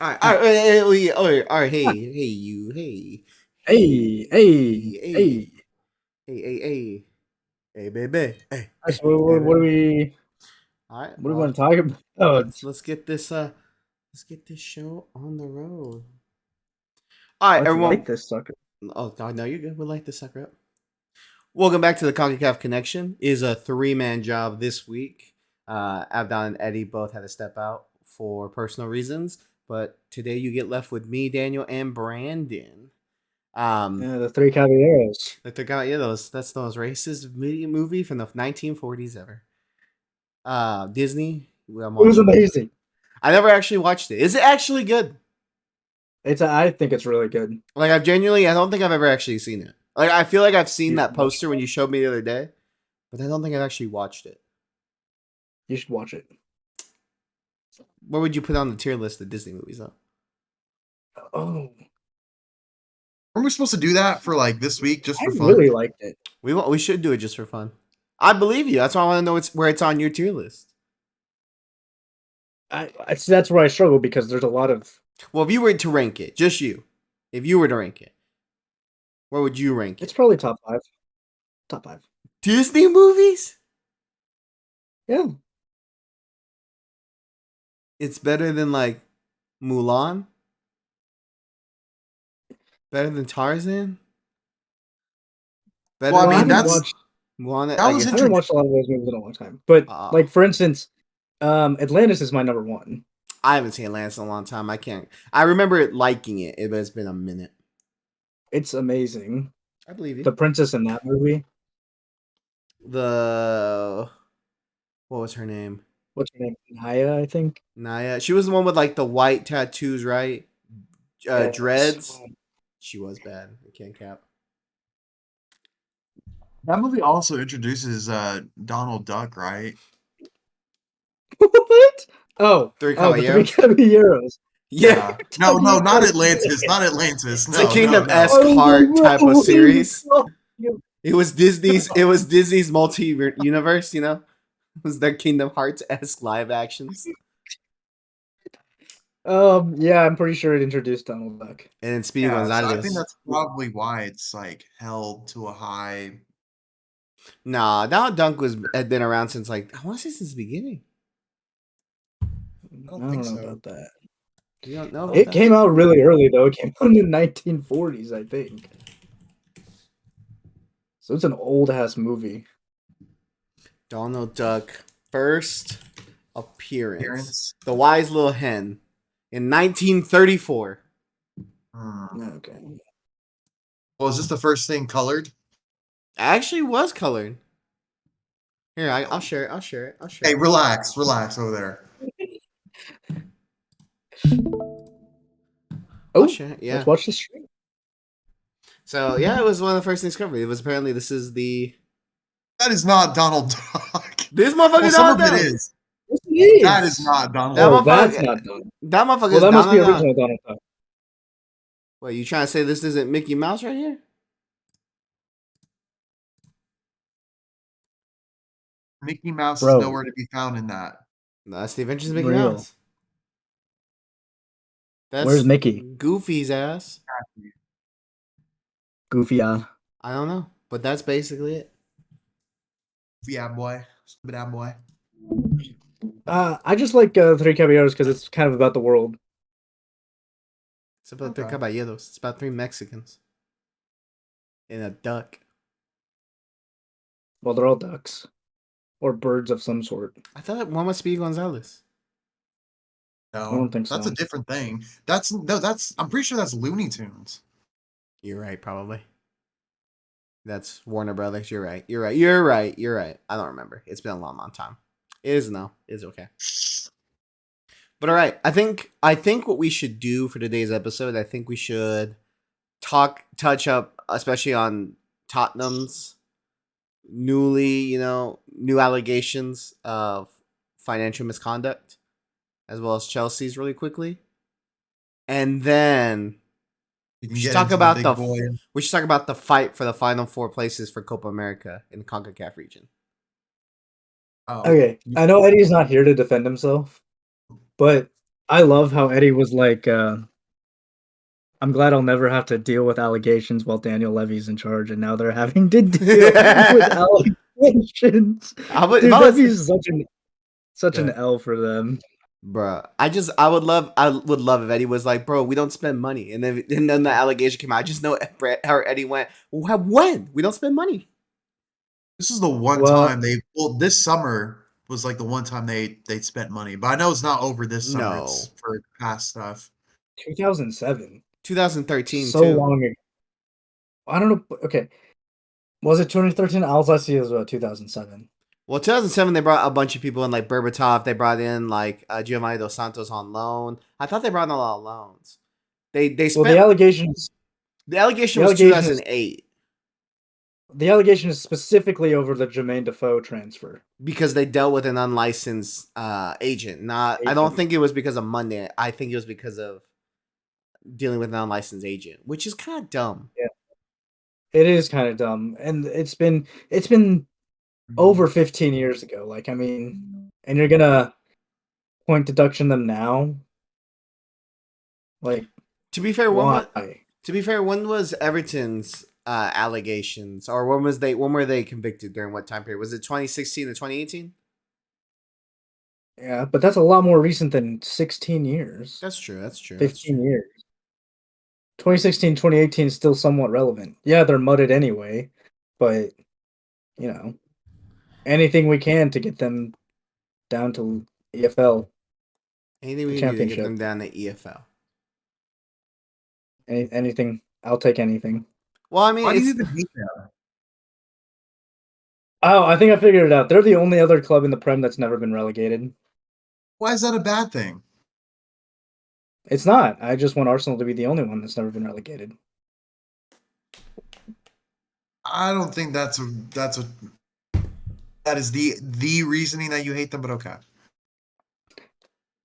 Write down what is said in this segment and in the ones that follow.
all right, Hey, hey, hey, hey. hey, baby, Guys, what do we All right, what do we well, want to talk about? let's get this let's get this show on the road. All right, Let's everyone. light this sucker. Oh God, no, you're good. We like this sucker up. Welcome back to the Concacaf Connection. It is a three-man job this week. Abdon and Eddie both had to step out for personal reasons, but today you get left with me, Daniel, and Brandon. Yeah, the three caballeros. Like they got that's the most racist movie from the 1940s ever. Disney. I'm It was watching it. amazing. I never actually watched it. Is it actually good? I think it's really good. Like I don't think I've ever actually seen it. Like I feel like I've seen You that should watch poster when you showed me the other day, but I don't think I've actually watched it. You should watch it. Where would you put on the tier list of Disney movies though? Oh, Are we supposed to do that for like this week just I for fun? really liked it. We should do it just for fun. I believe you. That's why I want to know where it's on your tier list. That's where I struggle because there's a lot of Well, if you were to rank it, just you, if you were to rank it, where would you rank it's it? probably top five. Top five. Disney movies? Yeah. It's better than like Mulan? Better than Tarzan? Better Well, I Well, I mean, than haven't that's watched Mulan? that I was guess. I haven't introduced. watched a lot of those movies in a long time. But like for instance, Atlantis is my number one. I haven't seen Atlantis in a long time. I can't. I remember it liking it, but it's been a minute. It's amazing. I believe you. The princess in that movie. The what was her name? What's her name? Naya, I think. Naya. She was the one with like the white tattoos, right? Yes. Dreads. She was bad. I can't cap. That movie also introduces Donald Duck, right? What? Oh, Three the three Caballeros. caballeros. Yeah, Yeah. No, Talking no, not about Atlantis. Not Atlantis. it's a No, no, Kingdom no. esque I was heart like, type of what are you series. talking It was Disney's. It was Disney's multi universe. You know, it was their Kingdom Hearts esque live actions. Yeah, I'm pretty sure it introduced Donald Duck. And then Speedy Yeah, so I think Gonzalez. that's probably why it's like held to a high. Nah, Donald Duck had been around since like I want to say since the beginning. I I don't think don't know so. about that. You don't know about It that? came out really early though. It came out in the 1940s, I think. So it's an old ass movie. Donald Duck first appearance. Appearance. The Wise Little Hen in 1934. Okay. Well, is this the first thing colored? Actually was colored. Here, I'll share it. I'll share it. I'll share Hey, it. relax, relax over there. I'll Oh, share it. Yeah. let's watch the stream. So yeah, it was one of the first things covered. It was apparently this is the That is not Donald Duck. this motherfucker Well, some Donald of it Duck. is. Yes, it That is is. not Donald That Oh, Duck. that's motherfucker. not done. That motherfucker Well, is that must be Donald Duck. original Donald Duck. Wait, you trying to say this isn't Mickey Mouse right here? Mickey Mouse is Bro, nowhere to be found in that. No, that's the Adventures of Mickey real. Mouse. Where's That's Mickey? Goofy's ass. Goofy, yeah. I don't know, but that's basically it. Yeah, boy. Stupid that boy. I just like Three Caballeros because it's kind of about the world. It's about three Okay. caballeros. It's about three Mexicans and a duck. Well, they're all ducks or birds of some sort. I thought one was Speedy Gonzalez. No, I don't think that's so. a different thing. That's I'm pretty sure that's Looney Tunes. You're right, probably. That's Warner Brothers. You're right. You're right. You're right. You're right. I don't remember. It's been a long, long time. It is no. It's okay. But all right. I think what we should do for today's episode, I think we should touch up, especially on Tottenham's new allegations of financial misconduct, as well as Chelsea's really quickly. And then You can we should get talk into about the the big boy. we should talk about the fight for the final four places for Copa America in the CONCACAF region. Oh, Okay, I know Eddie's not here to defend himself, but I love how Eddie was like, I'm glad I'll never have to deal with allegations while Daniel Levy's in charge, and now they're having to deal with allegations. If Dude, I that'd was be such an good. L for them. Bro, I would love if Eddie was like, bro, we don't spend money, and then the allegation came out. I just know how Eddie went. When we don't spend money. This is the one time this summer was like the one time they spent money, but I know it's not over this summer. No. It's for past stuff. 2007. 2013 So too. long ago. I don't know. Okay. Was it 2013? All I see is 2007. Well, 2007 they brought a bunch of people in, like Berbatov. They brought in like Giovanni Dos Santos on loan. I thought they brought in a lot of loans. They spent. Well, the allegation was 2008 the allegation is specifically over the Jermaine Defoe transfer because they dealt with an unlicensed agent. I don't think it was because of Monday. I think it was because of dealing with an unlicensed agent, which is kind of dumb. Yeah, it is kind of dumb, and it's been over 15 years ago. Like, I mean, and you're gonna point deduction them now. Like, to be fair, why? When was Everton's allegations, or when were they convicted during what time period? Was it 2016 to 2018? Yeah, but that's a lot more recent than 16 years. That's true. 15 years. 2016, 2018 is still somewhat relevant. Yeah, they're mudded anyway, but anything we can to get them down to EFL. Anything we can do to get them down to EFL. Anything. I'll take anything. Well, I mean, why do you even hate that? Oh, I think I figured it out. They're the only other club in the Prem that's never been relegated. Why is that a bad thing? It's not. I just want Arsenal to be the only one that's never been relegated. I don't think that is the reasoning that you hate them, but okay.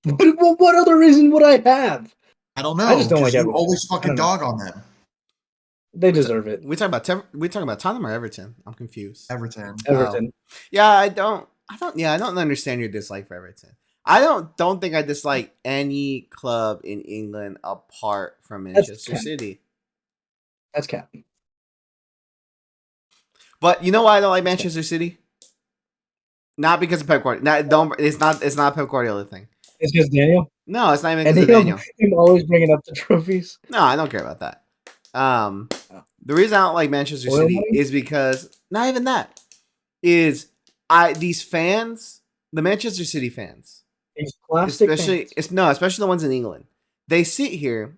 What other reason would I have? I don't know. I just don't like Everton. You Everton. always fucking dog on them. They deserve it. We talking about Tottenham or Everton? I'm confused. Everton. Yeah, I don't understand your dislike for Everton. I don't think I dislike any club in England apart from Manchester City. That's cap. But you know why I don't like Manchester City? Not because of Pep Guardiola. It's not a Pep Guardiola thing. It's because Daniel? No, it's not even because of Daniel. Him always bringing up the trophies? No, I don't care about that. The reason I don't like Manchester City is because not even that is these fans, the Manchester City fans, these plastic especially the ones in England. They sit here.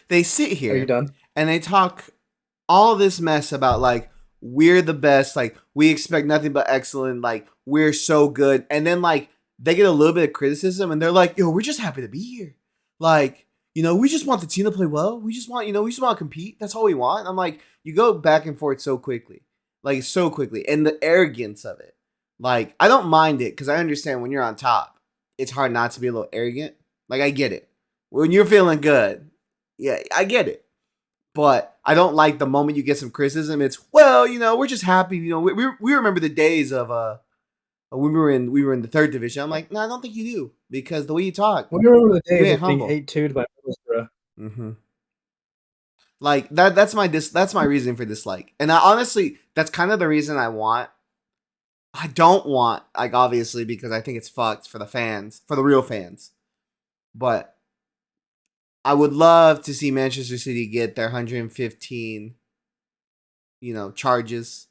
They sit here. Are you done? And they talk all this mess about like we're the best, like we expect nothing but excellent, like we're so good, and then like they get a little bit of criticism and they're like, yo, we're just happy to be here. Like, we just want the team to play well. We just want to compete. That's all we want. And I'm like, you go back and forth so quickly. Like, so quickly. And the arrogance of it. Like, I don't mind it because I understand when you're on top, it's hard not to be a little arrogant. Like, I get it. When you're feeling good, yeah, I get it. But I don't like the moment you get some criticism. It's, well, we're just happy. We remember the days of when we were in the third division. I'm like, no, I don't think you do because the way you talk. We remember the days of being 8-2'd by Middlesbrough. Mm-hmm. Like that's my reason for dislike, and honestly, that's kind of the reason I don't want, like, obviously because I think it's fucked for the fans, for the real fans, but I would love to see Manchester City get their 115, charges.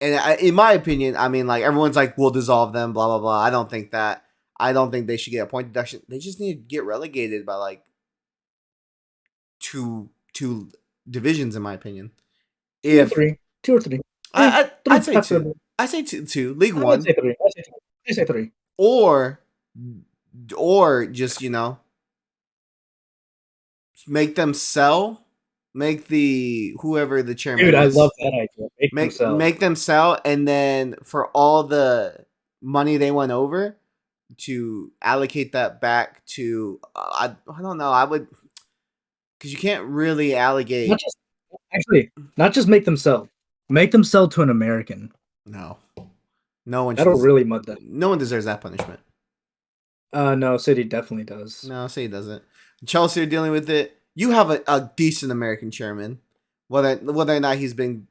And in my opinion, I mean, like, everyone's like, we'll dissolve them, blah, blah, blah. I don't think that. I don't think they should get a point deduction. They just need to get relegated by, like, two divisions, in my opinion. Two or three. I'd say two. I say two. League One. I say three. Or just, make them sell. Make whoever the chairman is. I love that idea. Make them sell, and then for all the money they went over, to allocate that back to I don't know. I would, because you can't really allocate. Not just make them sell. Make them sell to an American. No. No one That'll should. really mud that. No one deserves that punishment. No, City definitely does. No, say he doesn't. Chelsea are dealing with it. You have a decent American chairman, whether or not he's been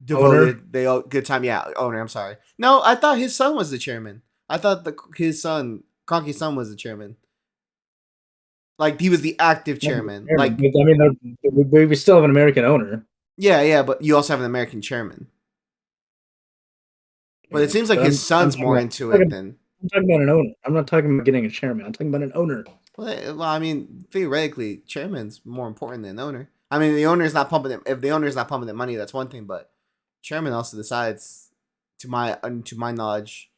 devoted. Owner? They good time. Yeah, owner. I'm sorry. No, I thought his son was the chairman. I thought his son, Kroenke's son, was the chairman. Like he was the active chairman. Chairman, Like but, I mean, we still have an American owner. yeah, but you also have an American chairman. But it seems like But his son's more into it than. I'm talking about an owner. I'm not talking about getting a chairman. I'm talking about an owner. Well, I mean, theoretically, chairman's more important than owner. I mean, the owner's not pumping it. If the owner's not pumping the money, that's one thing. But chairman also decides, to my knowledge,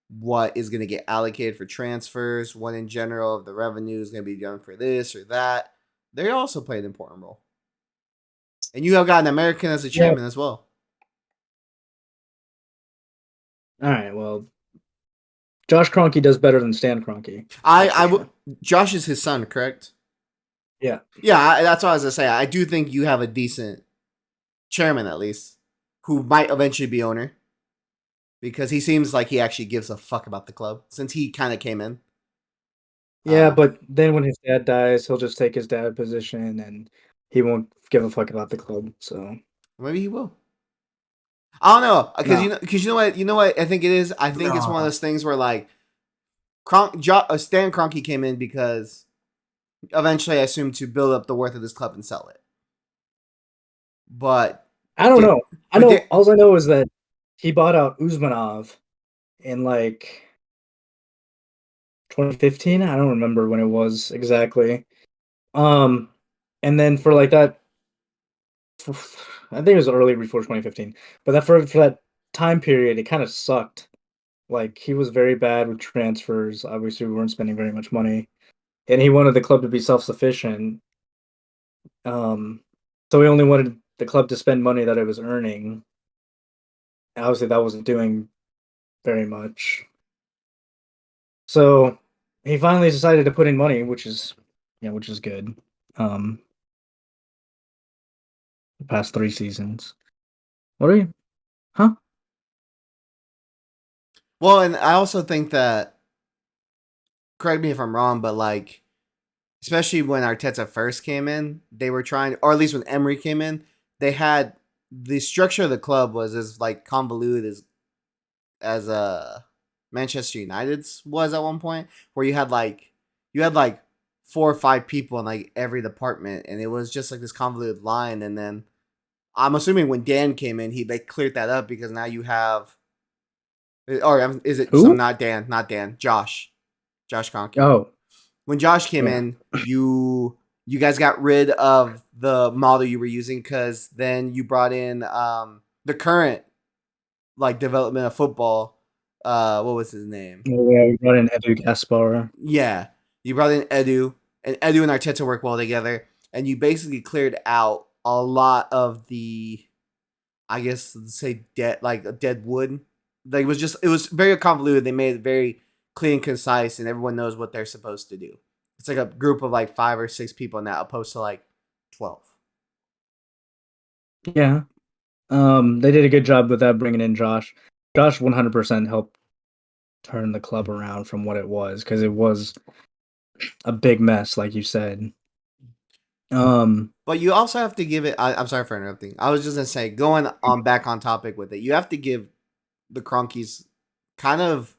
what is going to get allocated for transfers, what in general of the revenue is going to be done for this or that. They also play an important role. And you have got an American as a chairman as well. All right, well, Josh Kroenke does better than Stan Kroenke. Josh is his son, correct? Yeah. Yeah, that's what I was going to say. I do think you have a decent chairman, at least, who might eventually be owner. Because he seems like he actually gives a fuck about the club since he kind of came in. Yeah, but then when his dad dies, he'll just take his dad position and he won't give a fuck about the club. So maybe he will. I don't know because No. you know what I think it is. I think it's one of those things where like Stan Kroenke came in because eventually I assume to build up the worth of this club and sell it. But I don't know. All I know is that he bought out Usmanov in like 2015. I don't remember when it was exactly. And then for like that, I think it was early before 2015. But that for that time period, it kind of sucked. Like he was very bad with transfers. Obviously, we weren't spending very much money, and he wanted the club to be self-sufficient. So he only wanted the club to spend money that it was earning. Obviously, that wasn't doing very much. So he finally decided to put in money, which is good. The past 3 seasons. What are you? Huh? Well, and I also think that, correct me if I'm wrong, but like, especially when Arteta first came in, they were trying, or at least when Emery came in, they had the structure of the club was as like convoluted as Manchester United's was at one point, where you had like 4 or 5 people in like every department, and it was just like this convoluted line. And then I'm assuming when Dan came in, they cleared that up because now you have, or is it? Who? Not Dan, Josh Kroenke. Oh, When Josh came in, you guys got rid of the model you were using because then you brought in the current like development of football. What was his name? yeah, we brought in Edu Gaspar. Yeah, you brought in Edu, and Edu and Arteta work well together, and you basically cleared out a lot of the, I guess, let's say dead wood. Like it was very convoluted. They made it very clean and concise, and everyone knows what they're supposed to do. It's like a group of like 5 or 6 people now, opposed to like 12. Yeah. They did a good job with that, bringing in Josh. Josh 100% helped turn the club around from what it was, because it was a big mess, like you said. But you also have to give it. I'm sorry for interrupting. I was just gonna say, going on back on topic with it, you have to give the Cronkies kind of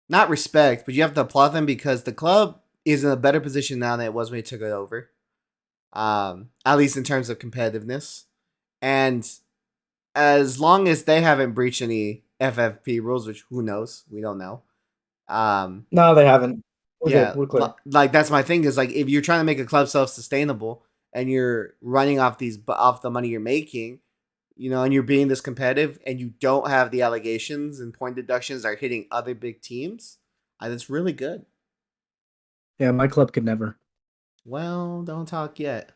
not respect, but you have to applaud them because the club is in a better position now than it was when he took it over. At least in terms of competitiveness, and as long as they haven't breached any FFP rules, which who knows, we don't know. No, they haven't. We're clear. like that's my thing is like if you're trying to make a club self sustainable and you're running off the money you're making, and you're being this competitive and you don't have the allegations and point deductions that are hitting other big teams, that's really good. Yeah, my club could never. Well, don't talk yet.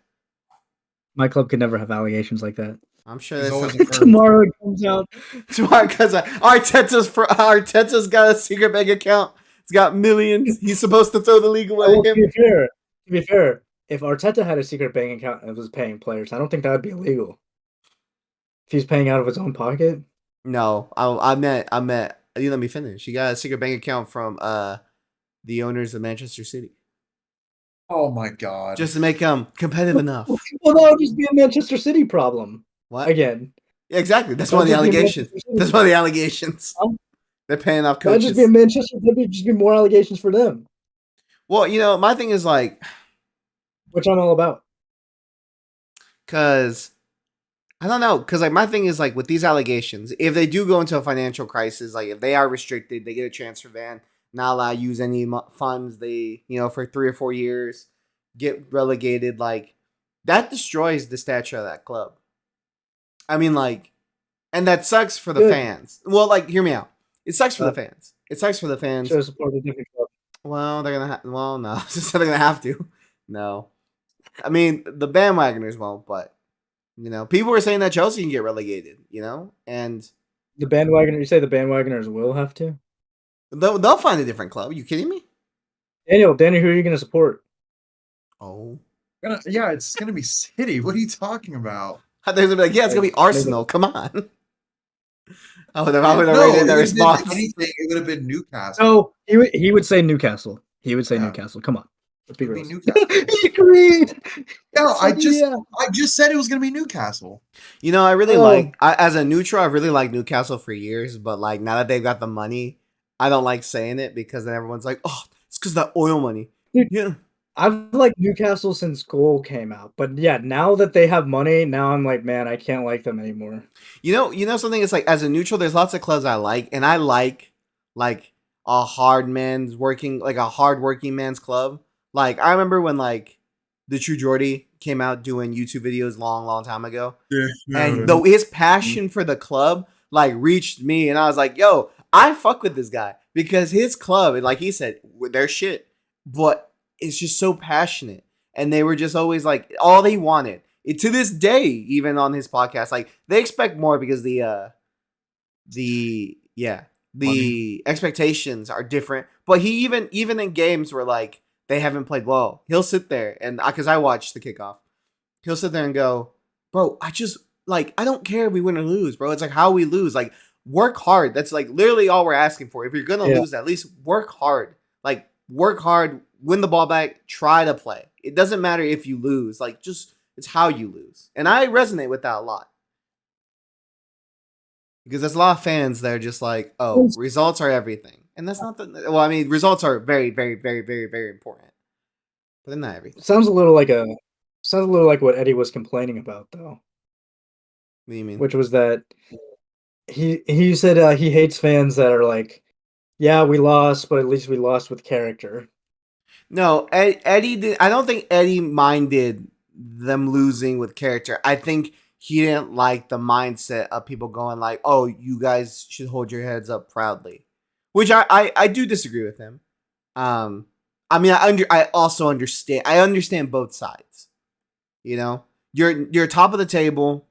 My club could never have allegations like that. I'm sure There's there's always a Tomorrow it comes out. tomorrow because Arteta's got a secret bank account. It's got millions. He's supposed to throw the league away. Well, to be fair, if Arteta had a secret bank account and was paying players, I don't think that would be illegal. If he's paying out of his own pocket. No, I meant. You let me finish. He got a secret bank account from the owners of Manchester City Oh my god. just to make him competitive enough. Well, that would just be a Manchester City problem What? again. Yeah, exactly. That's one That'd of the just be a allegations. Manchester City That's one of the allegations. problem. They're paying off That'd just be a coaches. Manchester. That'd just be more allegations for them, Well, my thing is like, which I'm all about. cause I don't know, cause like my thing is like with these allegations, if they do go into a financial crisis, like if they are restricted, they get a transfer ban, not allowed to use any funds. They for 3 or 4 years, get relegated. Like that destroys the stature of that club. I mean, like, and that sucks for the Good. fans. Well, like, hear me out. It sucks for the Uh, fans. It sucks for the fans. Should have supported a different club. Well, they're gonna. Well, no, they're gonna have to. No, I mean the bandwagoners won't, but people were saying that Chelsea can get relegated. And The bandwagoner. You say the bandwagoners will have to. they'll find a different club. Are you kidding me? Daniel, who are you going to support? Oh, Yeah, it's gonna be City. What are you talking about? I thought they were gonna be like, yeah, it's gonna be Arsenal. Come on. I would have No, rated it the would have been response. anything. It would have been Newcastle. No, he would say Newcastle. He would say Yeah. Newcastle. Come on, let's be It would be real. Newcastle. He agreed. No, I He said, just said it was gonna be Newcastle. I really Oh. as a neutral, I really liked Newcastle for years, but like now that they've got the money, I don't like saying it because then everyone's like, oh, it's because that oil money. Dude. Yeah. I've liked Newcastle since Goal came out, but yeah, now that they have money, now I'm like, man, I can't like them anymore. Something. It's like as a neutral, there's lots of clubs I like, and I like a hard working man's club. Like I remember when like the True Geordie came out doing YouTube videos long time ago, and though his passion for the club like reached me, and I was like, yo, I fuck with this guy because his club, and like he said, they're shit, but it's just so passionate, and they were just always like all they wanted. To this day, even on his podcast, like they expect more because the expectations are different. But he even in games where like they haven't played well, he'll sit there and because I watched the kickoff, he'll sit there and go, bro, I don't care if we win or lose, bro. It's like how we lose. Like work hard. That's like literally all we're asking for. If you're gonna lose, at least work hard. Like work hard, win the ball back, try to play. It doesn't matter if you lose. Like just it's how you lose. And I resonate with that a lot. Because there's a lot of fans that are just like, oh, results are everything. And that's not well, I mean, results are very, very, very, very, very important. But they're not everything. Sounds a little like what Eddie was complaining about, though. What do you mean? Which was that he said he hates fans that are like, yeah, we lost, but at least we lost with character. No, Eddie did. I don't think Eddie minded them losing with character. I think he didn't like the mindset of people going like, "Oh, you guys should hold your heads up proudly," which I do disagree with him. I mean, I also understand. I understand both sides. You're top of the table.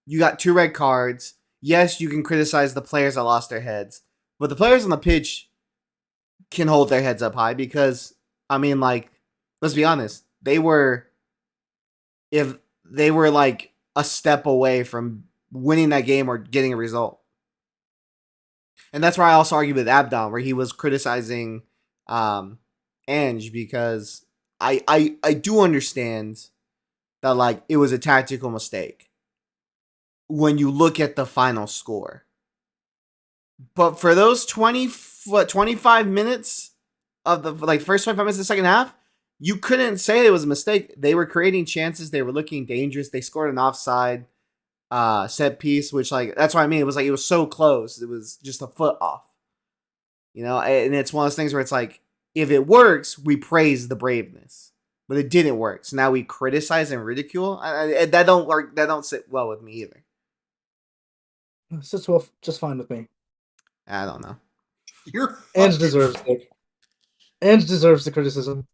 You got 2 red cards. Yes, you can criticize the players that lost their heads, but the players on the pitch can hold their heads up high because I mean, like, let's be honest, if they were like a step away from winning that game or getting a result. And that's why I also argue with Abdon, where he was criticizing Ange because I do understand that like it was a tactical mistake when you look at the final score. But for those 25 minutes of the like first 25 minutes of the second half, you couldn't say it was a mistake. They were creating chances. They were looking dangerous. They scored an offside set piece, which like that's what I mean. It was like it was so close. It was just a foot off. And it's one of those things where it's like if it works, we praise the braveness, but it didn't work. So now we criticize and ridicule. That don't work. That don't sit well with me either. It sits well, just fine with me. I don't know. Ange deserves it. Ange deserves the criticism.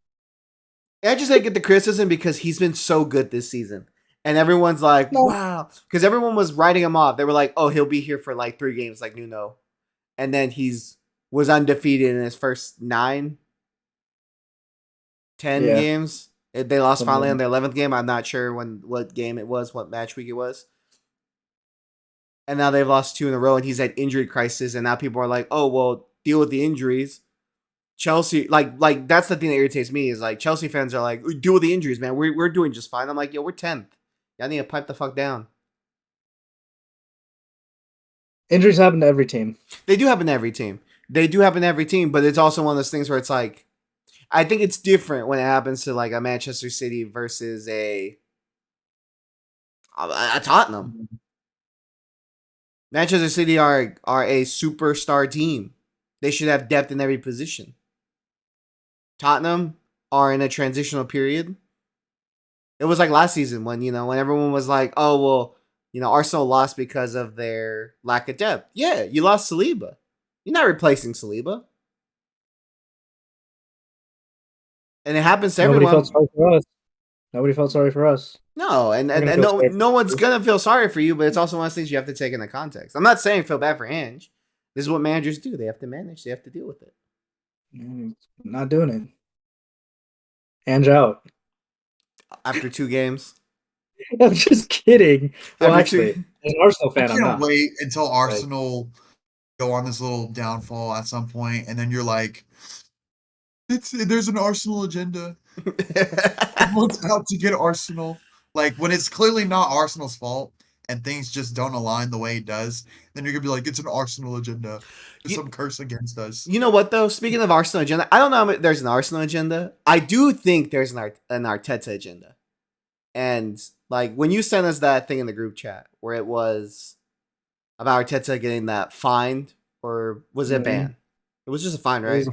I just didn't get the criticism because he's been so good this season. And everyone's like, wow. Because everyone was writing him off. They were like, oh, he'll be here for like 3 games like Nuno. And then was undefeated in his first 9, 10 games. They lost finally on their 11th game. I'm not sure what game it was, what match week it was. and now they've lost 2 in a row, and he's had injury crisis, and now people are like, oh well, deal with the injuries. Chelsea, like that's the thing that irritates me is like Chelsea fans are like, deal with the injuries, man. We're doing just fine. I'm like, yo, we're 10th. Y'all need to pipe the fuck down. Injuries happen to every team. They do happen to every team. They do happen to every team, but it's also one of those things where it's like, I think it's different when it happens to like a Manchester City versus a Tottenham. Manchester City are a superstar team. They should have depth in every position. Tottenham are in a transitional period. It was like last season when when everyone was like, "Oh well, Arsenal lost because of their lack of depth." Yeah, you lost Saliba. You're not replacing Saliba, and it happens to Nobody everyone. felt sorry for us. Nobody felt sorry for us. No, and no one's gonna feel sorry for you, but it's also one of those things you have to take into context. I'm not saying feel bad for Ange. This is what managers do. They have to manage. They have to deal with it. Not doing it. Ange out. After 2 games. I'm just kidding. Well, After actually, two- as an Arsenal I fan, I'm can't not. wait until Arsenal go on this little downfall at some point, and then you're like, there's an Arsenal agenda. Everyone's out to get Arsenal. Like when it's clearly not Arsenal's fault and things just don't align the way it does, then you're gonna be like, it's an Arsenal agenda. There's some curse against us. You know what though? Speaking of Arsenal agenda, I don't know if there's an Arsenal agenda. I do think there's an Arteta agenda. And like when you sent us that thing in the group chat where it was about Arteta getting that fined, or was it banned? It was just a fine, right?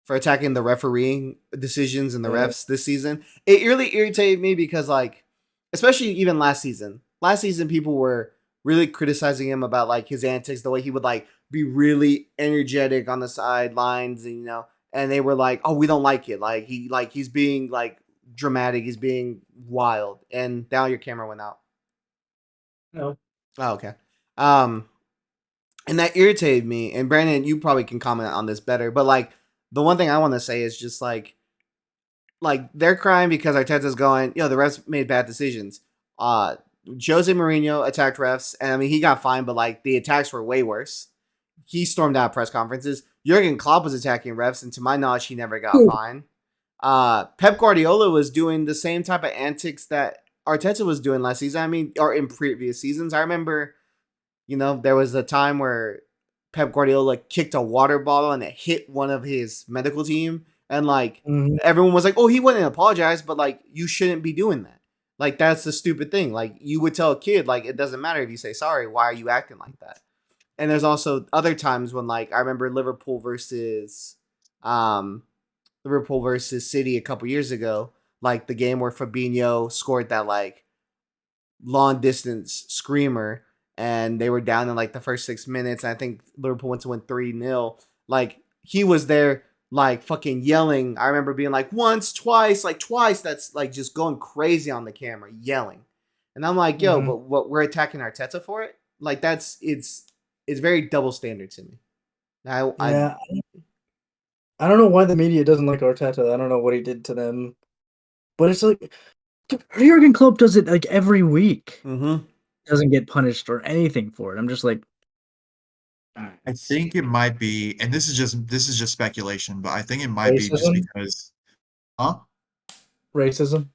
For attacking the refereeing decisions and the refs this season. It really irritated me because like, especially even last season. Last season people were really criticizing him about like his antics, the way he would like be really energetic on the sidelines, and and they were like, "Oh, we don't like it. He's being like dramatic, he's being wild." And now your camera went out. No. Oh, okay. Um and that irritated me. And Brandon, you probably can comment on this better, but like the one thing I want to say is just like they're crying because Arteta's going, the refs made bad decisions. Jose Mourinho attacked refs, and I mean he got fined, but like the attacks were way worse. He stormed out press conferences. Jurgen Klopp was attacking refs, and to my knowledge, he never got fined. Pep Guardiola was doing the same type of antics that Arteta was doing last season. I mean, or in previous seasons. I remember, there was a time where Pep Guardiola kicked a water bottle and it hit one of his medical team, and like everyone was like, "Oh, he wouldn't apologize," but like you shouldn't be doing that. Like that's the stupid thing. Like you would tell a kid, like it doesn't matter if you say sorry. Why are you acting like that? And there's also other times when like I remember um Liverpool versus City a couple years ago, like the game where Fabinho scored that like long distance screamer, and they were down in like the first 6 minutes. And I think Liverpool went to win 3-0. Like he was there like fucking yelling. I remember being like once, twice, like twice. That's like just going crazy on the camera, yelling. And I'm like, yo, but what we're attacking Arteta for it? Like it's very double standard to me. I don't know why the media doesn't like Arteta. I don't know what he did to them, but it's like Jurgen Klopp does it like every week. Doesn't get punished or anything for it. I'm just like, I think it might be, and this is just speculation, but I think it might be just because, racism.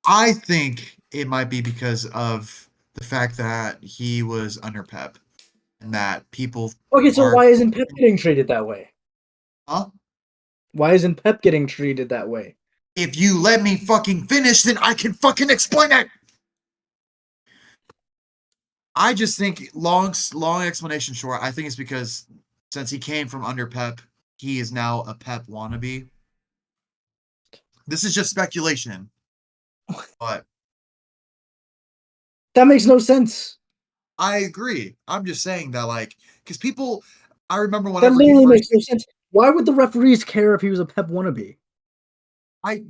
I think it might be because of the fact that he was under Pep, and that people. Okay, so why isn't Pep getting treated that way? Huh? Why isn't Pep getting treated that way? If you let me fucking finish, then I can fucking explain it. I just think long explanation short. I think it's because since he came from under Pep, he is now a Pep wannabe. This is just speculation, but that makes no sense. I agree. I'm just saying that, like, because people, I remember that literally makes no sense. Why would the referees care if he was a Pep wannabe? I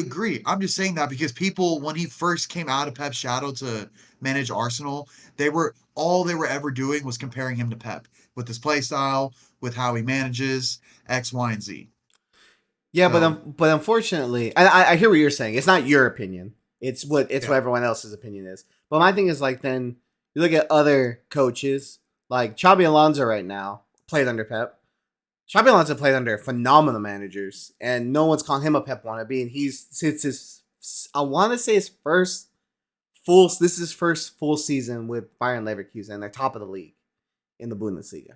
agree. I'm just saying that because people, when he first came out of Pep's shadow to manage Arsenal, they were ever doing was comparing him to Pep with his play style, with how he manages X, Y, and Z. Yeah, so, but unfortunately, I hear what you're saying. It's not your opinion. It's what everyone else's opinion is. But my thing is like then you look at other coaches like Xabi Alonso right now played under Pep. Xabi Alonso played under phenomenal managers, and no one's calling him a Pep wannabe. And it's his I want to say his first full season with Bayern Leverkusen. They're top of the league in the Bundesliga.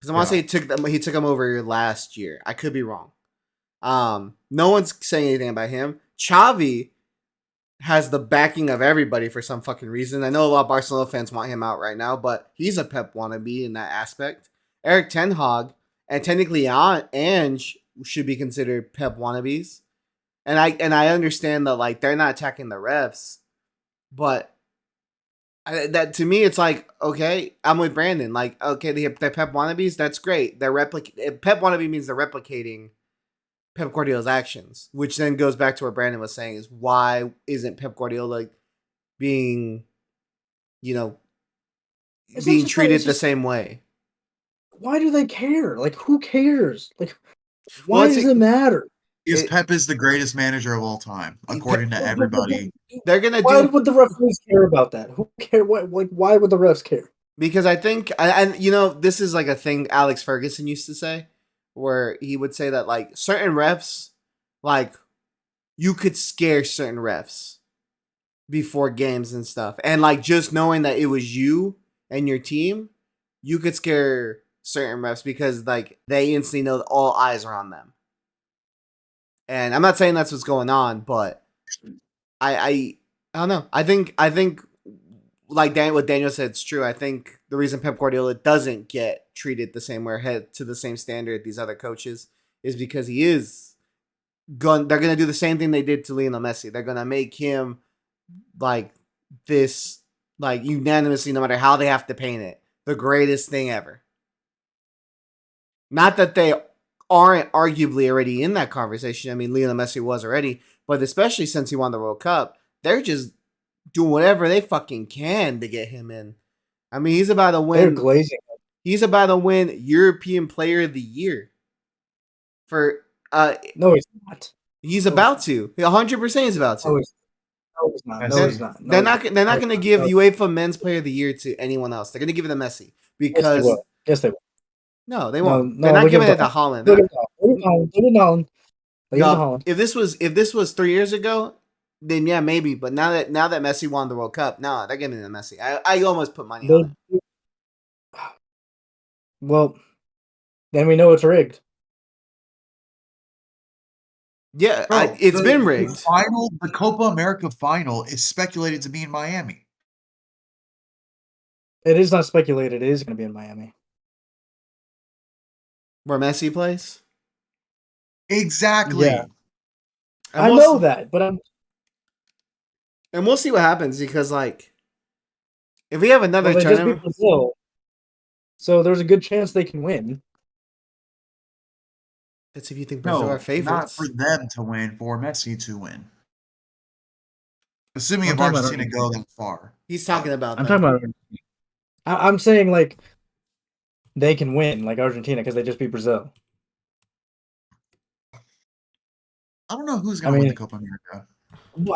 Because I want to say he took them over last year. I could be wrong. No one's saying anything about him. Xavi has the backing of everybody for some fucking reason. I know a lot of Barcelona fans want him out right now, but he's a Pep wannabe in that aspect. Eric Ten Hag and technically Ange should be considered Pep wannabes. And I understand that like they're not attacking the refs, but that to me it's like okay, I'm with Brandon. Like okay, they're Pep wannabes. That's great. Pep wannabe means they're replicating Pep Guardiola's actions, which then goes back to what Brandon was saying: is why isn't Pep Guardiola being, being treated the same way? Why do they care? Like, who cares? Like, why does it matter? Because Pep is the greatest manager of all time, according to everybody. They're gonna. Why would the referees care about that? Who care? Why would the refs care? Because I think, and this is like a thing Alex Ferguson used to say, where he would say that like certain refs, like you could scare certain refs before games and stuff, and like just knowing that it was you and your team, you could scare certain refs because like they instantly know that all eyes are on them. And I'm not saying that's what's going on, but I don't know. I think like what Daniel said, it's true. I think the reason Pep Guardiola doesn't get treated the same way, or head to the same standard these other coaches, is because he is they're gonna do the same thing they did to Lionel Messi. They're gonna make him like this, like unanimously, no matter how they have to paint it, the greatest thing ever. Not that they aren't arguably already in that conversation. I mean, Lionel Messi was already, but especially since he won the World Cup, they're just doing whatever they fucking can to get him in. I mean, he's about to win. They're glazing. He's about to win European Player of the Year. For no, he's not. He's about to. 100% he's about to. No, he's not. No, he's not. They're not going to give UEFA Men's Player of the Year to anyone else. They're going to give it to Messi because yes, they will. No, they won't. No, they're not giving it to Holland. If this was 3 years ago, then yeah, maybe. But now that Messi won the World Cup, no, they're giving it to Messi. I almost put money on it. Well, then we know it's rigged. Yeah, it's been rigged. The Copa America final is speculated to be in Miami. It is not speculated. It is going to be in Miami. Where Messi plays? Exactly. Yeah. I know that, but and we'll see what happens because, like, if we have another tournament, Brazil, so there's a good chance they can win. That's if you think Brazil are favorites. Not for them to win, for Messi to win. Assuming if Argentina go that far. He's talking about. I'm talking about. I'm saying like they can win, like Argentina, because they just beat Brazil. I don't know who's going to win the Copa America.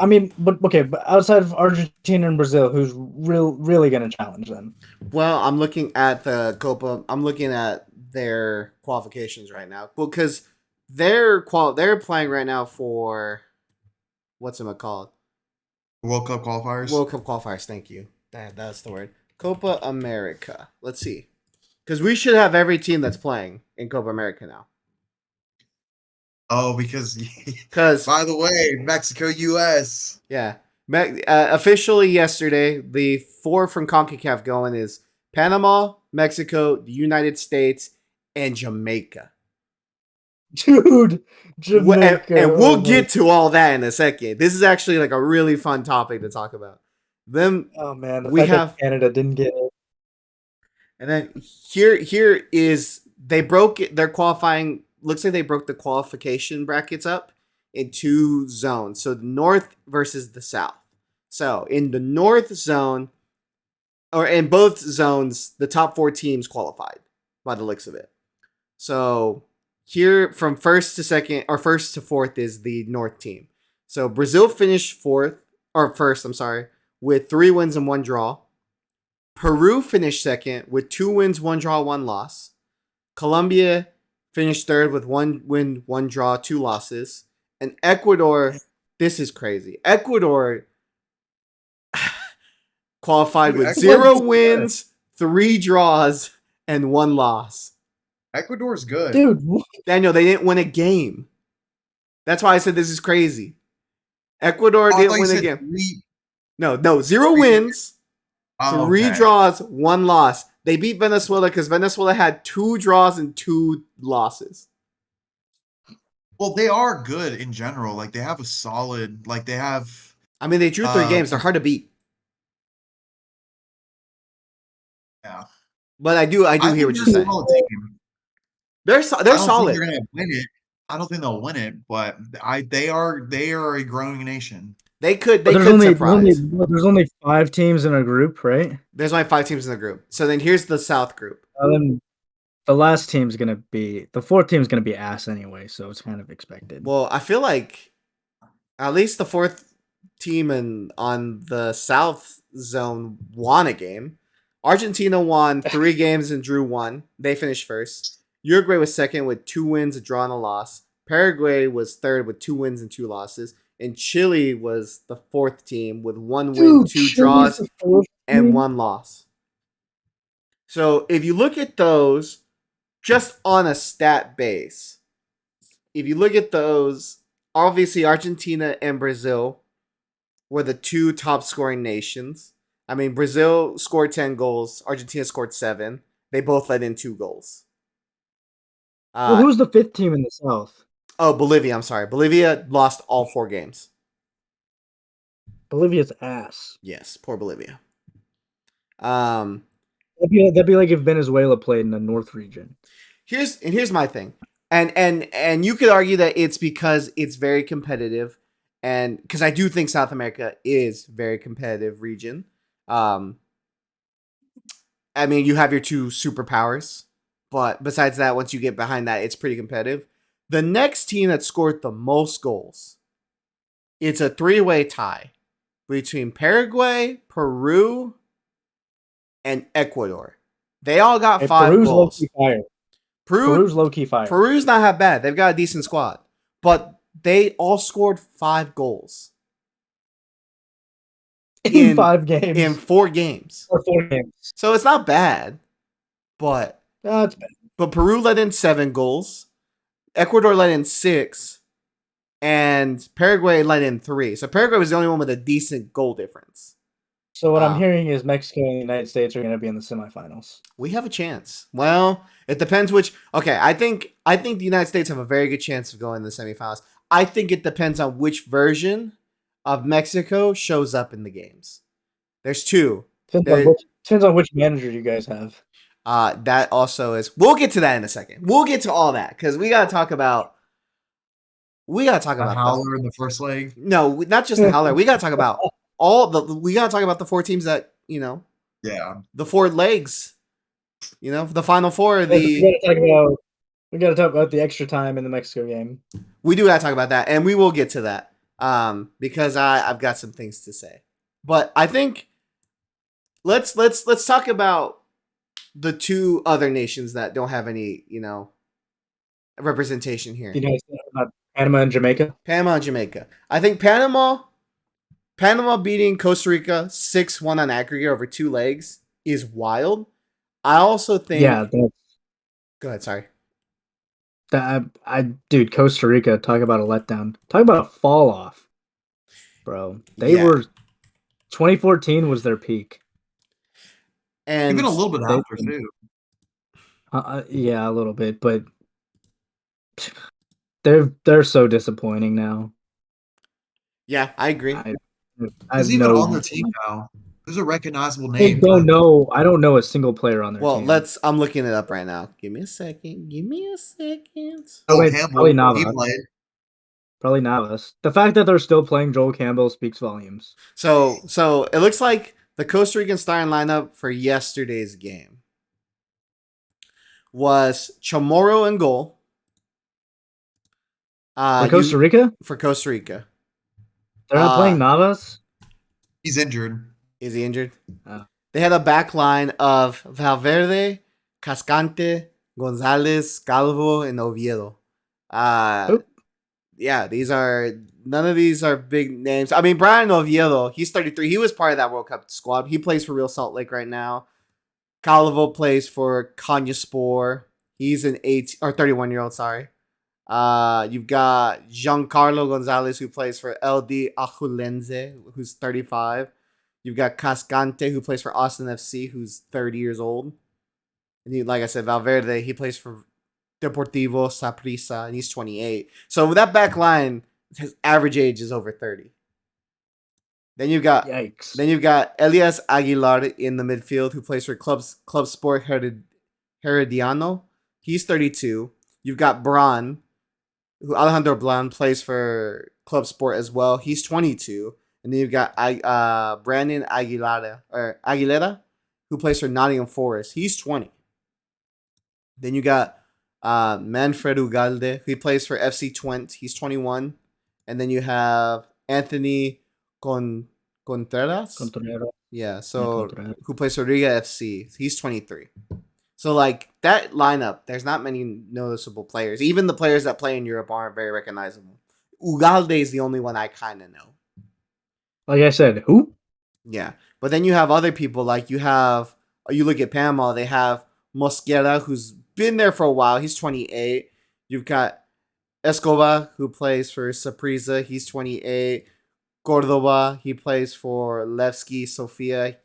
I mean, but outside of Argentina and Brazil, who's really going to challenge them? Well, I'm looking at the Copa. I'm looking at their qualifications right now. Well, because they're playing right now for what's it called? World Cup qualifiers. World Cup qualifiers. Thank you. That's the word. Copa America. Let's see, because we should have every team that's playing in Copa America now. Oh, because by the way, Mexico, U.S. Yeah. Officially yesterday, the 4 from CONCACAF going is Panama, Mexico, the United States, and Jamaica. Dude, Jamaica. And we'll get to all that in a second. This is actually like a really fun topic to talk about. Oh man, we have Canada didn't get it. And then here is they broke it. They're qualifying. Looks like they broke the qualification brackets up in 2 zones. So the North versus the South. So in the North zone, or in both zones, the top 4 teams qualified by the looks of it. So here from first to 4th is the North team. So Brazil finished 4th or first, I'm sorry, with 3 wins and 1 draw. Peru finished second with 2 wins, 1 draw, 1 loss. Colombia finished third with 1 win, 1 draw, 2 losses. And Ecuador, this is crazy. Ecuador qualified Dude, with Ecuador's 0 good. wins, 3 draws, and 1 loss. Ecuador's good. Dude, what? Daniel, they didn't win a game. That's why I said this is crazy. Ecuador Oh, I thought didn't you win a said game. 3. No, 0 wins, Oh, 3 okay. draws, 1 loss. They beat Venezuela because Venezuela had 2 draws and 2 losses. Well, they are good in general. Like they have a solid. Like they have. I mean, they drew 3 games. They're hard to beat. Yeah. But I do hear what you're they're saying. a solid team. They're I don't think solid. they're gonna win it. I don't think they'll win it, but they are a growing nation. They could But surprise. there's only 5 teams in a group, right? There's only 5 teams in the group. So then here's the South group. Then the last team's gonna be the 4th team's gonna be ass anyway, so it's kind of expected. Well, I feel like at least the 4th team on the South zone won a game. Argentina won 3 games and drew 1. They finished first. Uruguay was second with 2 wins, a draw, and a loss. Paraguay was third with 2 wins and 2 losses. And Chile was the 4th team with 1 win, 2 draws, and 1 loss. So if you look at those just on a stat base, if you look at those, obviously Argentina and Brazil were the 2 top scoring nations. I mean, Brazil scored 10 goals. Argentina scored 7. They both let in 2 goals. Well, who's the 5th team in the South? Oh, Bolivia. I'm sorry. Bolivia lost all 4 games. Bolivia's ass. Yes, poor Bolivia. That'd be like if Venezuela played in the North region. Here's my thing. And you could argue that it's because it's very competitive, and because I do think South America is very competitive region. I mean, you have your 2 superpowers, but besides that, once you get behind that, it's pretty competitive. The next team that scored the most goals, it's a 3-way tie between Paraguay, Peru, and Ecuador. They all got 5 Peru's goals. low-key fire. Peru's low-key fire. Peru's not half bad. They've got a decent squad. But they all scored 5 goals. In 5 games. In 4 games. Or 4 games. So it's not bad. But It's bad. But Peru let in 7 goals. Ecuador let in 6. And Paraguay let in 3. So Paraguay was the only one with a decent goal difference. So what I'm hearing is Mexico and the United States are going to be in the semifinals. We have a chance. Well, it depends which. Okay, I think the United States have a very good chance of going to the semifinals. I think it depends on which version of Mexico shows up in the games. There's 2. Depends on which manager you guys have. That also is. We'll get to that in a second. We'll get to all that because we gotta talk about. We gotta talk The about howler in the first leg. No, not just the howler. We gotta talk about We gotta talk about the 4 teams that Yeah. the 4 legs. The final 4. We gotta talk about the extra time in the Mexico game. We do gotta talk about that, and we will get to that. Because I've got some things to say. But I think let's talk about the 2 other nations that don't have any, representation here. Panama and Jamaica. Panama and Jamaica. I think Panama beating Costa Rica 6-1 on aggregate over 2 legs is wild. I also think. Yeah. Go ahead. Sorry. Dude, Costa Rica. Talk about a letdown. Talk about a fall off, bro. They were. 2014 was their peak. And even a little bit after too. Yeah, a little bit, but they're so disappointing now. Yeah, I agree. Who's even on their team now? Who's a recognizable name? I don't know. I don't know a single player on their team. Well, I'm looking it up right now. Give me a second. Joel Campbell. Probably not. He played. Probably Navas. The fact that they're still playing Joel Campbell speaks volumes. So it looks like the Costa Rican starting lineup for yesterday's game was Chamorro in goal. For Costa Rica? For Costa Rica. They're not playing Navas? He's injured. Is he injured? Uh, They had a back line of Valverde, Cascante, Gonzalez, Calvo, and Oviedo. Uh, Who? yeah, none of these are big names. I mean, Brian Oviedo, he's 33. He was part of that World Cup squad. He plays for Real Salt Lake right now. Calvo plays for Konyaspor. He's an 31-year-old. Sorry. You've got Giancarlo Gonzalez, who plays for LD Ajulense, who's 35. You've got Cascante, who plays for Austin FC, who's 30 years old. And like I said, Valverde, he plays for Deportivo Saprissa, and he's 28. So with that back line, his average age is over 30. Then you've got Yikes. Elias Aguilar in the midfield, who plays for Club Sport Herediano. He's 32. You've got Bran, who Alejandro Blan plays for Club Sport as well. He's 22. And then you've got Brandon Aguilera, who plays for Nottingham Forest. He's 20. Then you got Manfred Ugalde, who plays for FC Twente. He's 21. And then you have Anthony Contreras. Yeah, so Contreras. who plays for Riga FC. He's 23. So, like, that lineup, there's not many noticeable players. Even the players that play in Europe aren't very recognizable. Ugalde is the only one I kind of know. Like I said, who? Yeah. But then you have other people, like you look at Panama, they have Mosquera, who's been there for a while. He's 28. You've got Escobar, who plays for Saprissa. He's 28. Cordoba, he plays for Levski Sofia.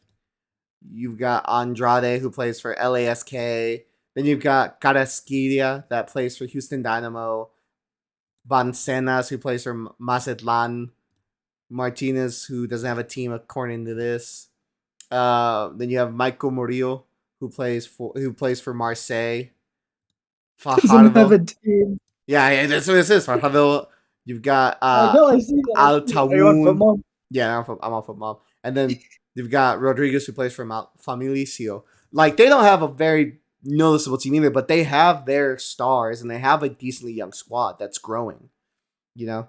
You've got Andrade, who plays for LASK. Then you've got Carrasquilla, that plays for Houston Dynamo. Bancenas, who plays for Mazatlan. Martinez, who doesn't have a team according to this. Then you have Michael Murillo, who plays for Marseille. Doesn't have a Fajardo. team. Yeah, that's what this is. Fajardo. You've got I know, I see that. Are you on Altaun. football? Yeah, I'm on football. And then you've got Rodriguez, who plays for Familicio. Like, they don't have a very noticeable team either, but they have their stars and they have a decently young squad that's growing. You know?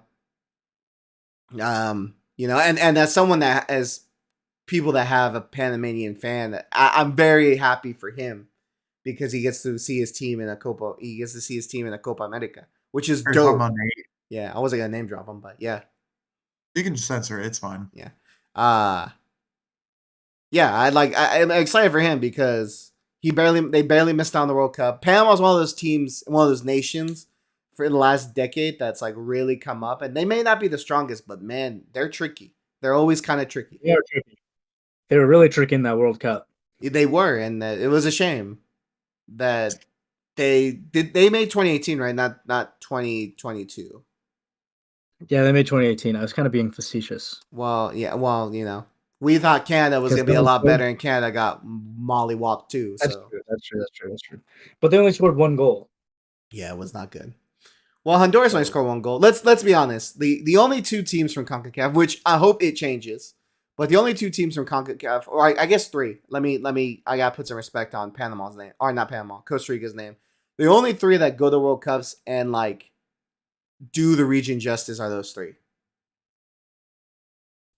And as someone that as people that have a Panamanian fan, I'm very happy for him because he gets to see his team in a Copa. He gets to see his team in a Copa America, which is Are you talking dope. about Nate? Yeah, I wasn't gonna name drop him, but yeah, You can censor it. It's fine. yeah, yeah. I'm excited for him because they barely missed out on the World Cup. Panama's one of those teams, one of those nations for the last decade that's like really come up, and they may not be the strongest, but man, they're tricky. They're always kind of tricky. They are tricky. They were really tricky in that World Cup. They were, and it was a shame that they made 2018 right, not 2022. Yeah, they made 2018. I was kind of being facetious. Well, yeah, we thought Canada was gonna be a lot better, and Canada got mollywopped too. That's So true. That's true. But they only scored one goal. yeah, it was not good. Well, Honduras only scored one goal. Let's be honest. The only two teams from CONCACAF, which I hope it changes, but the only two teams from CONCACAF, or I guess three. Let me. I gotta put some respect on Panama's name, or not Panama, Costa Rica's name. The only three that go to World Cups and like do the region justice are those three.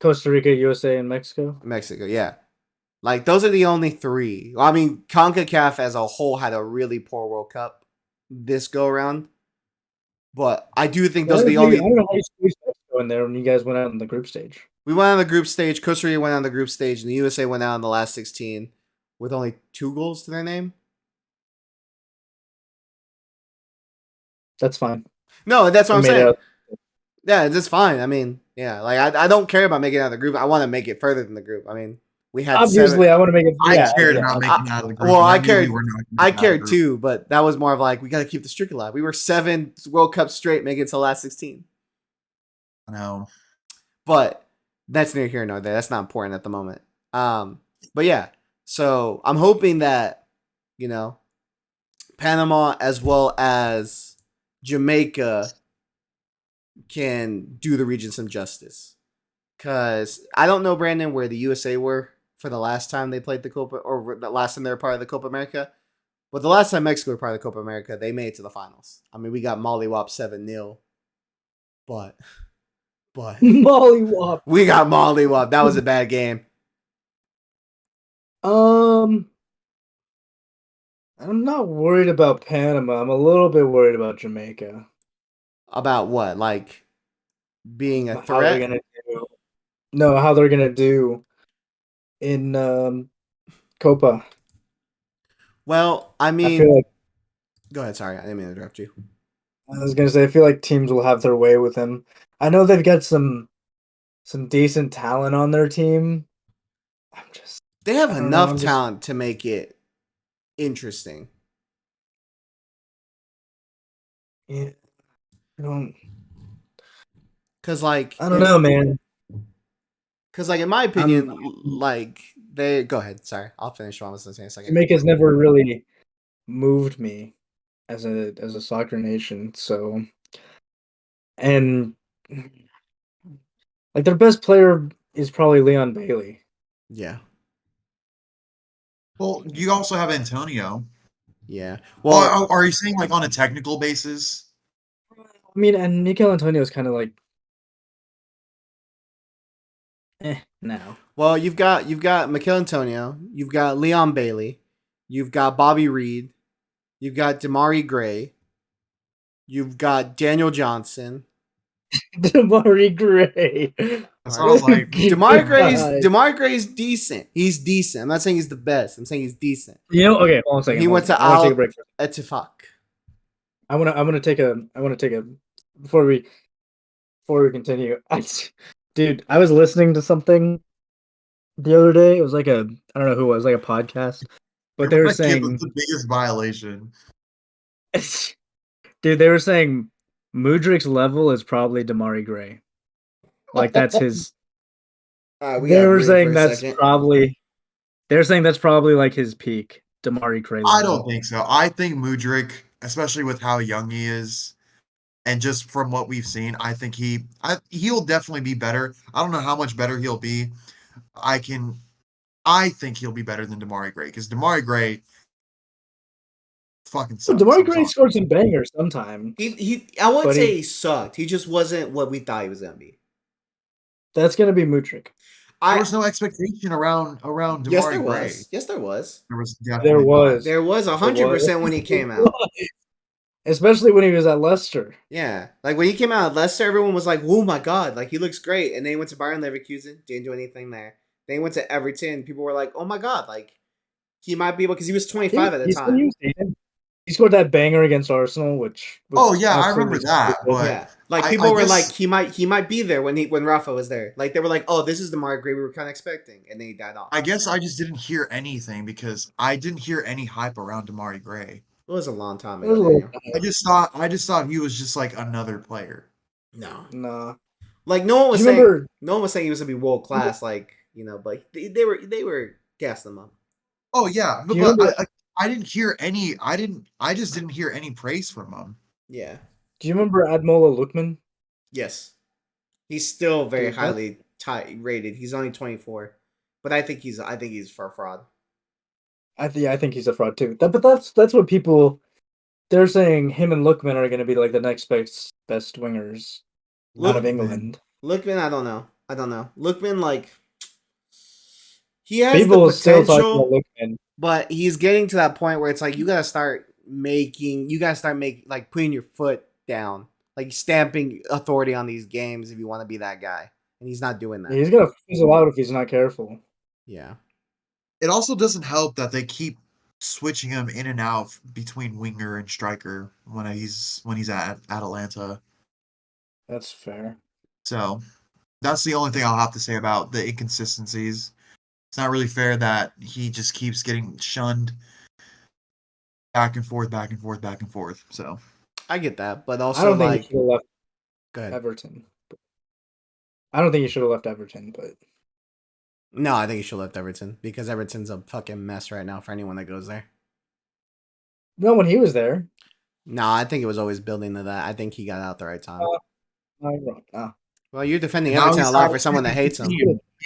Costa Rica, USA, and Mexico. Mexico, yeah. Like, those are the only three. I mean, CONCACAF as a whole had a really poor World Cup this go around. But I do think those are the only. I don't know how you squeezed Mexico in there when you guys went out in the group stage. We went on the group stage. Costa Rica went on the group stage, and the USA went out in the last 16 with only 2 goals to their name. That's fine. No, that's what I'm saying. Out. Yeah, it's fine. I mean, yeah, like I don't care about making it out of the group. I want to make it further than the group. I mean, we had obviously 7. I want to make it. I cared about making it out of the group. Well, I cared too, but that was more of like we got to keep the streak alive. We were 7 World Cups straight, making it to the last 16. I know, but that's near here nor there. That's not important at the moment. But yeah, so I'm hoping that Panama as well as Jamaica can do the region some justice. Because I don't know, Brandon, where the USA were for the last time they played the Copa, or the last time they were part of the Copa America. But the last time Mexico were part of the Copa America, they made it to the finals. I mean, we got mollywop 7-0. But But Mollywop. we got mollywop. That was a bad game. I'm not worried about Panama. I'm a little bit worried about Jamaica. About what? Like being a How they're threat? gonna do? No, how they're gonna do in Copa. Well, I I mean, feel like go ahead. Sorry, I didn't mean to interrupt you. I was gonna say I feel like teams will have their way with him. I know they've got some decent talent on their team. They have I don't know. enough talent to make it interesting. Yeah, I don't. Cause like, I don't know, man. cause like in my I'm opinion, like they go ahead. Sorry, I'll finish what I was gonna say in a second. Jamaica's never really moved me as a soccer nation. So, and like their best player is probably Leon Bailey. Yeah, Well, you also have Antonio. yeah. Well, Are you saying like on a technical basis? I mean, and Mikel Antonio is kind of like, now. well, you've got Mikel Antonio, you've got Leon Bailey, you've got Bobby Reed, you've got Damari Gray, you've got Daniel Johnson. Damari Gray. That's what I Alright. was like. God. Damari Gray's decent. He's decent. I'm not saying he's the best. I'm saying he's decent. You know, okay, hold on a second. He went to I want to take a Al break. Etifak. I want to take a before we continue. Dude, I was listening to something the other day. It was like I don't know who it was, like a podcast, but You're they were gonna give us saying, the biggest violation. dude, they were saying Mudrik's level is probably Damari Gray. Like that's his. Alright, we They gotta were breathe for saying a that's second. probably. They're saying that's probably like his peak, Damari Gray I level. don't think so. I think Mudrik, especially with how young he is, and just from what we've seen, I think he'll definitely be better. I don't know how much better he'll be. I can I think he'll be better than Damari Gray because Damari Gray fucking sucks. Damari I'm Gray sorry. scored some bangers sometimes, I wouldn't but say he sucked. He just wasn't what we thought he was gonna be. that's gonna be Mudrik. There I was no expectation around Yes, there Damari Gray. was. Yes, there was. There was There definitely not. was, There was there was, 100% when he there came out. was. Especially when he was at Leicester. Yeah, like when he came out at Leicester, everyone was like, "Oh my god, like he looks great." And then he went to Bayern Leverkusen, didn't do anything there. Then he went to Everton, people were like, "Oh my god, like he might be able," because he was 25 at the time. He scored that banger against Arsenal, which Oh was yeah, I remember absolutely that, stupid. but Yeah, like I people were like, guess he might be there when Rafa was there. Like they were like, "Oh, this is the Mark Gray we were kind of expecting," and then he died off. I guess I just didn't hear anything because I didn't hear any hype around Damari Gray. It was a long time It was ago, a little Daniel. I just thought he was just like another player. No, nah. like no one Do was you saying remember? no one was saying he was gonna be world class. Like but they were gassing him up. Oh yeah, Do but, you but remember? I didn't hear any. I just didn't hear any praise from him. Yeah. Do you remember Admola Lookman? Yes. He's still very Dude, that highly rated. He's only 24, but I think he's for fraud. I think he's a fraud too. But that's what people they're saying. Him and Lookman are going to be like the next best wingers out of Look, England. Lookman, I don't know. Lookman, like he has the People still talk about potential, Lookman. but he's getting to that point where it's like you gotta start making like putting your foot down, like stamping authority on these games if you want to be that guy, and he's not doing that. He's going to fizzle out if he's not careful. Yeah. It also doesn't help that they keep switching him in and out between winger and striker when he's at Atalanta. That's fair. So that's the only thing I'll have to say about the inconsistencies. It's not really fair that he just keeps getting shunned back and forth, back and forth, back and forth. So I get that, but I also don't think he like, should have left go ahead. Everton. I don't think he should have left Everton, but No, I think he should have left Everton because Everton's a fucking mess right now for anyone that goes there. no, when he was there. No, I think it was always building to that. I think he got out the right time. I'm wrong. Ah. Well, you're defending now Everton he's a lot out for someone that hates him.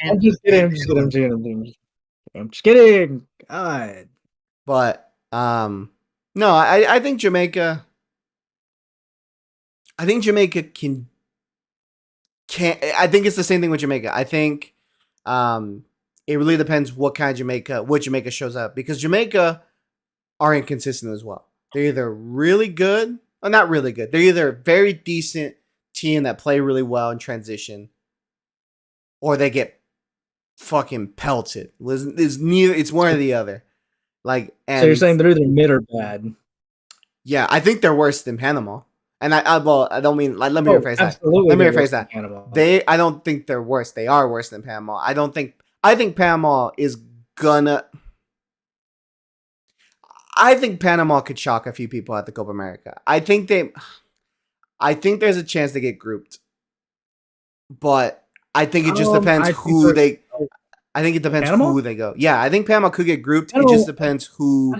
I'm just kidding. I'm just kidding. God. But no, I think Jamaica. I think Jamaica can I think it's the same thing with Jamaica. I think it really depends what Jamaica shows up, because Jamaica are inconsistent as well. They're either really good or not really good. They're either a very decent team that play really well in transition, or they get fucking pelted. It's one or the other. Like, and So you're saying they're either mid or bad? yeah, I think they're worse than Panama. And I don't mean, like, let me rephrase that. Absolutely, Let me they're rephrase worse that. than Panama. I don't think they're worse. They are worse than Panama. I think Panama is gonna. I think Panama could shock a few people at the Copa America. I think there's a chance they get grouped, but I think it just depends who they. I think it depends Panama? who they go. Yeah, I think Panama could get grouped. It Panama- just depends who.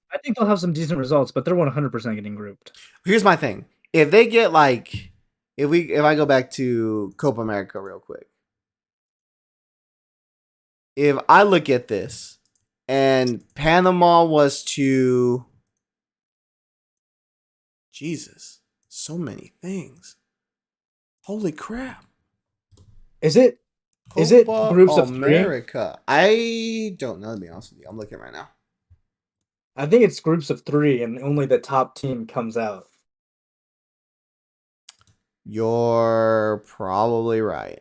I think they'll have some decent results, but they're 100% getting grouped. Here's my thing: if they get like, if I go back to Copa America real quick, if I look at this, and Panama was to, Jesus, so many things. Holy crap! Is it Copa groups of America? I don't know, to be honest with you. I'm looking right now. I think it's groups of 3, and only the top team comes out. You're probably right.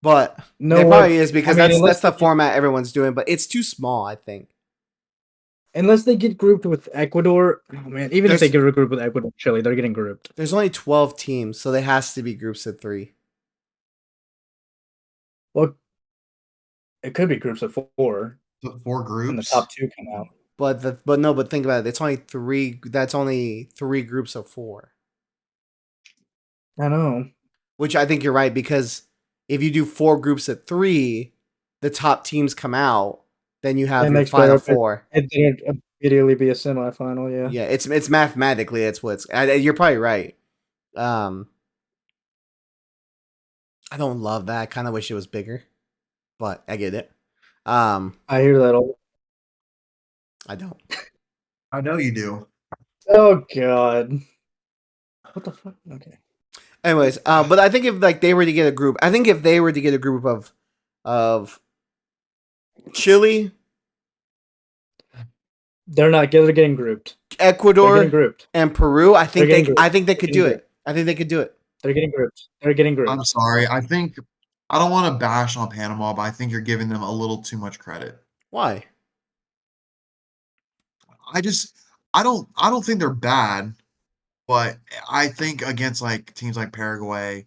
But No, it probably is, because I mean, that's the format everyone's doing, but it's too small, I think. Unless they get grouped with Ecuador, oh man, even if they get grouped with Ecuador, Chile, they're getting grouped. There's only 12 teams, so there has to be groups of 3. Well, it could be groups of 4. The 4 groups. And the top 2 come out. But think about it. It's only 3. That's only 3 groups of 4. I know. Which I think you're right, because if you do 4 groups of 3, the top teams come out. Then you have your final 4. It'd immediately be a semifinal, yeah. Yeah, it's mathematically, it's what's. You're probably right. I don't love that. I kind of wish it was bigger, but I get it. I hear that all. I don't. I know you do. Oh god. What the fuck? Okay. Anyways, but I think if like they were to get a group, of Chile, they're getting grouped. Ecuador, getting grouped. and Peru, I think they could do it. I think they could do it. They're getting grouped. They're getting grouped. I'm sorry. I don't want to bash on Panama, but I think you're giving them a little too much credit. Why? I don't think they're bad, but I think against like teams like Paraguay,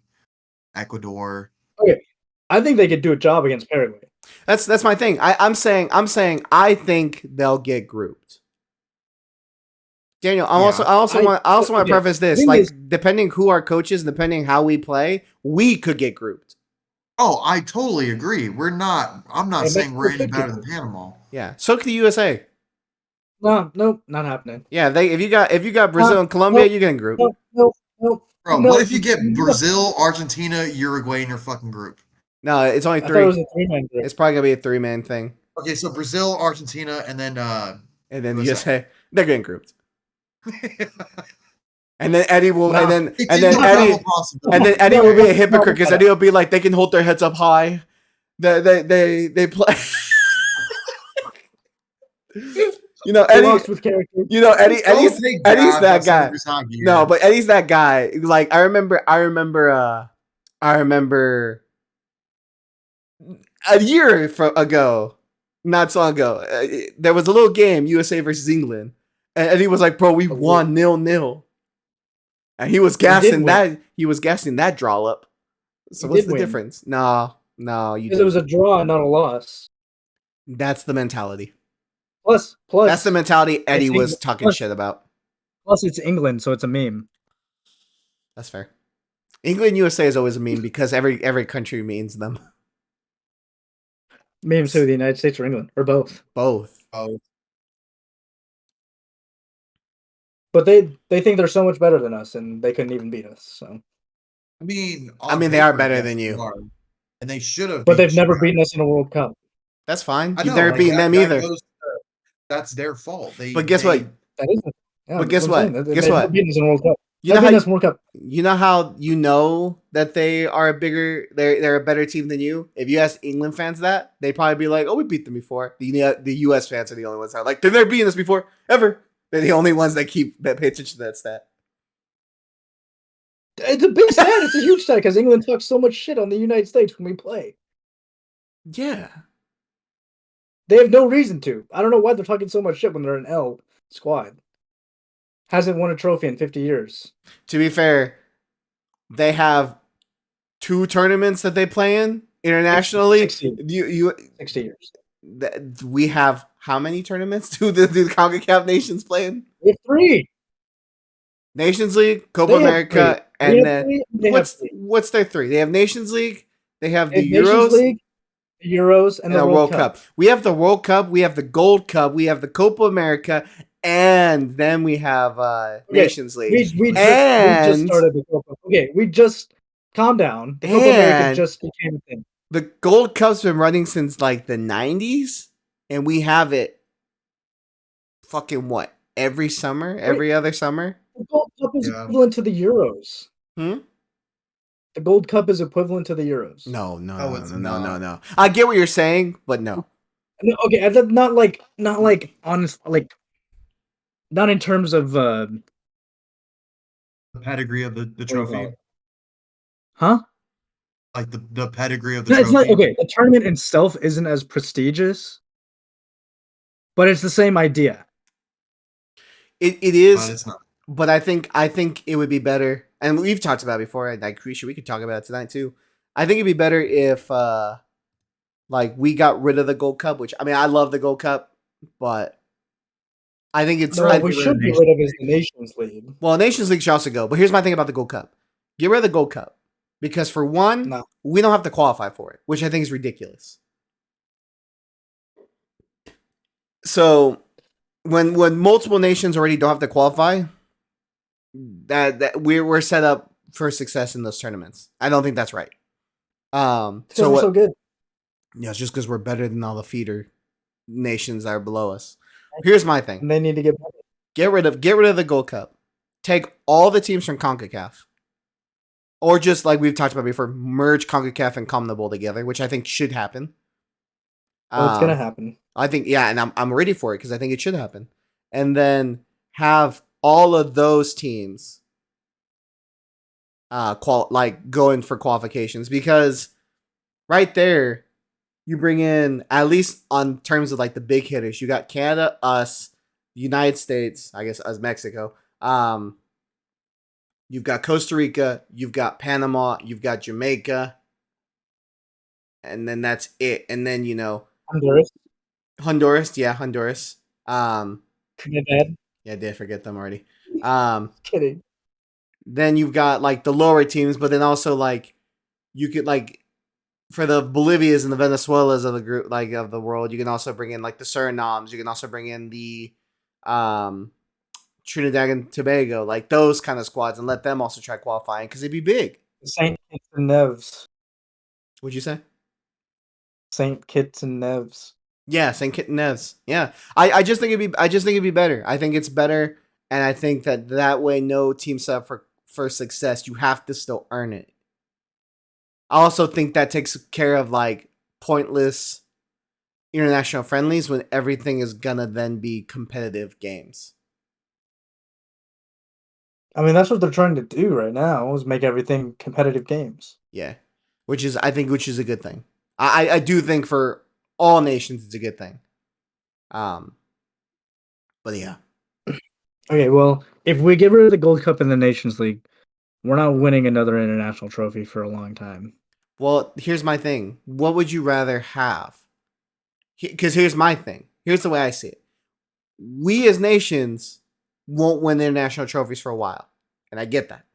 Ecuador. Okay. I think they could do a job against Paraguay. That's my thing. I'm saying I think they'll get grouped. Daniel, I also want to preface this. Like, depending who our coach is, depending how we play, we could get grouped. Oh, I totally agree. I'm not saying we're any better than Panama. Yeah. So could the USA. Nope, not happening. Yeah, if you got Brazil and Colombia, you're getting grouped. Nope. Bro, what if you get Brazil, Argentina, Uruguay in your fucking group? No, it's only 3. I thought it was a 3-man group. It's probably gonna be a 3-man thing. Okay, so Brazil, Argentina, and then the USA. They're getting grouped. And then Eddie will, and then Eddie will be a hypocrite, because Eddie will be like, they can hold their heads up high. They play. Eddie's that guy. No, but Eddie's that guy. Like, I remember a year ago, not so long ago, there was a little game, USA versus England, and Eddie was like, "Bro, we won 0-0," and he was gassing that. He was gassing that draw up. So what's the difference? No, because it was a draw, not a loss. That's the mentality. Plus, that's the mentality Eddie was talking shit about. Plus, it's England, so it's a meme. That's fair. England USA is always a meme, because every country means them. Memes to the United States or England, or both. Both. But they think they're so much better than us, and they couldn't even beat us. So, I mean, they are better than you, and they should have. But they've never beaten us in a World Cup. That's fine. You've never beaten them either. That's their fault. But guess what? That is. But guess what? Guess what? Beaten us in a World Cup. You know That'd how be a nice World Cup. you know how you know that they are a bigger they're a better team than you. If you ask England fans that, they'd probably be like, "Oh, we beat them before." The U.S. fans are the only ones that are like, "They've never beaten us before ever." They're the only ones that pay attention to that stat. It's a big stat. It's a huge stat because England talks so much shit on the United States when we play. Yeah. They have no reason to. I don't know why they're talking so much shit when they're an L squad. Hasn't won a trophy in 50 years. To be fair, they have 2 tournaments that they play in internationally. 60 years. We have how many tournaments do the CONCACAF nations play in? We have 3. Nations League, Copa They have 3. America, We and have then 3. They have 3. what's their 3? They have Nations League, they have They the have Nations Euros, League, the Euros, and and the a World Cup. We have the World Cup, we have the Gold Cup, we have the Copa America, and then we have Nations League. We just started the Copa. Okay, we just calm down. The Copa America just became a thing. The Gold Cup's been running since like the 90s, and we have it fucking what? Every summer? Every other summer? The Gold Cup is equivalent to the Euros. The Gold Cup is equivalent to the Euros. No. I get what you're saying, but no. No, okay, not honest, like not in terms of the pedigree of the trophy. Huh? Like the pedigree of the no, trophy. It's not okay. The tournament itself isn't as prestigious, but it's the same idea. It is, but it's not. But I think it would be better, and we've talked about it before. And I'm pretty sure we could talk about it tonight too. I think it'd be better if like we got rid of the Gold Cup, which I mean I love the Gold Cup, but I think it's we should get rid of is the Nations League. Well, Nations League should also go, but here's my thing about the Gold Cup: get rid of the Gold Cup because for one, we don't have to qualify for it, which I think is ridiculous. So when multiple nations already don't have to qualify, that we're set up for success in those tournaments. I don't think that's right. So we're so good. Yeah, it's just because we're better than all the feeder nations that are below us. Here's my thing: and they need to get better. Get rid of the Gold Cup. Take all the teams from CONCACAF, or just like we've talked about before, merge CONCACAF and CONMEBOL together, which I think should happen. Oh, it's gonna happen. I think and I'm ready for it because I think it should happen, and then have all of those teams go in for qualifications, because right there you bring in, at least on terms of like the big hitters, you got Canada, us, United States, I guess us, Mexico. You've got Costa Rica, you've got Panama, you've got Jamaica, and then that's it. And then Honduras. Trinidad. Yeah, I did forget them already. Kidding. Then you've got like the lower teams, but then also like you could like for the Bolivias and the Venezuelas of the group, like of the world, you can also bring in like the Surinames. You can also bring in the Trinidad and Tobago, like those kind of squads, and let them also try qualifying because it'd be big. Saint Kitts and Nevis. What'd you say? Saint Kitts and Nevis. Yeah, Saint Kitts and Nevis. Yeah, I just think it'd be better. I think it's better, and I think that way no team set up for success. You have to still earn it. I also think that takes care of like pointless international friendlies when everything is gonna then be competitive games. I mean, that's what they're trying to do right now, is make everything competitive games. Yeah, which is a good thing. I do think for all nations it's a good thing. But yeah. Okay, well, if we get rid of the Gold Cup in the Nations League, we're not winning another international trophy for a long time. Well, here's my thing. What would you rather have? Because here's my thing. Here's the way I see it. We as nations won't win international trophies for a while. And I get that.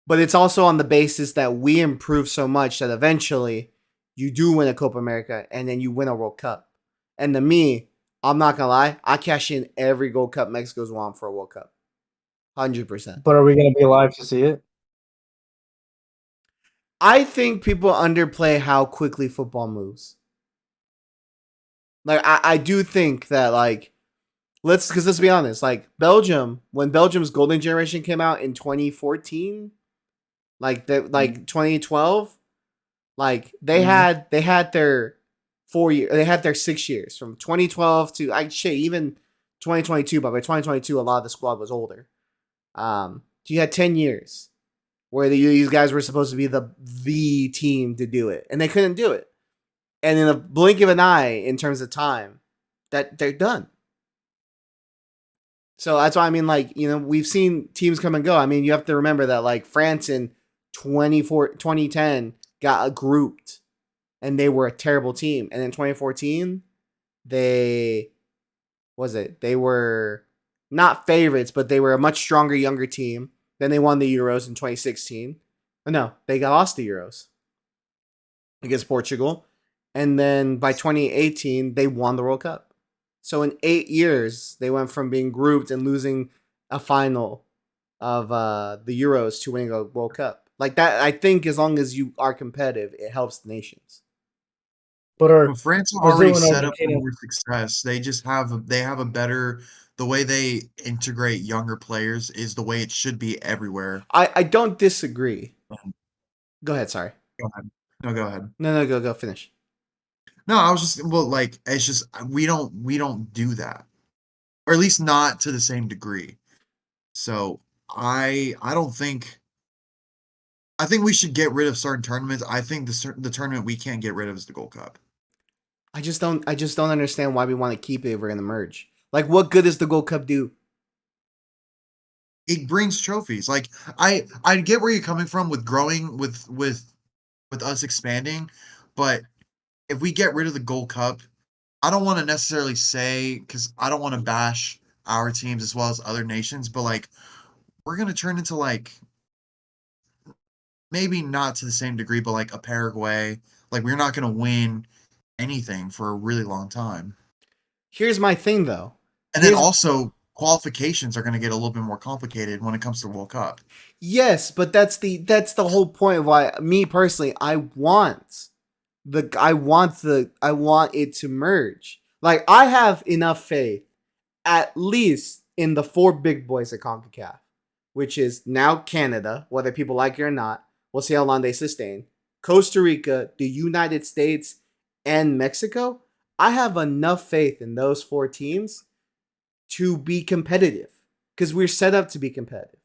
But it's also on the basis that we improve so much that eventually you do win a Copa America and then you win a World Cup. And to me, I'm not going to lie, I cash in every Gold Cup Mexico's won for a World Cup. 100%. But are we going to be alive to see it? I think people underplay how quickly football moves. Like, I do think that, like, let's be honest. Like Belgium, when Belgium's golden generation came out in 2014, like 2012, like they had their 4 year, they had their 6 years from 2012 to even 2022. But by 2022, a lot of the squad was older. So you had 10 years where these guys were supposed to be the team to do it, and they couldn't do it. And in a blink of an eye, in terms of time, that they're done. So that's why I mean, like, we've seen teams come and go. I mean, you have to remember that, like, France in 2010 got grouped, and they were a terrible team. And in 2014, they were not favorites, but they were a much stronger, younger team. Then they won the Euros in 2016. No, they lost the Euros against Portugal. And then by 2018, they won the World Cup. So in 8 years, they went from being grouped and losing a final of the Euros to winning a World Cup. Like that, I think as long as you are competitive, it helps the nations. But France are already set up for more success. They just have a better, the way they integrate younger players is the way it should be everywhere. I don't disagree. Go ahead. Sorry. Go ahead. No, go ahead. No, go finish. No, I was just like it's just we don't do that, or at least not to the same degree. So I don't think. I think we should get rid of certain tournaments. I think the tournament we can't get rid of is the Gold Cup. I just don't understand why we want to keep it if we're gonna merge. Like, what good does the Gold Cup do? It brings trophies. Like I get where you're coming from with growing with us expanding, but if we get rid of the Gold Cup, I don't want to necessarily say, because I don't want to bash our teams as well as other nations, but like we're gonna turn into like maybe not to the same degree, but like a Paraguay. Like we're not gonna win anything for a really long time. Here's my thing, though. And then also qualifications are going to get a little bit more complicated when it comes to the World Cup. Yes, but that's the whole point of why me personally I want it to merge. Like, I have enough faith at least in the 4 big boys at CONCACAF, which is now Canada, whether people like it or not. We'll see how long they sustain. Costa Rica, the United States, and Mexico. I have enough faith in those 4 teams to be competitive because we're set up to be competitive.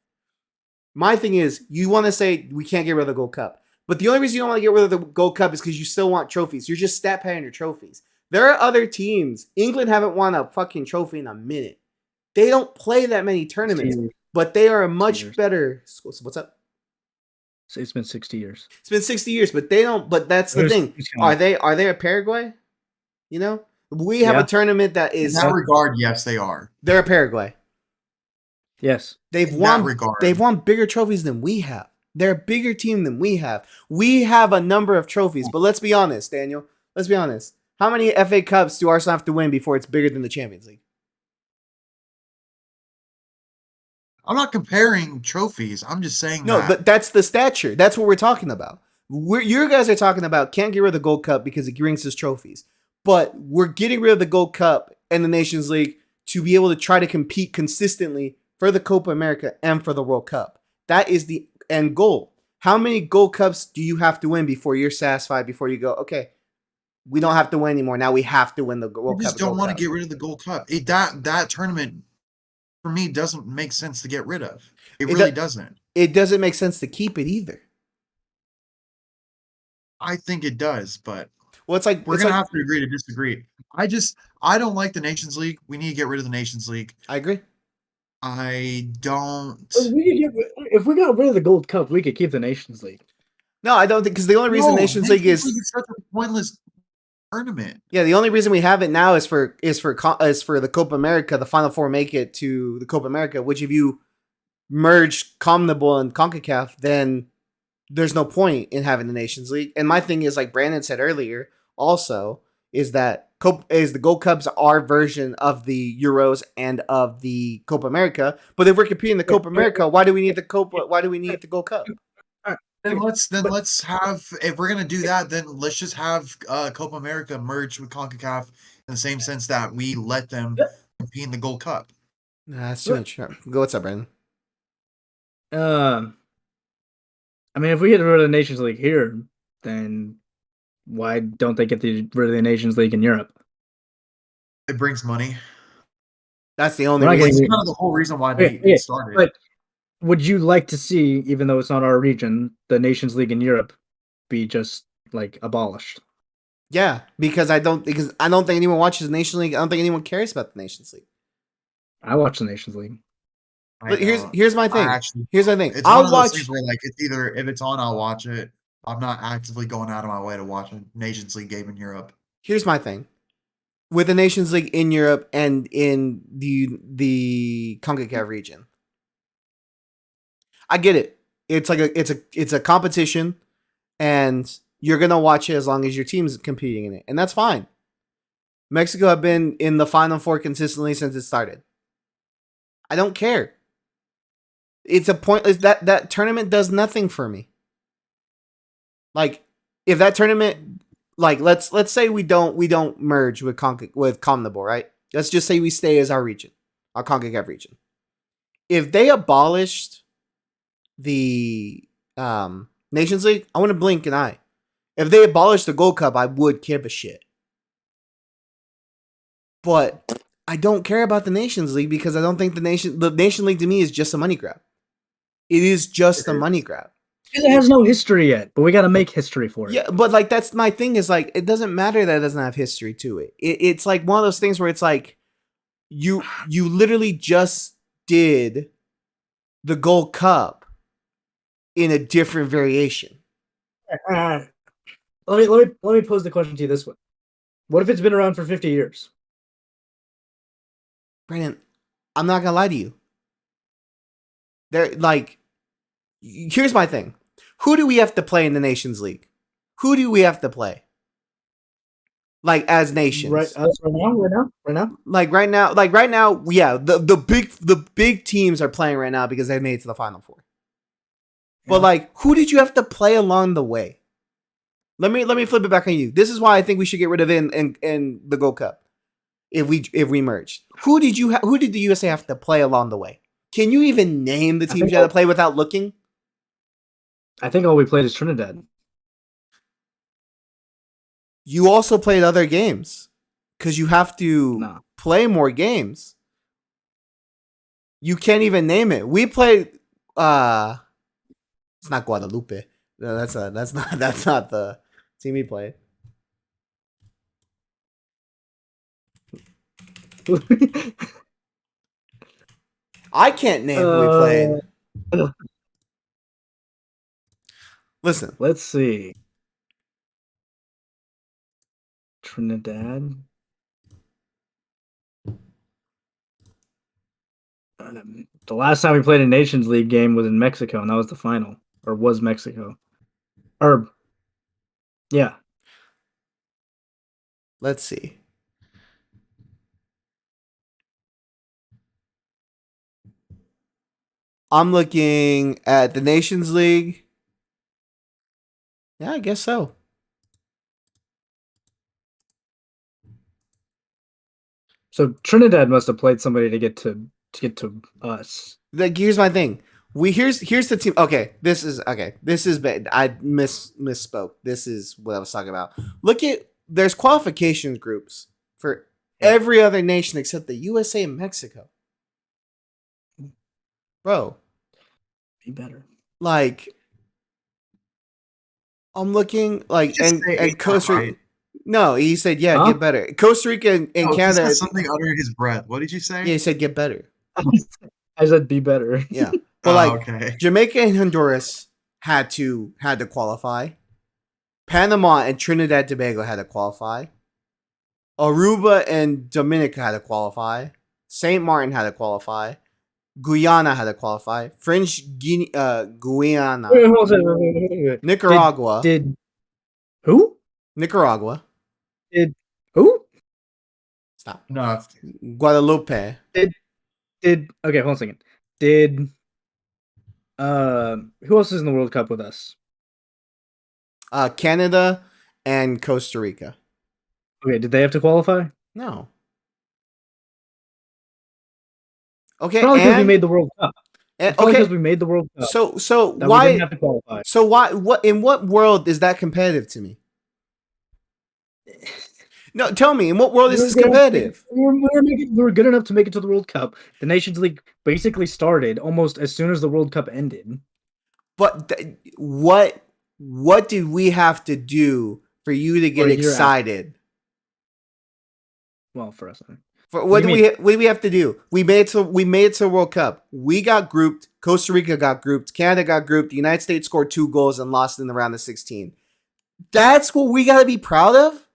My thing is, you want to say we can't get rid of the Gold Cup, but the only reason you don't want to get rid of the Gold Cup is because you still want trophies. You're just stat padding your trophies. There are other teams. England haven't won a fucking trophy in a minute. They don't play that many tournaments, but they are a much better. What's up? It's been 60 years. It's been 60 years, but they don't. But that's the thing. Are they a Paraguay? We have a tournament that is. In that regard, yes, they are. They're a Paraguay. Yes, they've won bigger trophies than we have. They're a bigger team than we have. We have a number of trophies, but let's be honest, Daniel. Let's be honest. How many FA Cups do Arsenal have to win before it's bigger than the Champions League? I'm not comparing trophies. I'm just saying no, but that's the stature. That's what we're talking about. You guys are talking about can't get rid of the Gold Cup because it brings us trophies. But we're getting rid of the Gold Cup and the Nations League to be able to try to compete consistently for the Copa America and for the World Cup. That is the end goal. How many Gold Cups do you have to win before you're satisfied, before you go, okay, we don't have to win anymore. Now we have to win the World Cup. I just don't want to get rid of the Gold Cup. That tournament, for me, doesn't make sense to get rid of. It really doesn't. It doesn't make sense to keep it either. I think it does, but it's like we're gonna have to agree to disagree. I don't like the Nations League. We need to get rid of the Nations League. I agree. I don't. If we got rid of the Gold Cup, we could keep the Nations League. No, I don't think, because the only reason Nations League is such a pointless tournament. Yeah, the only reason we have it now is for the Copa America. The Final Four make it to the Copa America. Which, if you merge CONMEBOL and CONCACAF, then there's no point in having the Nations League. And my thing is, like Brandon said earlier, also is that the Gold Cup's our version of the Euros and of the Copa America. But if we're competing in the Copa America, why do we need the Copa? Why do we need the Gold Cup? Then let's have, if we're gonna do that, then let's just have Copa America merge with CONCACAF in the same sense that we let them compete in the Gold Cup. Nah, that's too much. Go. What's up, Brandon? I mean, if we get rid of the Nations League here, then why don't they get rid of the Nations League in Europe? It brings money. That's the only We're not reason. It's getting kind of the whole reason why Okay, it started. but would you like to see, even though it's not our region, the Nations League in Europe be just like abolished? Yeah, because I don't think anyone watches the Nation League. I don't think anyone cares about the Nations League. I watch the Nations League. I But don't. here's my thing. I actually, Here's my thing. it's one I'll of those watch. things where like it's either if it's on, I'll watch it. I'm not actively going out of my way to watch a Nations League game in Europe. Here's my thing. With the Nations League in Europe and in the CONCACAF region, I get it. It's like it's a competition, and you're gonna watch it as long as your team's competing in it, and that's fine. Mexico have been in the Final Four consistently since it started. I don't care. It's a pointless that tournament does nothing for me. Like, if that tournament, like let's say we don't merge with CONMEBOL, right? Let's just say we stay as our region, our CONCACAF region. If they abolished the Nations League, I want to blink an eye. If they abolished the Gold Cup, I would give a shit. But I don't care about the Nations League because I don't think the Nation League to me is just a money grab. It is just a money grab. Because it has no history yet, but we got to make history for it. Yeah, but like that's my thing is like it doesn't matter that it doesn't have history to it. It's like one of those things where it's like you literally just did the Gold Cup in a different variation. Let me pose the question to you this way: what if it's been around for 50 years? Brandon, I'm not gonna lie to you. Here's my thing. Who do we have to play in the Nations League? Who do we have to play? Like as nations, Right now. Like right now, yeah. The big teams are playing right now because they made it to the Final Four. But Yeah. like, who did you have to play along the way? Let me flip it back on you. This is why I think we should get rid of it in the Gold Cup if we merged. Who did the USA have to play along the way? Can you even name the teams you had to play without looking? I think all we played is Trinidad. You also played other games because you have to play more games. You can't even name it. We played. It's not Guadalupe. No, that's not the team we played. I can't name who we played. Listen. Let's see. Trinidad. The last time we played a Nations League game was in Mexico, and that was the final. Or was Mexico. Yeah. Let's see. I'm looking at the Nations League. Yeah, I guess so. So Trinidad must have played somebody to get to us. Like, here's my thing. Here's the team. Okay, this is bad. I misspoke. This is what I was talking about. There's qualifications groups for every other nation except the USA and Mexico. Bro, be better. Like, I'm looking like and Costa Rica. Right. No, he said get better. Costa Rica and Canada. He said something under his breath. What did you say? Yeah, he said get better. I said be better. Yeah, but okay. Jamaica and Honduras had to qualify. Panama and Trinidad and Tobago had to qualify. Aruba and Dominica had to qualify. Saint Martin had to qualify. Guyana had to qualify. French Guyana. Wait. Nicaragua. Did who? Nicaragua. Did who? Stop. No. Guadalupe. Okay, hold on a second. Did who else is in the World Cup with us? Canada and Costa Rica. Okay, did they have to qualify? No. Okay, Probably because we made the World Cup. It's probably because we made the World Cup. So that why we didn't have to qualify. So why what in what world is that competitive to me? No, tell me, in what world is this competitive? We were good enough to make it to the World Cup. The Nations League basically started almost as soon as the World Cup ended. But what did we have to do for you to get excited? Well, for us, What do we have to do? We made it to World Cup. We got grouped. Costa Rica got grouped. Canada got grouped. The United States scored 2 goals and lost in the round of 16. That's what we got to be proud of?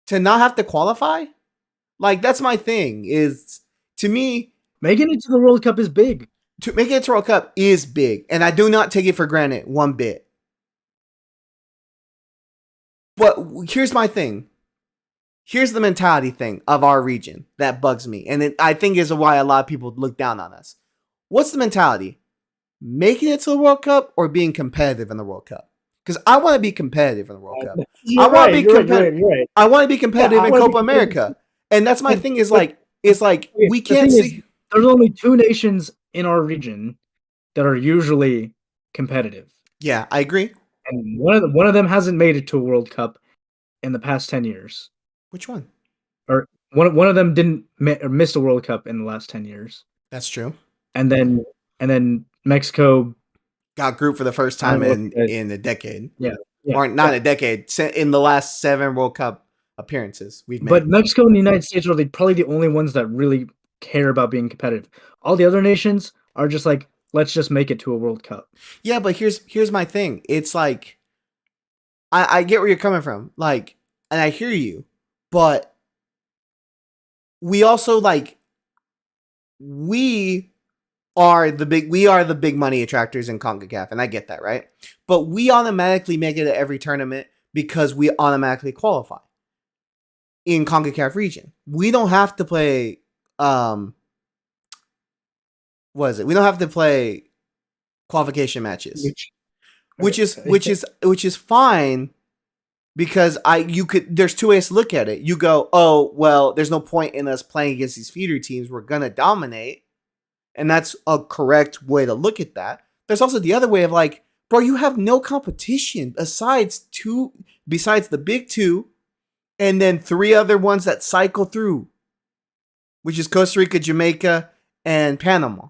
To not have to qualify? Like, that's my thing. Is, to me, making it to the World Cup is big. To make it to World Cup is big, and I do not take it for granted one bit. But here's my thing. Here's the mentality thing of our region that bugs me, and I think is why a lot of people look down on us. What's the mentality? Making it to the World Cup or being competitive in the World Cup? Because I want to be competitive in the World Cup. I want to be competitive. I want to be competitive in Copa America, and that's my thing. We can't see. There's only 2 nations in our region that are usually competitive. Yeah, I agree. And one of them hasn't made it to a World Cup in the past 10 years. Which one? Or one of them didn't missed a World Cup in the last 10 years. That's true. And then Mexico got grouped for the first time in a decade. Yeah. Or not a decade, in the last 7 World Cup appearances we've made. But Mexico and the United States are probably the only ones that really care about being competitive. All the other nations are just like, let's just make it to a World Cup. Yeah, but here's my thing. It's like, I get where you're coming from, like, and I hear you, but we also we are the big money attractors in CONCACAF, and I get that, right? But we automatically make it at every tournament because we automatically qualify in CONCACAF region. We don't have to play we don't have to play qualification matches. Which is fine, because there's 2 ways to look at it. You go, oh, well, there's no point in us playing against these feeder teams. We're going to dominate. And that's a correct way to look at that. There's also the other way of like, bro, you have no competition besides the big 2 and then 3 other ones that cycle through, which is Costa Rica, Jamaica, and Panama.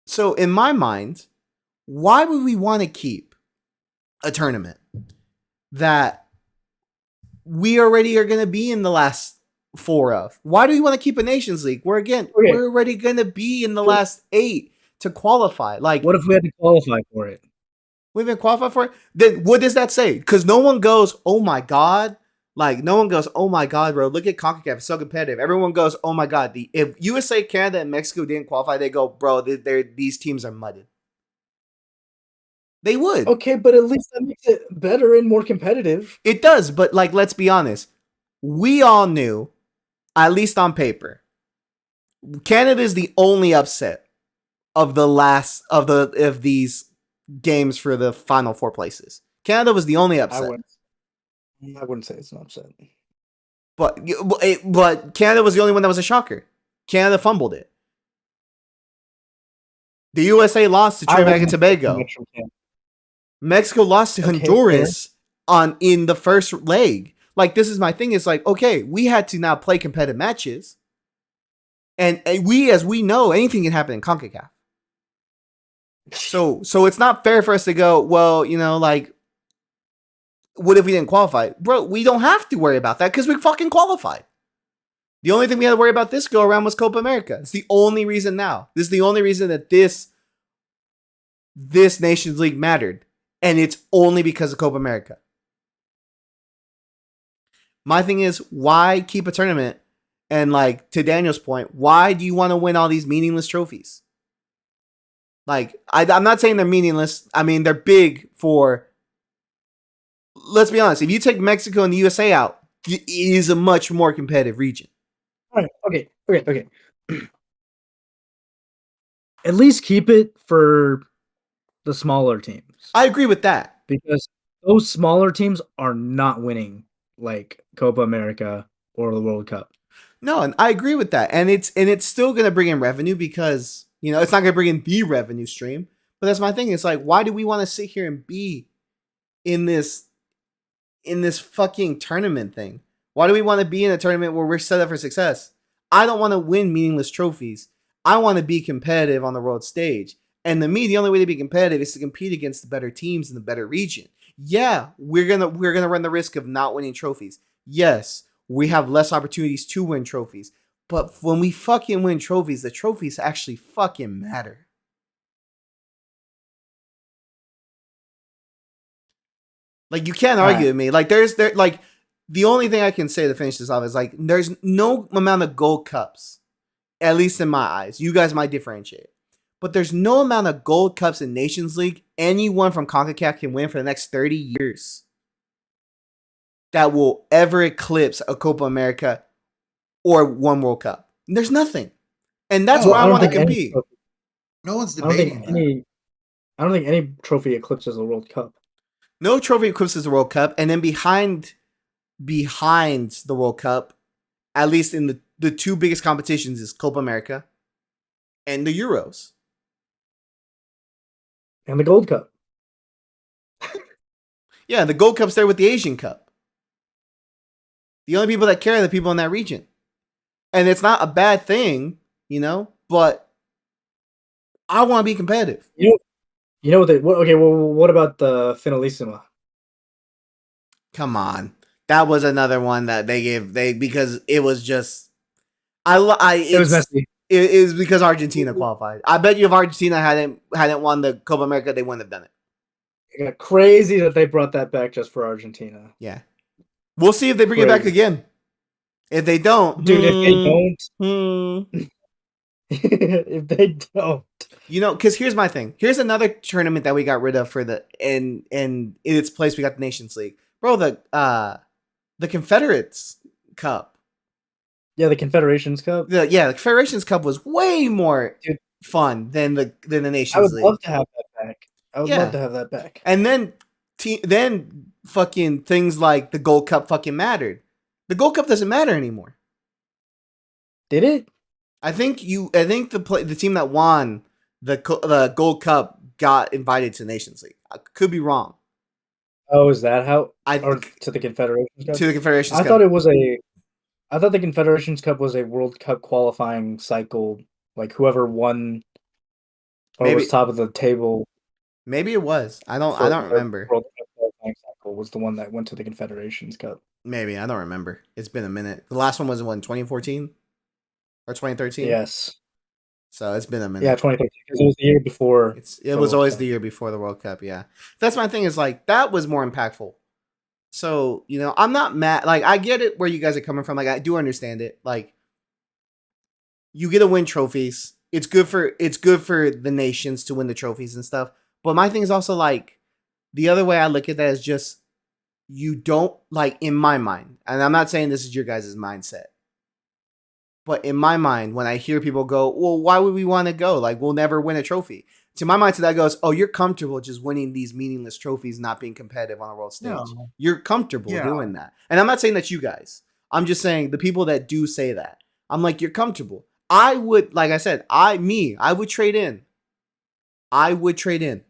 So in my mind, why would we want to keep a tournament that we already are going to be in the last 4 of? Why do we want to keep a Nations League? We're already going to be in the last 8 to qualify. Like, what if we had to qualify for it? We've been qualified for it? Then what does that say? Because no one goes, oh my God. Like, no one goes, oh my God, bro, look at CONCACAF. It's so competitive. Everyone goes, oh my God. If USA, Canada, and Mexico didn't qualify, they go, bro, these teams are mudded. They would. Okay, but at least that makes it better and more competitive. It does, but like, let's be honest. We all knew, at least on paper, Canada is the only upset of these games for the final 4 places. Canada was the only upset. I wouldn't say it's an upset. But Canada was the only one that was a shocker. Canada fumbled it. The USA lost to Trinidad and Tobago. Mexico lost to Honduras in the first leg. Like, this is my thing. It's like, okay, we had to now play competitive matches. And as we know, anything can happen in CONCACAF. So it's not fair for us to go, well, like, what if we didn't qualify? Bro, we don't have to worry about that because we fucking qualified. The only thing we had to worry about this go around was Copa America. It's the only reason now. This is the only reason that this Nations League mattered. And it's only because of Copa America. My thing is, why keep a tournament? And like, to Daniel's point, why do you want to win all these meaningless trophies? Like, I'm not saying they're meaningless. I mean, they're big for... Let's be honest. If you take Mexico and the USA out, it is a much more competitive region. All right. Okay. At least keep it for the smaller teams. I agree with that. Because those smaller teams are not winning like Copa America or the World Cup. No, and I agree with that. And it's still gonna bring in revenue because, it's not gonna bring in the revenue stream. But that's my thing. It's like, why do we want to sit here and be in this fucking tournament thing? Why do we want to be in a tournament where we're set up for success? I don't want to win meaningless trophies. I want to be competitive on the world stage. And to me, the only way to be competitive is to compete against the better teams in the better region. Yeah, we're gonna run the risk of not winning trophies. Yes, we have less opportunities to win trophies. But when we fucking win trophies, the trophies actually fucking matter. Like, you can't argue with me. Like, the only thing I can say to finish this off is like, there's no amount of gold cups, at least in my eyes. You guys might differentiate, but there's no amount of gold cups in Nations League anyone from CONCACAF can win for the next 30 years that will ever eclipse a Copa America or one World Cup. There's nothing, and that's why I want to compete. No one's debating that. I don't think any trophy eclipses a World Cup. No trophy eclipses the World Cup, and then behind the World Cup, at least in the two biggest competitions, is Copa America and the Euros. And the Gold Cup. Yeah, the Gold Cup's there with the Asian Cup. The only people that care are the people in that region. And it's not a bad thing, but I want to be competitive. What about the Finalissima? Come on. That was another one that because it was just it was messy. It is because Argentina qualified. I bet you if Argentina hadn't won the Copa America, they wouldn't have done it. Yeah, crazy that they brought that back just for Argentina. Yeah. We'll see if they bring it back again. If they don't, dude, if they don't, because here's my thing. Here's another tournament that we got rid of for in its place we got the Nations League, bro. The Confederates Cup. Yeah, the Confederations Cup. The Confederations Cup was way more fun than the Nations League. I would love to have that back. Love to have that back. And then fucking things like the Gold Cup fucking mattered. The Gold Cup doesn't matter anymore. Did it? I think the team that won the Gold Cup got invited to the Nations League. I could be wrong. Oh, is that how? To the Confederations Cup? To the Confederations Cup. I thought the Confederations Cup was a World Cup qualifying cycle. Like whoever won or was top of the table. Maybe it was. I don't remember. World Cup qualifying cycle was the one that went to the Confederations Cup. Maybe. I don't remember. It's been a minute. The last one was in 2014 or 2013? Yes. So it's been a minute. Yeah, 2013. Because it was the year before. It was always the year before the World Cup, yeah. That's my thing is like, that was more impactful. So, I'm not mad. Like, I get it where you guys are coming from. Like, I do understand it. Like, you get to win trophies. It's good for the nations to win the trophies and stuff. But my thing is also like, the other way I look at that is just, you don't, like, in my mind, and I'm not saying this is your guys' mindset, but in my mind, when I hear people go, well, why would we want to go? Like, we'll never win a trophy. To my mindset, that goes, oh, you're comfortable just winning these meaningless trophies, not being competitive on a world stage. No. You're comfortable doing that. And I'm not saying that's you guys. I'm just saying the people that do say that. I'm like, you're comfortable. I would, like I said, I would trade in. I would trade in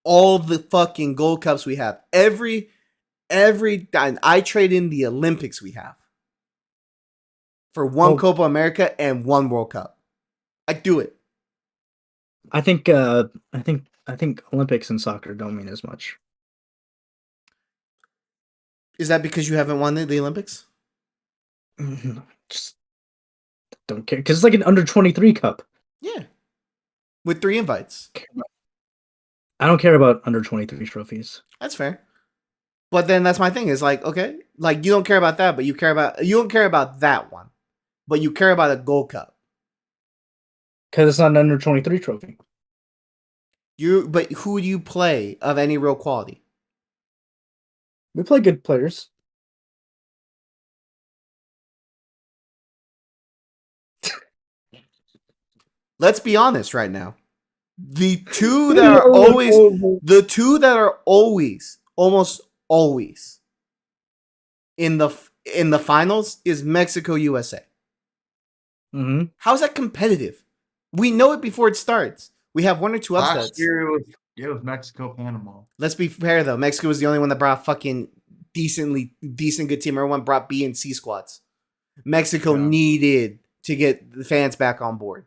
all the fucking Gold Cups we have. Every I trade in the Olympics we have for one Copa America and one World Cup. I do it. I think Olympics and soccer don't mean as much. Is that because you haven't won the Olympics? Just don't care because it's like an under-23 cup. Yeah, with 3 invites. I don't care about under-23 trophies. That's fair. But then that's my thing is like, okay, like you don't care about that, but you don't care about that one, but you care about a Gold Cup. Because it's not an under-23 trophy. But who do you play of any real quality? We play good players. Let's be honest right now. The two that are almost always in the in the finals is Mexico USA. Mm-hmm. How's that competitive? We know it before it starts. We have one or two Last upsets. year it was Mexico, Panama. Let's be fair though. Mexico was the only one that brought a fucking decent good team. Everyone brought B and C squads. Mexico needed to get the fans back on board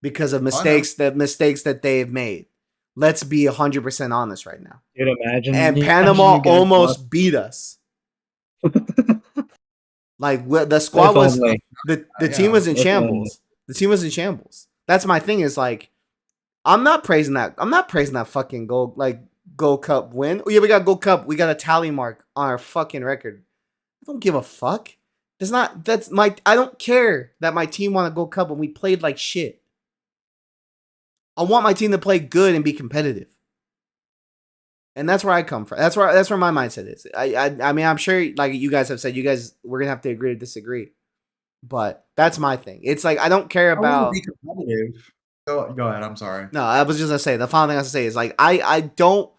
because of mistakes that they have made. Let's be 100% honest right now. Dude, imagine. And imagine Panama you guys almost beat us. Like the squad If was only. the team was in If only. shambles. The team was in shambles. That's my thing. Is like I'm not praising that fucking Gold Cup win. Oh yeah, we got Gold Cup. We got a tally mark on our fucking record. I don't give a fuck. I don't care that my team won a Gold Cup when we played like shit. I want my team to play good and be competitive. And that's where I come from. That's where my mindset is. I mean, I'm sure, like you guys have said, we're gonna have to agree to disagree. But that's my thing. It's like I don't care about. Be competitive. Go ahead. I'm sorry. No, I was just gonna say the final thing I was gonna say is like I don't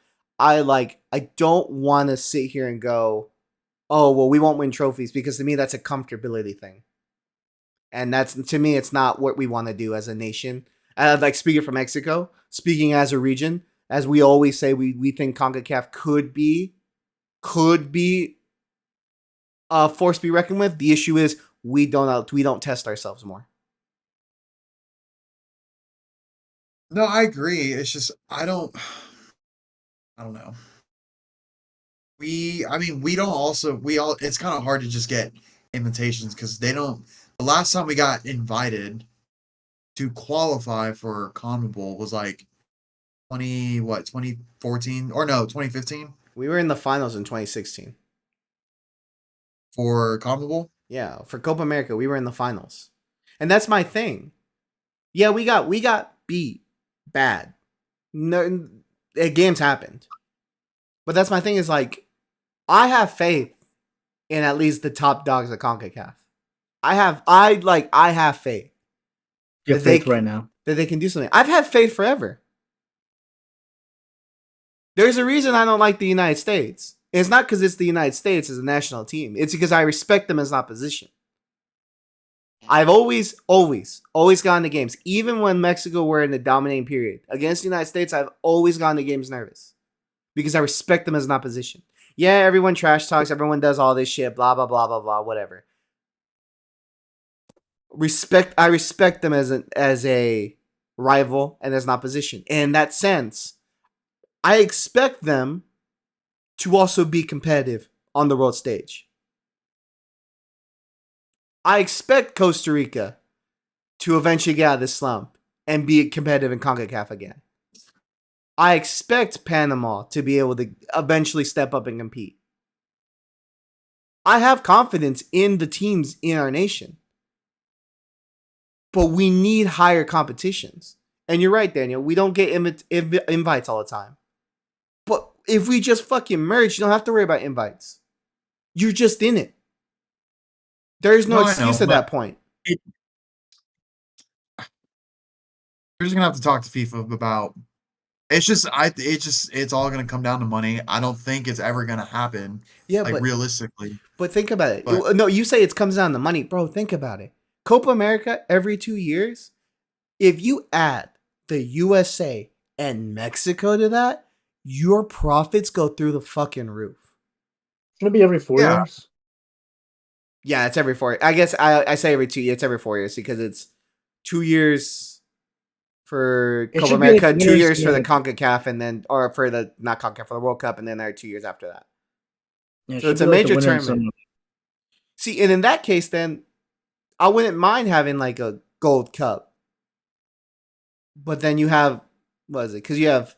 want to sit here and go, oh well, we won't win trophies, because to me that's a comfortability thing, and to me it's not what we want to do as a nation. Like speaking for Mexico, speaking as a region, as we always say, we think CONCACAF could be a force to be reckoned with. The issue is we don't test ourselves more. No, I agree. It's just I don't know. We don't it's kind of hard to just get invitations because they don't. The last time we got invited to qualify for CONMEBOL was like 2014 or no 2015 We were in the finals in 2016. for CONMEBOL. Yeah, for Copa America, we were in the finals. And that's my thing. Yeah, we got beat bad. No, games happened. But that's my thing is like I have faith in at least the top dogs of CONCACAF. I have faith. You have faith right now. That they can do something. I've had faith forever. There's a reason I don't like the United States. It's not because it's the United States as a national team. It's because I respect them as an opposition. I've always gone to games. Even when Mexico were in the dominating period. Against the United States, I've always gone to games nervous. Because I respect them as an opposition. Yeah, everyone trash talks. Everyone does all this shit. Blah, blah, blah, blah, blah, whatever. I respect them as a rival and as an opposition. And in that sense, I expect them to also be competitive on the world stage. I expect Costa Rica to eventually get out of this slump and be competitive in CONCACAF again. I expect Panama to be able to eventually step up and compete. I have confidence in the teams in our nation. But we need higher competitions. And you're right, Daniel. We don't get invites all the time. But if we just fucking merge, you don't have to worry about invites. You're just in it. There's no excuse at that point. You're just gonna have to talk to FIFA about. It's all gonna come down to money. I don't think it's ever gonna happen. Yeah, like realistically. But think about it. No, you say it comes down to money, bro. Think about it. Copa America every 2 years. If you add the USA and Mexico to that, your profits go through the fucking roof. It's gonna be every 4 years. Yeah, it's every 4. I guess I say every 2 years. It's every 4 years because it's 2 years for Copa America, like 2 years for the CONCACAF, and then for the not CONCACAF for the World Cup, and then there are 2 years after that. Yeah, so it's a major tournament. See, and in that case, then I wouldn't mind having like a Gold Cup, but then you have what is it? Because you have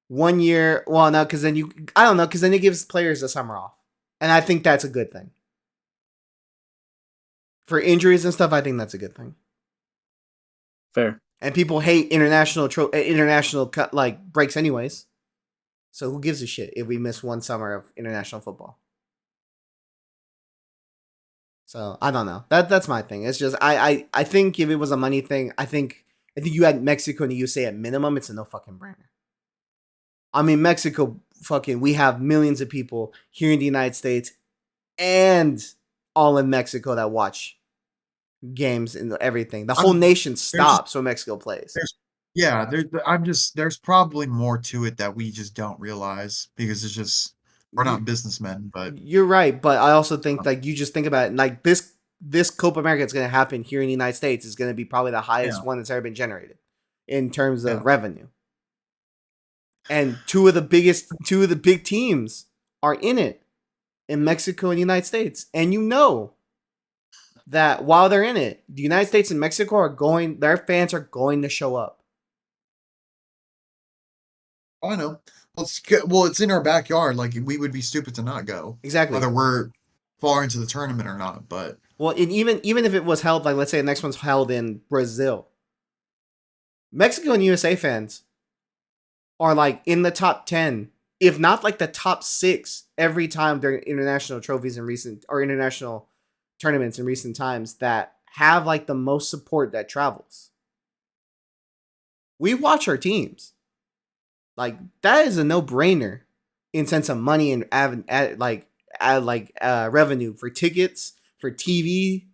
1 year. Well, no, because then I don't know, because then it gives players the summer off, and I think that's a good thing. For injuries and stuff, I think that's a good thing. Fair. And people hate international breaks anyways. So who gives a shit if we miss one summer of international football? So I don't know. That's my thing. It's just I think if it was a money thing, I think you had Mexico and the USA at minimum, it's a no fucking brainer. I mean, Mexico we have millions of people here in the United States and all in Mexico that watch games and everything. The I whole mean, nation just stops when Mexico plays. there's probably more to it that we just don't realize because it's just we're You, not businessmen, but you're right, but I also think like you just think about it, like this Copa America that's going to happen here in the United States is going to be probably the highest yeah, one that's ever been generated in terms yeah. of revenue. And two of the big teams are in it in Mexico and the United States. And you know that while they're in it, the United States and Mexico are going, their fans are going to show up. Oh, I know. Well, it's in our backyard. Like we would be stupid to not go, Exactly. whether we're far into the tournament or not. But Well, and even if it was held, like let's say the next one's held in Brazil, Mexico and USA fans are like in the top 10, if not like the top 6 every time during international trophies in recent or international tournaments in recent times that have like the most support that travels. We watch our teams. Like that is a no-brainer in sense of money and revenue for tickets, for TV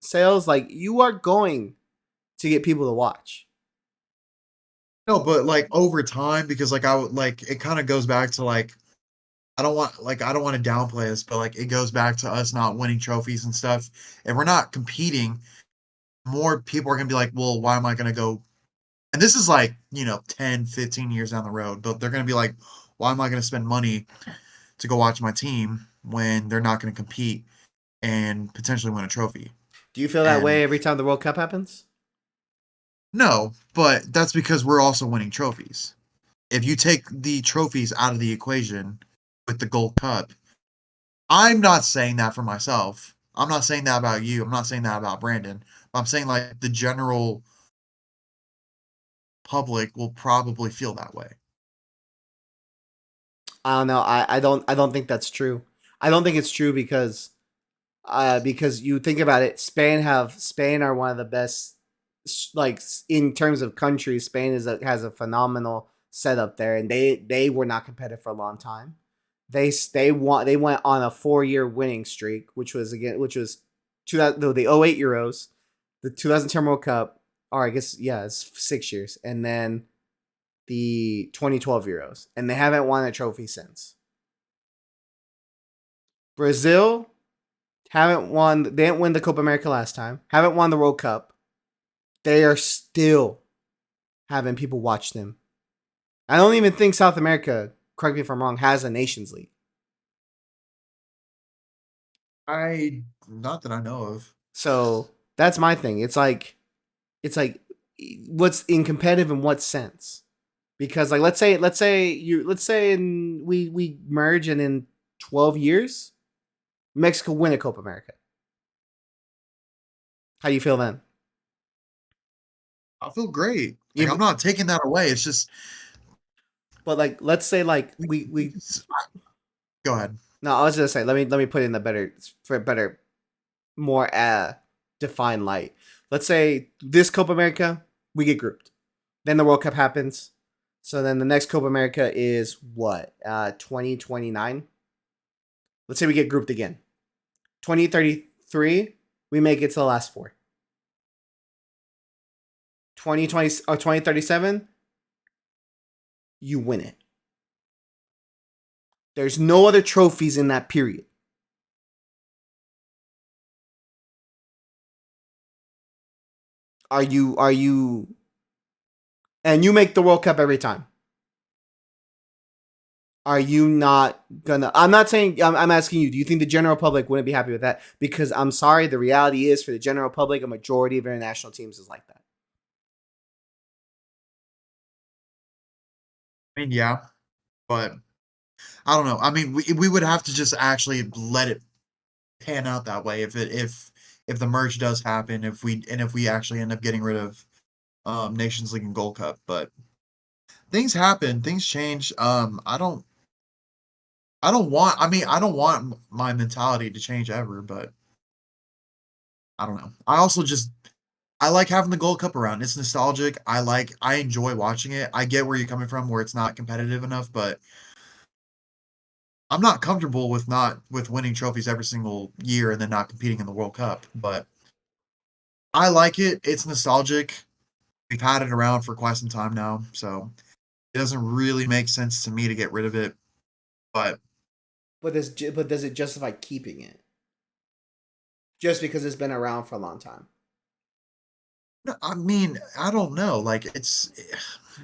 sales. Like you are going to get people to watch. no, but like over time, because like I would like it kind of goes back to like I don't want to downplay this, but like it goes back to us not winning trophies and stuff. If we're not competing, more people are gonna be like, well, why am I gonna go? And this is like, 10, 15 years down the road, but they're gonna be like, why am I gonna spend money to go watch my team when they're not gonna compete and potentially win a trophy? Do you feel that way And every time the World Cup happens? no, but that's because we're also winning trophies. If you take the trophies out of the equation with the Gold Cup, I'm not saying that for myself. I'm not saying that about you. I'm not saying that about Brandon. I'm saying like the general public will probably feel that way. I don't know. I don't think that's true. I don't think it's true because you think about it, Spain are one of the best like in terms of countries. Spain has a phenomenal setup there, and they were not competitive for a long time. They went on a 4-year winning streak, which was 2000 the '08 Euros, the 2010 World Cup, or I guess yeah, it's 6 years, and then the 2012 Euros, and they haven't won a trophy since. Brazil haven't won. They didn't win the Copa America last time. Haven't won the World Cup. They are still having people watch them. I don't even think South America, correct me if I'm wrong, has a Nations League. I not that I know of. So that's my thing. It's like what's in competitive in what sense? Because like let's say we merge and in 12 years Mexico win a Copa America. How do you feel then? I feel great. Like I'm If, not taking that away. It's just but like let's say like we go ahead. no, I was gonna say let me put it in the better for a better more defined light. Let's say this Copa America we get grouped, then the World Cup happens. So then the next Copa America is what 2029. Let's say we get grouped again. 2033 we make it to the last four. 2020 or 2037 you win it. There's no other trophies in that period. Are you and you make the World Cup every time? Are you not gonna? I'm not saying. I'm asking you. Do you think the general public wouldn't be happy with that? Because I'm sorry, the reality is for the general public, a majority of international teams is like that. I mean, yeah, but I don't know. I mean, we would have to just actually let it pan out that way if the merge does happen, if we actually end up getting rid of Nations League and Gold Cup. But things happen, things change. I don't want my mentality to change ever, but I don't know. I like having the Gold Cup around. It's nostalgic. I enjoy watching it. I get where you're coming from, where it's not competitive enough, but I'm not comfortable with winning trophies every single year and then not competing in the World Cup, but I like it. It's nostalgic. We've had it around for quite some time now, so it doesn't really make sense to me to get rid of it. But does it justify keeping it just because it's been around for a long time? no, I mean, I don't know. Like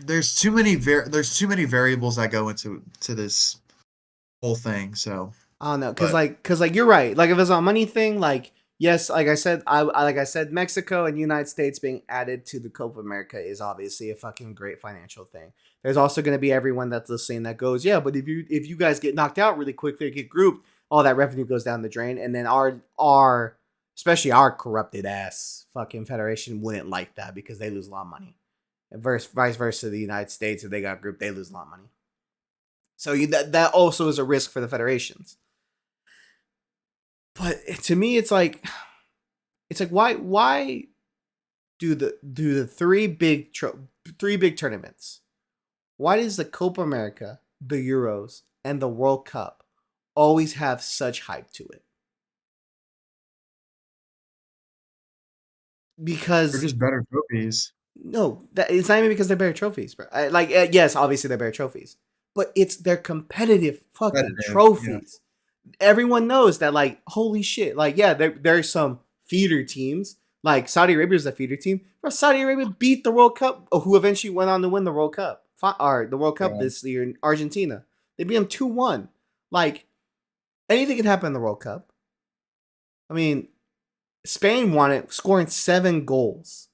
there's too many variables that go into this whole thing. So, I don't know, but cause you're right. Like if it's a money thing, like yes, like I said, like I said, Mexico and United States being added to the Copa America is obviously a fucking great financial thing. There's also going to be everyone that's listening that goes, yeah, but if you guys get knocked out really quickly or get grouped, all that revenue goes down the drain, and then our especially our corrupted ass fucking federation wouldn't like that because they lose a lot of money. And vice versa, the United States, if they got grouped, they lose a lot of money. So that also is a risk for the federations. But to me, it's like why do the three big tournaments? Why does the Copa America, the Euros, and the World Cup always have such hype to it? they're Because just better trophies. no, it's not even because they're better trophies, bro. Yes, obviously they're better trophies, but it's their competitive fucking Competitive, yeah. trophies. Everyone knows that, like, holy shit, like, yeah, there's some feeder teams. Like Saudi Arabia is a feeder team. Bro, Saudi Arabia beat the World Cup, who eventually went on to win the World Cup, or the World Cup Yeah. this year in Argentina. They beat them 2-1. Like, anything can happen in the World Cup. I mean, Spain won it, scoring 7 goals.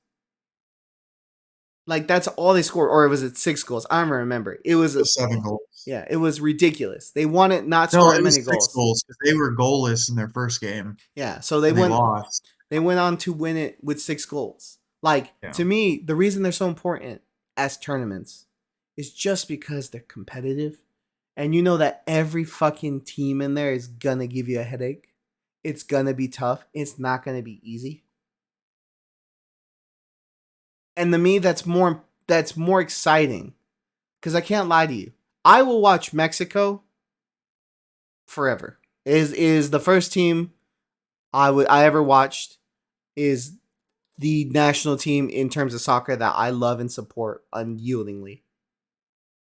Like, that's all they scored, or was it 6 goals? I don't remember. It was It was 7 goals. yeah, it was ridiculous. They won it not No, scoring it was many 6 goals. goals because they were goalless in their first game Yeah, so they and they went. lost. They went on to win it with 6 goals. Like, Yeah. to me, the reason they're so important as tournaments is just because they're competitive. And you know that every fucking team in there is gonna give you a headache. It's gonna be tough. It's not gonna be easy. And to me, that's more exciting. Because I can't lie to you. I will watch Mexico forever. Is the first team I ever watched, is the national team in terms of soccer that I love and support unyieldingly,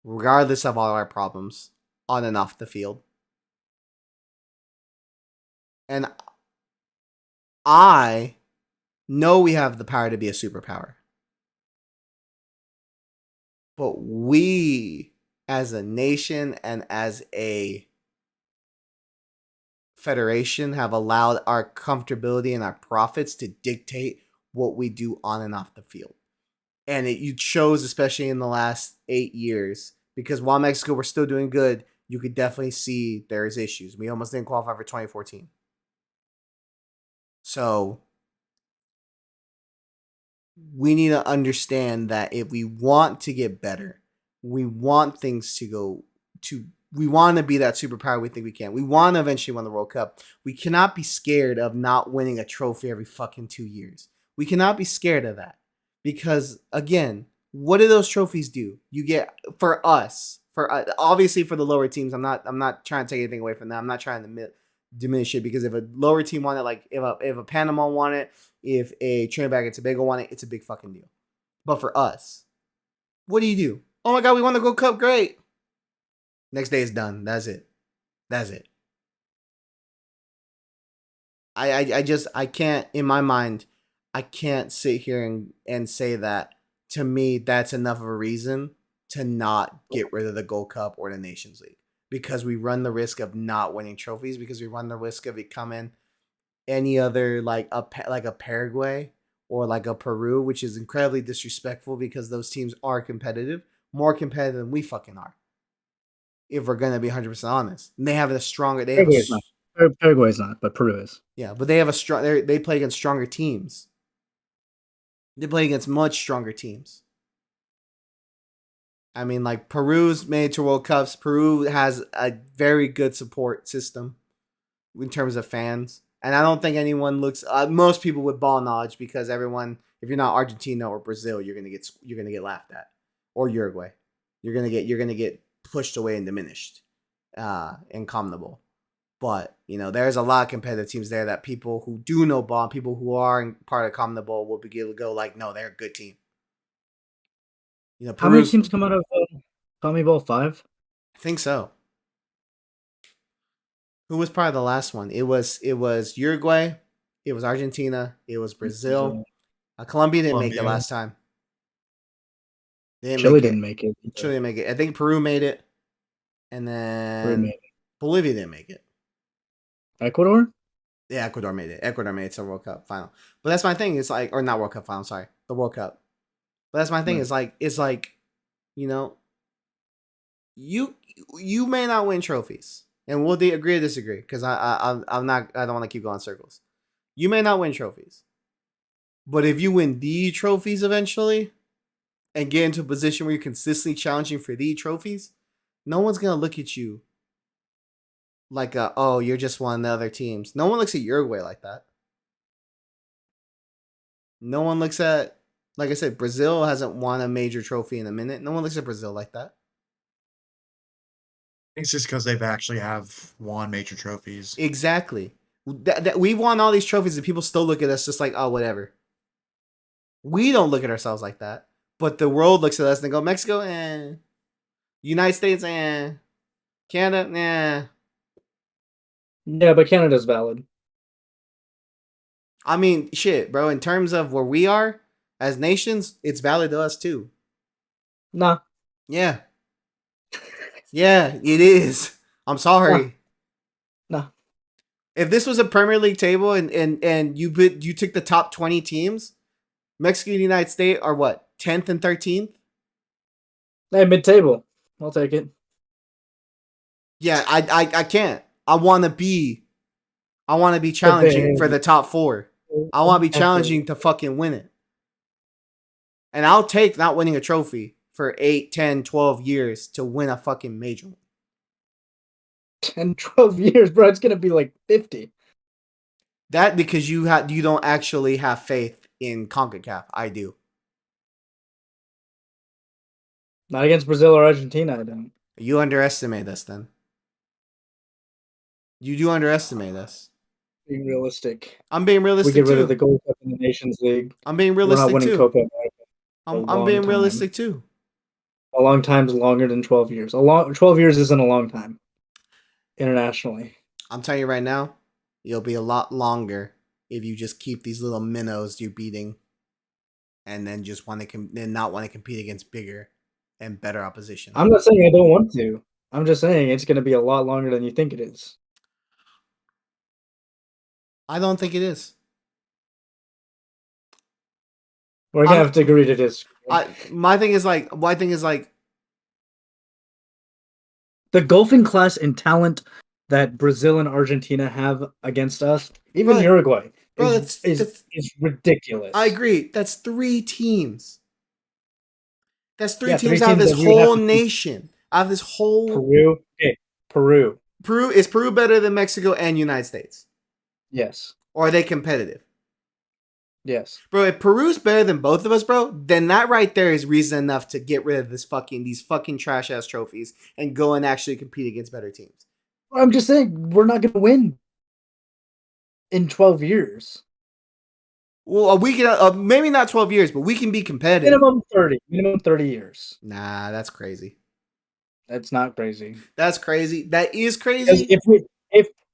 regardless of all our problems on and off the field. And I know we have the power to be a superpower. But we, as a nation and as a federation, have allowed our comfortability and our profits to dictate what we do on and off the field. And it shows, especially in the last 8 years, because while Mexico were still doing good, you could definitely see there's issues. We almost didn't qualify for 2014. So we need to understand that if we want to get better, we want things to go to, we want to be that superpower we think we can. We want to eventually win the World Cup. We cannot be scared of not winning a trophy every fucking 2 years. We cannot be scared of that. Because again, what do those trophies do? You get, for us, for obviously for the lower teams. I'm not trying to take anything away from that. I'm not trying to diminish it, because if a lower team won it, like if a Panama won it, if a Trinidad and Tobago won it, it's a big fucking deal. But for us, what do you do? Oh my god, we won the Gold Cup, great. Next day is done. That's it. That's it. I can't, in my mind, I can't sit here and say that, to me, that's enough of a reason to not get rid of the Gold Cup or the Nations League. Because we run the risk of not winning trophies, because we run the risk of becoming any other, like a Paraguay or like a Peru, which is incredibly disrespectful, because those teams are competitive, more competitive than we fucking are. If we're gonna be 100% honest, and they have a stronger, Paraguay's not. Paraguay's not, but Peru is. yeah, but they have a strong. They play against stronger teams. They play against much stronger teams. I mean, like, Peru's made it to World Cups. Peru has a very good support system in terms of fans. And I don't think anyone looks. Most people with ball knowledge, because everyone, if you're not Argentina or Brazil, you're gonna get laughed at, or Uruguay. You're gonna get pushed away and diminished. in CONMEBOL. But there's a lot of competitive teams there that people who do know ball, people who are part of CONMEBOL will be able to go like, no, they're a good team. How many Peru's. teams come out of CONMEBOL? 5? I think so. Who was part of the last one? It was Uruguay, it was Argentina, it was Brazil. Colombia didn't make it Colombia. last time. They didn't Chile make didn't it. make it. Chile didn't make it. I think Peru made it, and Peru then made it. Bolivia didn't make it. Ecuador? Yeah, Ecuador made it. Ecuador made it to the World Cup final. But that's my thing. It's like, or not World Cup final. Sorry, the World Cup. But that's my thing. Right. It's like, you know, you may not win trophies, and we'll agree to disagree because I'm not. I don't want to keep going in circles. You may not win trophies, but if you win the trophies eventually, and get into a position where you're consistently challenging for the trophies, no one's gonna look at you like, oh, you're just one of the other teams. No one looks at Uruguay like that. No one looks at, like I said, Brazil hasn't won a major trophy in a minute. No one looks at Brazil like that. It's just because they've actually have won major trophies. Exactly. We've won all these trophies and people still look at us just like, oh, whatever. We don't look at ourselves like that. But the world looks at us and they go, Mexico, eh. United States, eh. Canada, eh. Yeah, but Canada's valid. I mean, shit, bro. In terms of where we are as nations, it's valid to us too. Nah. Yeah. Yeah, it is. I'm sorry. Nah. If this was a Premier League table and you took the top 20 teams, Mexico and the United States are what? 10th and 13th? Hey, mid-table. I'll take it. Yeah, I can't. I want to be challenging for the top 4. I want to be challenging to fucking win it. And I'll take not winning a trophy for 8, 10, 12 years to win a fucking major one. 10, 12 years, bro. It's gonna be like 50. That because you don't actually have faith in CONCACAF. I do. Not against Brazil or Argentina, I don't. You underestimate us then. You do underestimate us. Being realistic. I'm being We realistic get rid of too. the Gold Cup in the Nations League. I'm being We're not realistic winning too. Copa America for a I'm long being time. realistic too. A long time's longer than 12 years. 12 years isn't a long time internationally. I'm telling you right now, it'll be a lot longer if you just keep these little minnows you're beating, and then just not want to compete against bigger and better opposition. I'm not saying I don't want to. I'm just saying it's going to be a lot longer than you think it is. I don't think it is. We're going to have to agree to disagree. My thing is like the golfing class and talent that Brazil and Argentina have against us, even Uruguay, is ridiculous. I agree. That's 3 teams. That's 3 teams 3 out of teams this whole nation. Out of this whole Peru. Okay, Peru. Is Peru better than Mexico and United States? Yes. Or are they competitive? Yes. Bro, if Peru's better than both of us, bro, then that right there is reason enough to get rid of these fucking trash ass trophies and go and actually compete against better teams. I'm just saying we're not going to win in 12 years. Well, we can maybe not 12 years, but we can be competitive. Minimum 30 years. Nah, that's crazy. That's not crazy. That's crazy. That is crazy.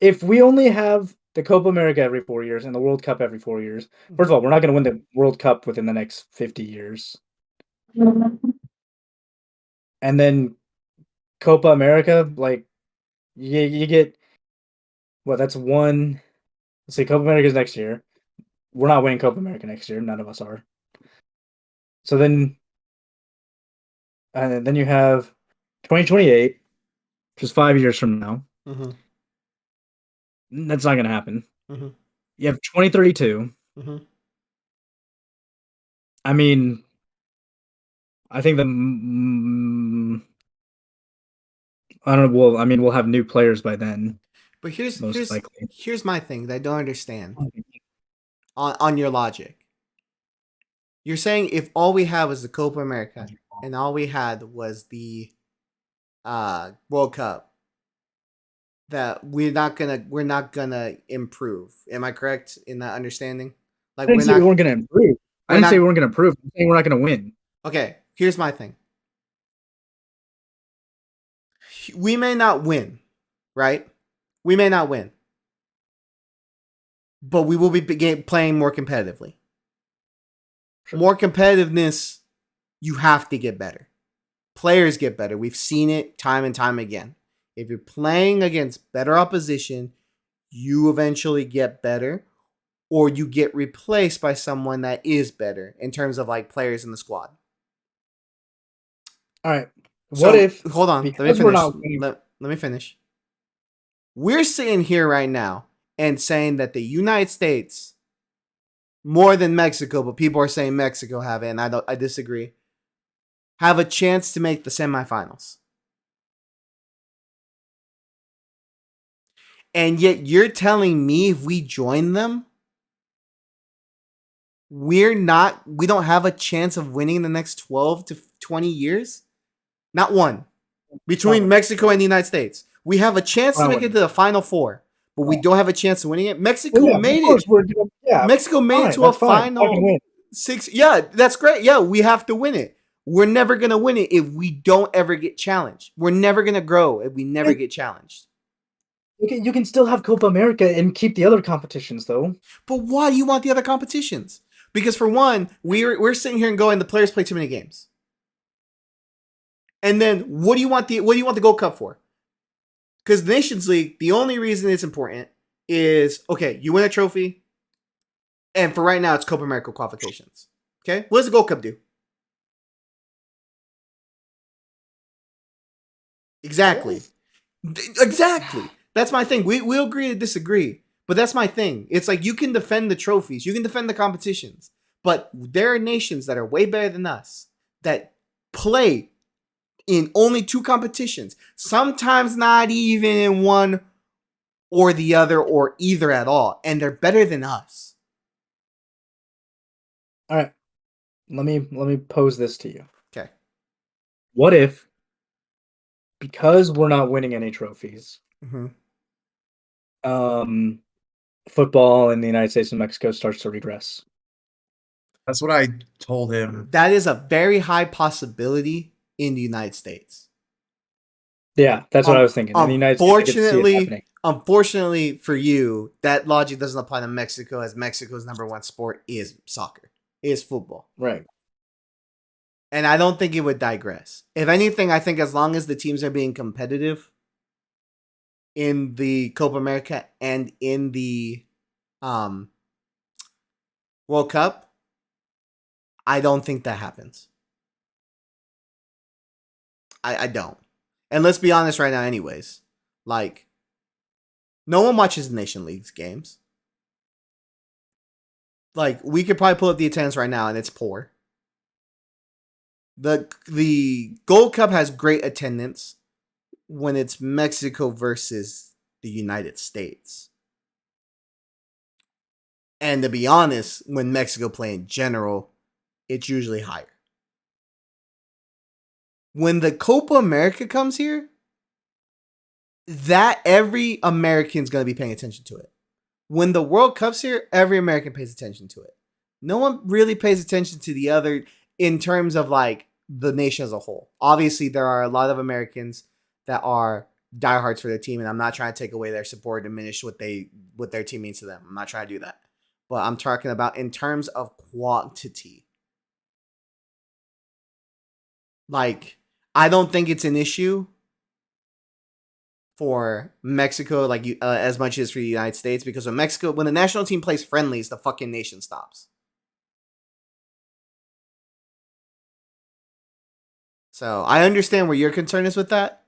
If we only have the Copa America every 4 years and the World Cup every 4 years, first of all, we're not going to win the World Cup within the next 50 years. And then Copa America, like you get that's one. Let's see, Copa America's next year. We're not winning Copa America next year. None of us are. So then you have 2028, which is 5 years from now. Mm-hmm. That's not going to happen. Mm-hmm. You have 2032. Mm-hmm. I mean, I think I don't know. Well, I mean, we'll have new players by then. But here's likely. Here's my thing that I don't understand on your logic. You're saying if all we had was the Copa America and all we had was the World Cup, that we're not gonna improve. Am I correct in that understanding? I Like didn't say we weren't going to improve. I didn't say we weren't going to improve. I'm saying we're not going to win. Okay, here's my thing. We may not win, right? We may not win, but we will be playing more competitively. Sure. More competitiveness, you have to get better. Players get better. We've seen it time and time again. If you're playing against better opposition, you eventually get better, or you get replaced by someone that is better in terms of like players in the squad. All right. What So, if hold on, let me because we're finish. not winning? Let me finish. We're sitting here right now and saying that the United States, more than Mexico, but people are saying Mexico have it, and I disagree, have a chance to make the semifinals. And yet you're telling me if we join them, we don't have a chance of winning the next 12 to 20 years? Not one. Between Mexico and the United States. We have a chance to make it to the Final Four, but we don't have a chance of winning it. Mexico made it. Mexico made it to a final 6. Yeah, that's great. Yeah, we have to win it. We're never going to win it if we don't ever get challenged. We're never going to grow if we never get challenged. You can still have Copa America and keep the other competitions, though. But why do you want the other competitions? Because for one, we're sitting here and going, the players play too many games. And then what do you want the Gold Cup for? Because the Nations League, the only reason it's important is, okay, you win a trophy, and for right now, it's Copa America qualifications. Okay? What does the Gold Cup do? Exactly. Exactly. That's my thing. We'll agree to disagree, but that's my thing. It's like you can defend the trophies, you can defend the competitions, but there are nations that are way better than us that play in only 2 competitions, sometimes not even in one or the other or either at all, and they're better than us. All right. Let me pose this to you. Okay. What if, because we're not winning any trophies, football in the United States and Mexico starts to regress? That's what I told him. That is a very high possibility in the United States. Yeah, that's what I was thinking. In the United States, I could see it happening. Unfortunately for you, that logic doesn't apply to Mexico, as Mexico's number 1 sport is soccer, is football. Right. And I don't think it would digress. If anything, I think as long as the teams are being competitive in the Copa America and in the World Cup, I don't think that happens. I don't. And let's be honest right now anyways. Like, no one watches the Nation League's games. Like, we could probably pull up the attendance right now and it's poor. The Gold Cup has great attendance when it's Mexico versus the United States. And to be honest, when Mexico play in general, it's usually higher. When the Copa America comes here, that every American's going to be paying attention to it. When the World Cup's here, every American pays attention to it. No one really pays attention to the other in terms of like the nation as a whole. Obviously, there are a lot of Americans that are diehards for their team, and I'm not trying to take away their support, diminish what their team means to them. I'm not trying to do that. But I'm talking about in terms of quantity. Like, I don't think it's an issue for Mexico, like as much as for the United States, because when the national team plays friendlies, the fucking nation stops. So I understand where your concern is with that,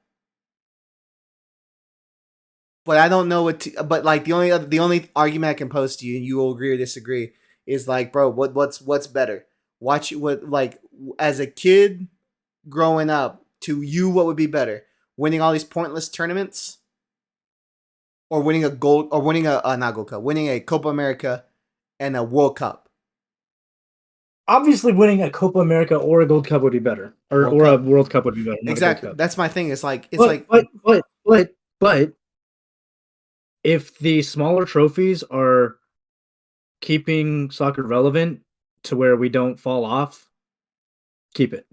but I don't know but like the only argument I can pose to you, and you will agree or disagree, is like, bro, what's better? Watch what, like, as a kid growing up, to you, what would be better? Winning all these pointless tournaments, or winning a not Gold Cup, winning a Copa America and a World Cup? Obviously, winning a Copa America or a Gold Cup would be better, or a World Cup would be better. Exactly. That's my thing. It's like but if the smaller trophies are keeping soccer relevant to where we don't fall off, keep it.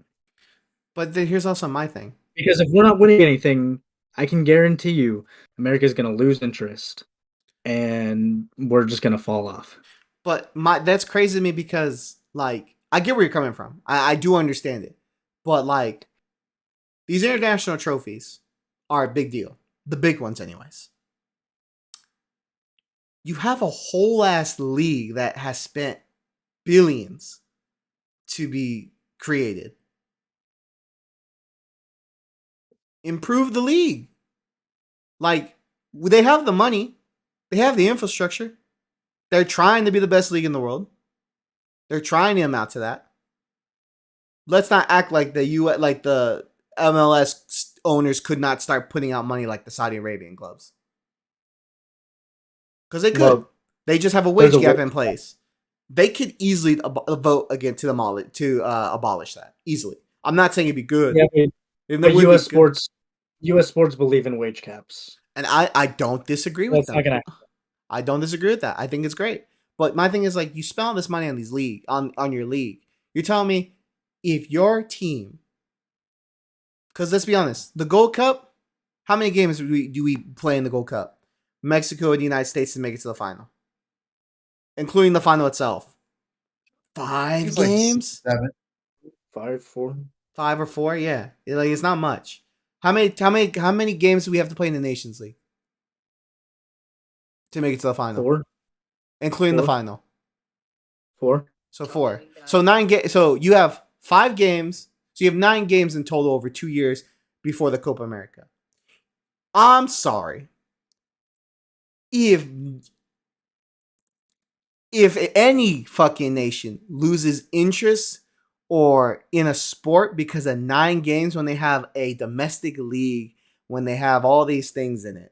But then here's also my thing. Because if we're not winning anything, I can guarantee you America's going to lose interest and we're just going to fall off. But that's crazy to me because like I get where you're coming from. I do understand it. But like these international trophies are a big deal. The big ones anyways. You have a whole ass league that has spent billions to be created. Improve the league. Like they have the money, they have the infrastructure. They're trying to be the best league in the world. They're trying to amount to that. Let's not act like the MLS owners could not start putting out money like the Saudi Arabian clubs. Because they could. Well, they just have a wage gap in place. They could easily vote again to abolish that easily. I'm not saying it'd be good. Yeah, but U.S. sports believe in wage caps, and I don't disagree with them. Not gonna... I don't disagree with that. I think it's great. But my thing is like you spend all this money on these league on your league. You're telling me if your team, because let's be honest, the Gold Cup, how many games do we play in the Gold Cup? Mexico and the United States to make it to the final, including the final itself. 5 games, like 7, 5, 4, 5 or 4. Yeah, it's not much. How many games do we have to play in the Nations League to make it to the final? 4, including 4. The final. 4. So 4. So 9 games. So you have 5 games. So you have 9 games in total over 2 years before the Copa America. I'm sorry. If any fucking nation loses interest or in a sport because of 9 games when they have a domestic league, when they have all these things in it,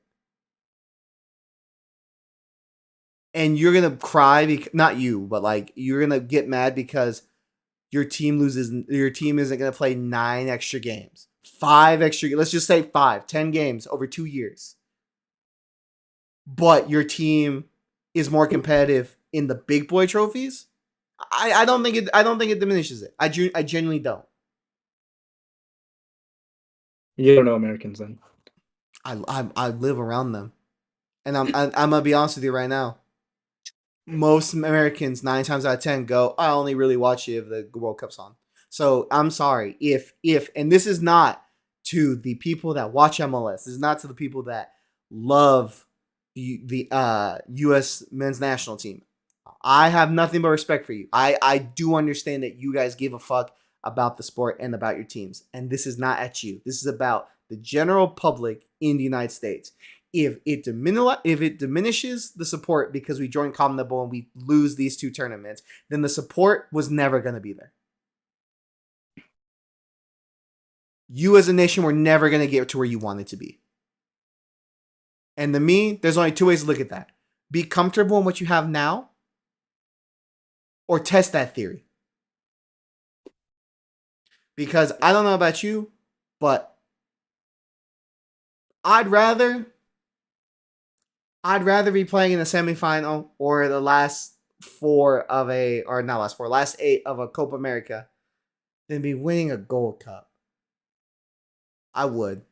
and you're gonna cry not you, but like you're gonna get mad because your team isn't gonna play 9 extra games, 5 extra. Let's just say 10 games over 2 years, but your team is more competitive in the big boy trophies. I don't think it diminishes it. I genuinely don't. You don't know Americans then. I live around them, and I'm gonna be honest with you right now. Most Americans 9 times out of 10 go, I only really watch it if the World Cup's on. So I'm sorry if and this is not to the people that watch MLS. This is not to the people that love the U.S. men's national team. I have nothing but respect for you. I do understand that you guys give a fuck about the sport and about your teams. And this is not at you. This is about the general public in the United States. If it diminishes the support because we join CONMEBOL and we lose these 2 tournaments, then the support was never going to be there. You as a nation were never going to get to where you wanted to be. And to me, there's only 2 ways to look at that. Be comfortable in what you have now, or test that theory. Because I don't know about you, but I'd rather be playing in the semifinal or the last 8 of a Copa America than be winning a Gold Cup. I would.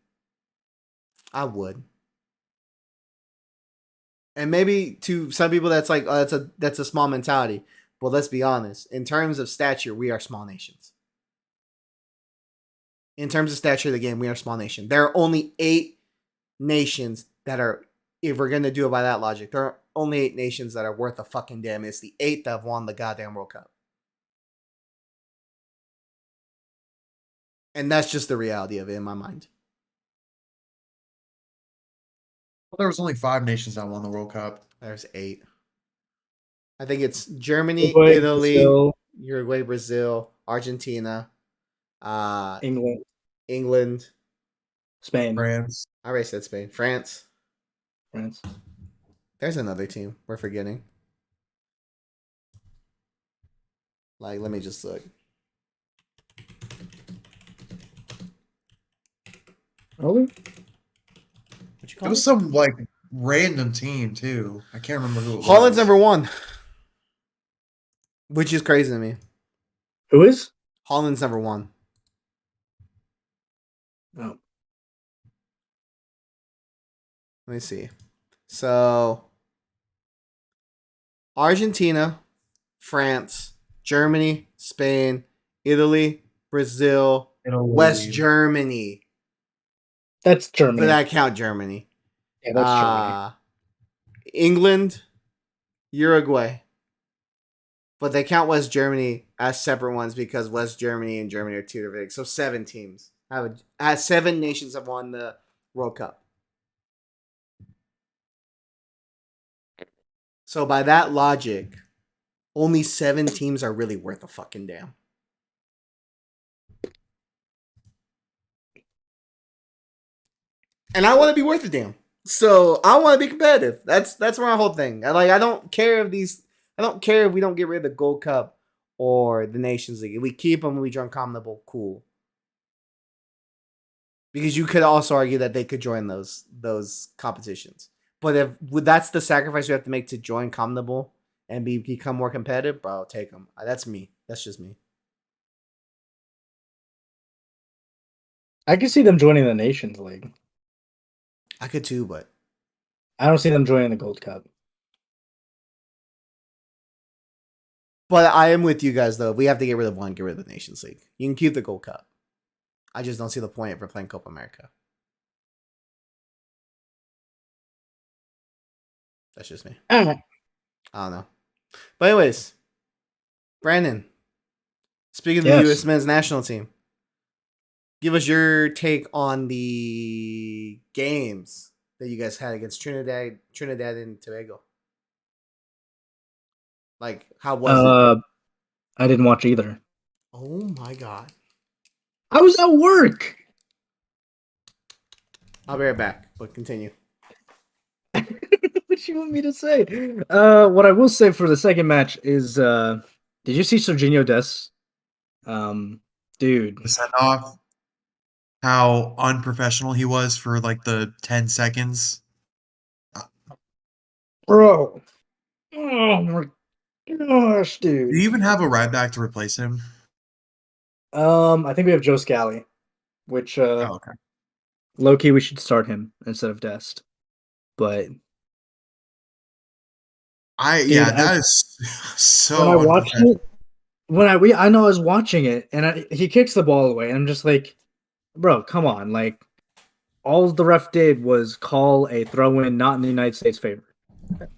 And maybe to some people that's like, oh, that's a small mentality. But let's be honest. In terms of stature, we are small nations. In terms of stature of the game, we are a small nation. There are only 8 nations that are, if we're going to do it by that logic, there are only 8 nations that are worth a fucking damn. It's the 8 that have won the goddamn World Cup. And that's just the reality of it in my mind. Well, there was only 5 nations that won the World Cup. There's 8. I think it's Germany, Uruguay, Italy, Uruguay, Brazil, Argentina, England, Spain, France. I already said Spain, France. France. There's another team we're forgetting. Like, let me just look. Really? What you call It was some like random team too. I can't remember who it was. Holland's number 1, which is crazy to me. Who is? Holland's number 1. Oh. Let me see. So, Argentina, France, Germany, Spain, Italy, Brazil, West Germany. That's Germany. But I count Germany. Yeah, that's Germany. England, Uruguay. But they count West Germany as separate ones because West Germany and Germany are 2 different things. So 7 teams. 7 nations have won the World Cup. So by that logic, only 7 teams are really worth a fucking damn. And I want to be worth a damn. So I want to be competitive. That's my whole thing. I don't care if we don't get rid of the Gold Cup or the Nations League. If we keep them and we join CONMEBOL, cool. Because you could also argue that they could join those competitions. But if that's the sacrifice you have to make to join CONMEBOL and become more competitive, bro, I'll take them. That's me. That's just me. I could see them joining the Nations League. I could too, but I don't see them joining the Gold Cup. But I am with you guys, though. If we have to get rid of one, get rid of the Nations League. You can keep the Gold Cup. I just don't see the point for playing Copa America. That's just me. I don't know. But anyways, Brandon, speaking of the U.S. men's national team, give us your take on the games that you guys had against Trinidad and Tobago. Like, how was it? I didn't watch either. Oh my god. I was at work. I'll be right back, but continue. What you want me to say? What I will say for the second match is, did you see Serginho Dest? Dude. The send off. How unprofessional he was for like the 10 seconds. Bro. Oh my gosh, dude. Do you even have a right back to replace him? I think we have Joe Scally, which Okay. low key we should start him instead of Dest. But that is so when I watched it, I know I was watching it and he kicks the ball away and I'm just like, bro, come on, like all the ref did was call a throw in not in the United States' favor.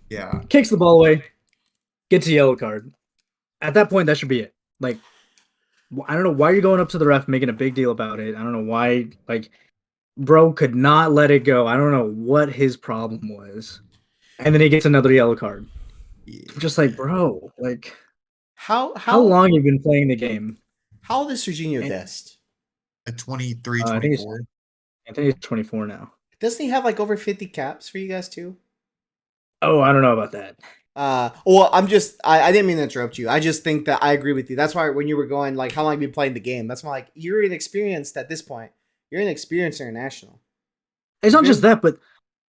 Yeah. Kicks the ball away, gets a yellow card. At that point, that should be it. Like, I don't know why you're going up to the ref making a big deal about it. I don't know why, like, bro could not let it go. I don't know what his problem was. And then he gets another yellow card. Yeah. Just like, bro, like, how long have you been playing the game? How old is Serginho Dest? At 23, 24. I think he's 24 now. Doesn't he have like over 50 caps for you guys too? Oh, I don't know about that. Well, I didn't mean to interrupt you. I just think that I agree with you. That's why when you were going, like, how long have you been playing the game? That's why, like, you're inexperienced at this point. You're an experienced international. It's not just that, but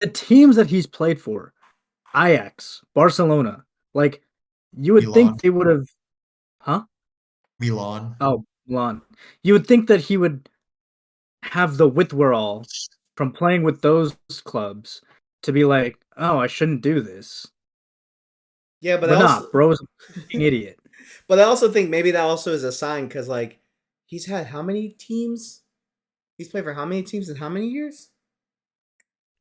the teams that he's played for, Ajax, Barcelona, like, you would think they would have, Milan. Oh, Milan. You would think that he would have the withdrawal from playing with those clubs to be like, oh, I shouldn't do this. Yeah, but not, bro is a fucking idiot. But I also think maybe that also is a sign because, like, he's had how many teams? He's played for how many teams in how many years?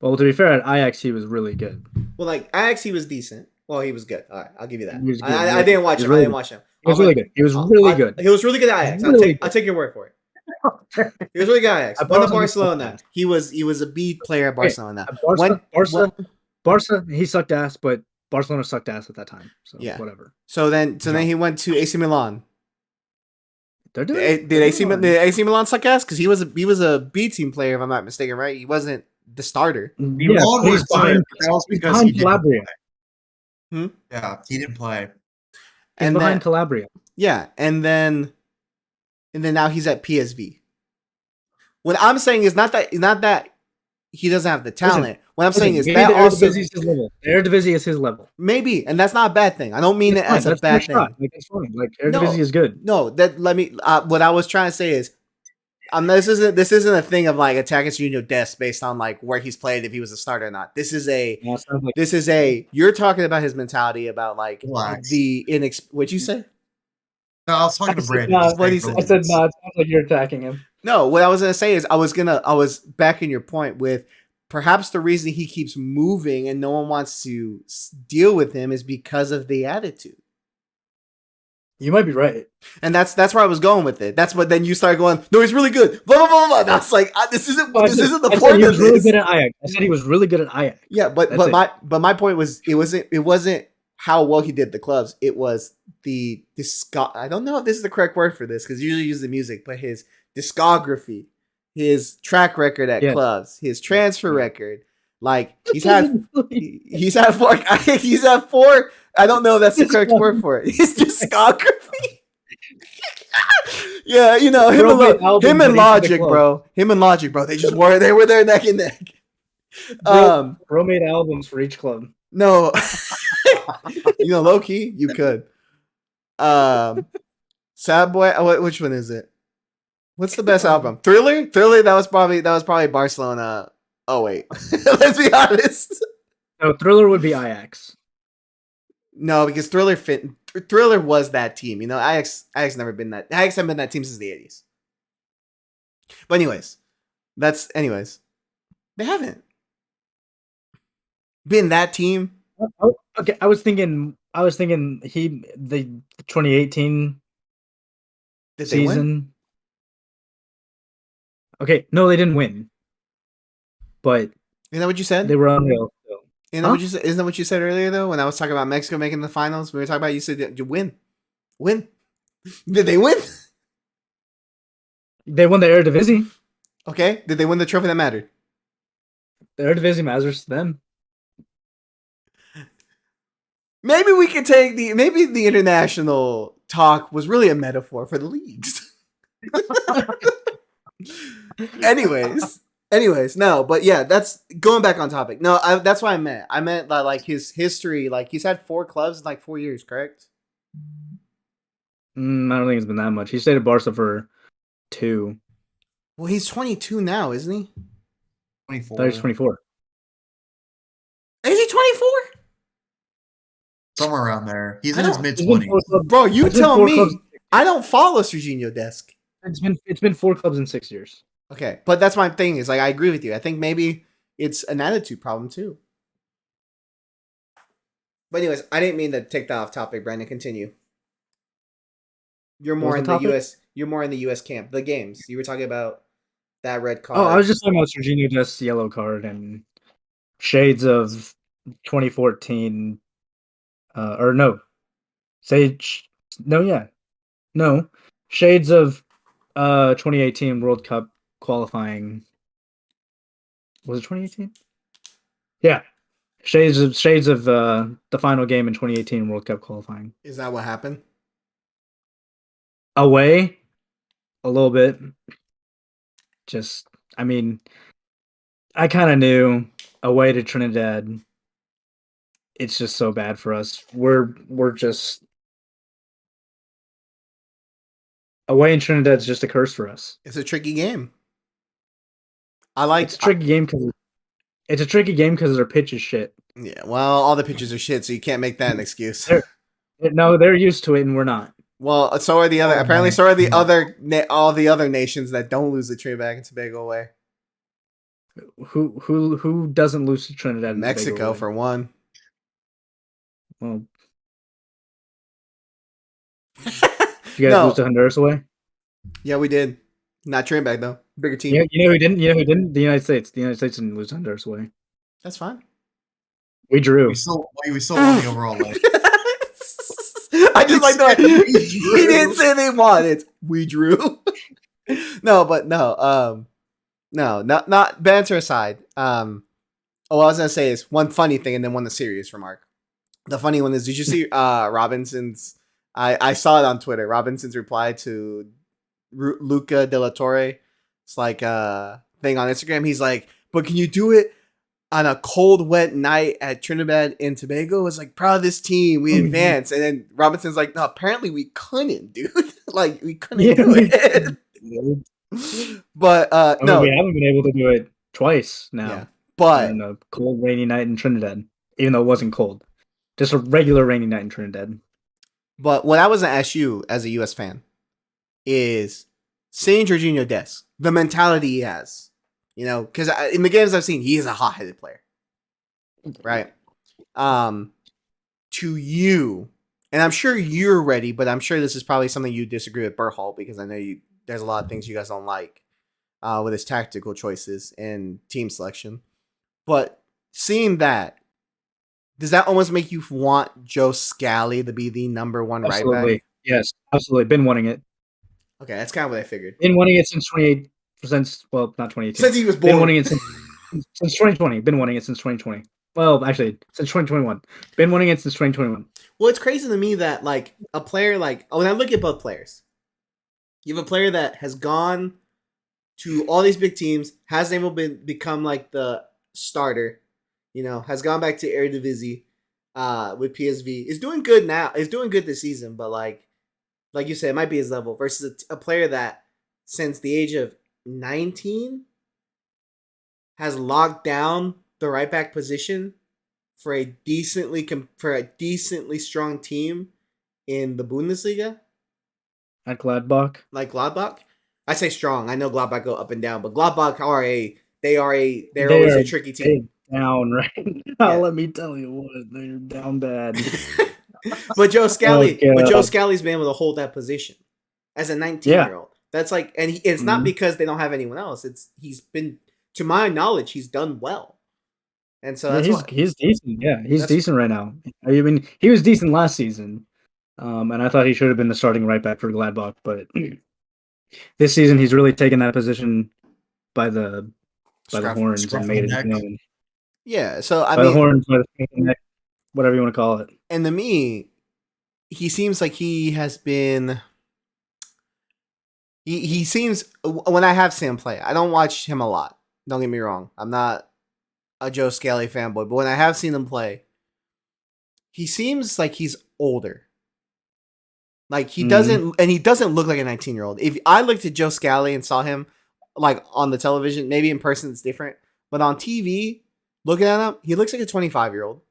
Well, to be fair, at Ajax, he was really good. Well, like, Ajax, he was decent. Well, he was good. All right, I'll give you that. He was good. I didn't watch him. I didn't watch him. He was really good. He was really good. He was really good at Ajax. I'll take your word for it. He was really good at Ajax. Went to Barcelona. He was a B player at Barcelona. Barca, he sucked ass, but Barcelona sucked ass at that time. So yeah, whatever. So then he went to AC Milan. Did AC Milan suck ass? Because he was a B team player, if I'm not mistaken, right? He wasn't the starter. Yeah, he's behind Calabria. Yeah, he didn't play. And behind Calabria. Yeah, and then now he's at PSV. What I'm saying is not that he doesn't have the Listen, talent. What I'm saying is maybe that the also Eredivisie is his level. The Eredivisie is his level. maybe, and that's not a bad thing. I don't mean That's it fine. as a That's bad their shot. thing. Like, it's fine. Like, Eredivisie No, is good. no. That let me. What I was trying to say is, this isn't a thing of like attacking Sergio Dest based on like where he's played, if he was a starter or not. This is a Yeah, it sounds like you're talking about his mentality about like Relax. what'd you say? No, I was talking to I said, Brandon. nah. Just What'd he take say? the I said, leads. no, it sounds like you're attacking him. No, what I was gonna say is I was backing your point with perhaps the reason he keeps moving and no one wants to deal with him is because of the attitude. You might be right. And that's where I was going with it. That's what then you started going, no, he's really good. Blah blah blah blah. And I was like, this isn't No, I said the he point was of really this. good at Ajax. I said he was really good at Ajax. Yeah, but That's it. my point was it wasn't how well he did the clubs. It was the I don't know if this is the correct word for this because usually use the music, but his discography, his track record at Yes. clubs, his transfer Yeah. record. Like he's had four. He's had four. I don't know if that's the correct word for it. His discography. Yeah, you know Bro made albums him at and each of the Logic, clubs. bro. Him and Logic, bro. They were there neck and neck. Bro made albums for each club. No, you know, low key, you could. Sad Boy. Which one is it? What's the best album? Thriller. That was probably Barcelona. Oh wait, let's be honest. No, Thriller would be Ajax. No, because Thriller was that team. You know, Ajax never been that. Ajax haven't been that team since the 80s. But anyways, they haven't been that team. Okay, I was thinking the 2018 Did they win? season. Okay, no, they didn't win, but Isn't that what you said? they were unreal. Still. Isn't that what you said earlier though? When I was talking about Mexico making the finals, we were talking about you said you win. Did they win? They won the Eredivisie. Okay. Did they win the trophy that mattered? The Eredivisie matters to them. Maybe we could take maybe the international talk was really a metaphor for the leagues. Anyways, no, but yeah, that's going back on topic. No, that's what I meant. I meant that like his history, like he's had 4 clubs in like 4 years, correct? I don't think it's been that much. He stayed at Barca for 2. Well, he's 22 now, isn't he? 24. He's 24. Is he 24? Somewhere around there. He's I in his don't- mid He's been 20s. 4 clubs. Bro, you He's been tell 4 me. clubs. I don't follow Serginho Desk. It's been 4 clubs in 6 years. Okay, but that's my thing is like I agree with you. I think maybe it's an attitude problem too. But anyways, I didn't mean to take that off topic, Brandon. Continue. You're What more was in the the topic? US. You're more in the US camp. The games. You were talking about that red card. Oh, I was just talking about Serginho Dest's yellow card and shades of 2014. Or no, Sage. No, yeah, no, shades of 2018 World Cup qualifying. Was it 2018? Yeah, shades of the final game in 2018 World Cup qualifying. Is that what happened? Away, a little bit. Just, I mean, I kind of knew away to Trinidad. It's just so bad for us. We're just away in Trinidad's just a curse for us. It's a tricky game. I like. It's a tricky game because their pitch is shit. Yeah, well, all the pitches are shit, so you can't make that an excuse. No, they're used to it, and we're not. Well, so are the other. Oh, Apparently, man. so are the other. All the other nations that don't lose the Trinidad and Tobago away. Who doesn't lose to Trinidad and Mexico Tobago away? for one. Well, you guys lose to Honduras away? Yeah, we did. Not Trinidad though. Bigger team. Yeah, you know who didn't? You know who didn't? The United States. The United States didn't lose to Honduras away. That's fine. We drew. We still won the overall leg. I just like that. We He drew. didn't say they won. It's we drew. No, not banter aside. What I was gonna say is one funny thing and then one serious remark. The funny one is, did you see Robinson's? I saw it on Twitter. Robinson's reply to Luca De La Torre. It's like a thing on Instagram. He's like, but can you do it on a cold, wet night at Trinidad and Tobago? It's like, proud of this team, we advanced. And then Robinson's like, no, apparently we couldn't, dude. Like, we couldn't do it. But I mean, no, we haven't been able to do it twice now. yeah, but on a cold, rainy night in Trinidad, even though it wasn't cold, just a regular rainy night in Trinidad. But what I was gonna ask you as a U.S. fan is seeing Jorginho Des, the mentality he has, you know, because in the games I've seen, he is a hot-headed player, right? To you, and I'm sure you're ready, but I'm sure this is probably something you disagree with Berhal, because I know there's a lot of things you guys don't like with his tactical choices and team selection. But seeing that, does that almost make you want Joe Scally to be the number one right back? Yes, absolutely. Been wanting it. Okay, that's kind of what I figured. Been wanting it since 28. Well, not 2018. Since he was born. Been wanting it since 2020. Been wanting it since 2020. Well, actually, since 2021. Been wanting it since 2021. Well, it's crazy to me that like a player like when I look at both players, you have a player that has gone to all these big teams, hasn't able to become like the starter, you know, has gone back to Eredivisie with PSV. Is doing good now. Is doing good this season, but like you said, it might be his level versus a player that since the age of 19 has locked down the right back position for a decently strong team in the Bundesliga. At Gladbach. Like Gladbach. I say strong. I know Gladbach go up and down, but Gladbach they're always a tricky team. Down right now. Yeah. Let me tell you what, they're down bad. But Joe Scally, Scally's been able to hold that position as a 19-year-old. That's like, and it's not because they don't have anyone else. He's been, to my knowledge, he's done well, and so he's decent. Yeah, he's decent right now. I mean, he was decent last season, and I thought he should have been the starting right back for Gladbach, but this season he's really taken that position by the horns and made it known. Yeah, so I mean, the horns, whatever you want to call it. And to me, he seems like he has been. He seems, when I have seen him play, I don't watch him a lot. Don't get me wrong, I'm not a Joe Scally fanboy, but when I have seen him play, he seems like he's older. Like he doesn't look like a 19-year-old. If I looked at Joe Scally and saw him like on the television, maybe in person it's different, but on TV, looking at him, he looks like a 25-year-old.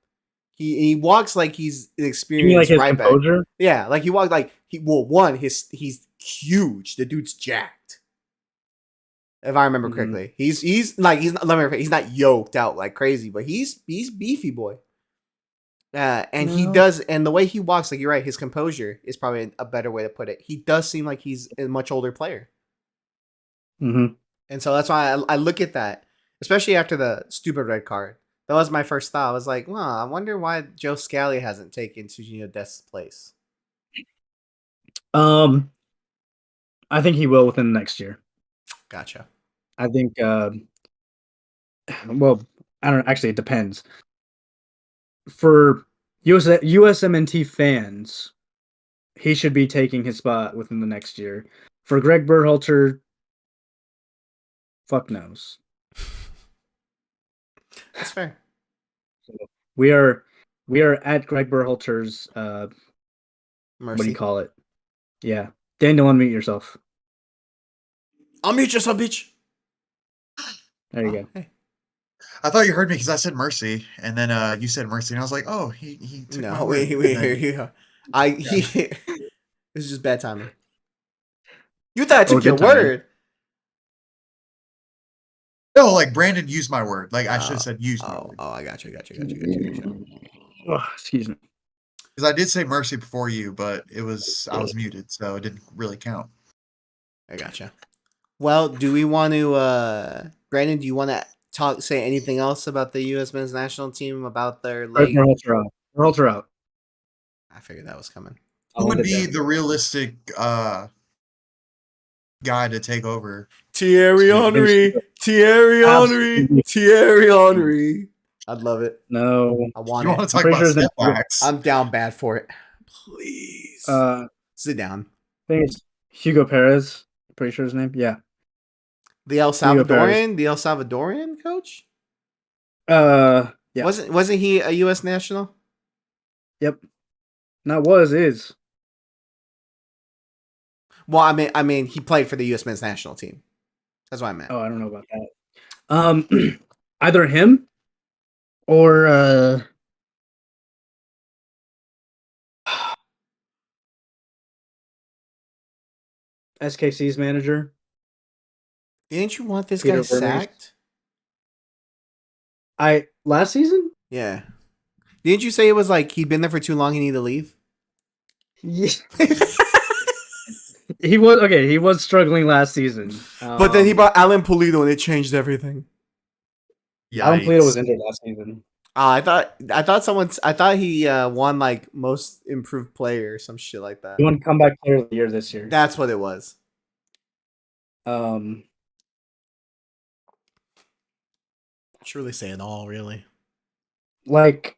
He walks like he's an experienced right back. Yeah, like he walks like he's huge. The dude's jacked. If I remember correctly, he's not yoked out like crazy, but he's beefy boy. And he does, and the way he walks, like you're right, his composure is probably a better way to put it. He does seem like he's a much older player. Mm-hmm. And so that's why I look at that, especially after the stupid red card. That was my first thought. I was like, well, I wonder why Joe Scally hasn't taken Jorginho Des' place. I think he will within the next year. Gotcha. I think, well, I don't know. Actually, it depends. For USMNT fans, he should be taking his spot within the next year. For Greg Berhalter, fuck knows. That's fair. So we are at Greg Berhalter's mercy. What do you call it? Yeah. Daniel, unmute yourself. Unmute yourself, bitch. There you go. Hey. I thought you heard me because I said mercy, and then you said mercy, and I was like, "Oh, he took my word." We hear you. This is just bad timing. You thought I took your word? No, like Brandon used my word. Like I should have said use my word. Oh, I got you. Oh, excuse me. Because I did say mercy before you, but I was muted, so it didn't really count. I gotcha. Well, do we want to, Brandon? Do you want to say anything else about the U.S. men's national team, about their late? Berhalter out. I figured that was coming. Who would be the realistic guy to take over? Thierry Henry. I'd love it. No, I want it. You want to talk about step backs? I'm down bad for it. Please. Sit down. I think it's Hugo Perez. Pretty sure his name. Yeah. The El Diego Perez. Salvadorian coach? Yeah. Wasn't he a U.S. national? Yep. Not is. Well, I mean, he played for the U.S. men's national team. That's what I meant. Oh, I don't know about that. Either him or SKC's manager, Didn't you want this guy Peter Vermees. sacked? Last season? Yeah. Didn't you say it was like he'd been there for too long, he needed to leave? Yeah. He was struggling last season. But then he brought Alan Pulido and it changed everything. Alan Pulido was Yikes. injured last season. I thought he won like most improved player or some shit like that. He won comeback player of the year this year. That's what it was. Truly say it all, really. Like,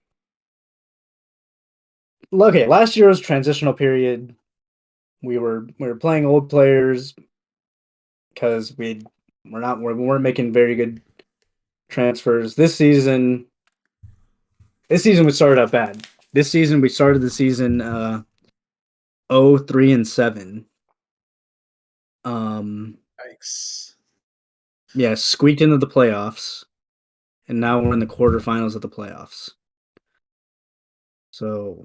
okay, last year was transitional period. We were playing old players because we weren't making very good transfers. This season we started out bad. This season we started the season 3-7. Yikes. Yeah, squeaked into the playoffs, and now we're in the quarterfinals of the playoffs. So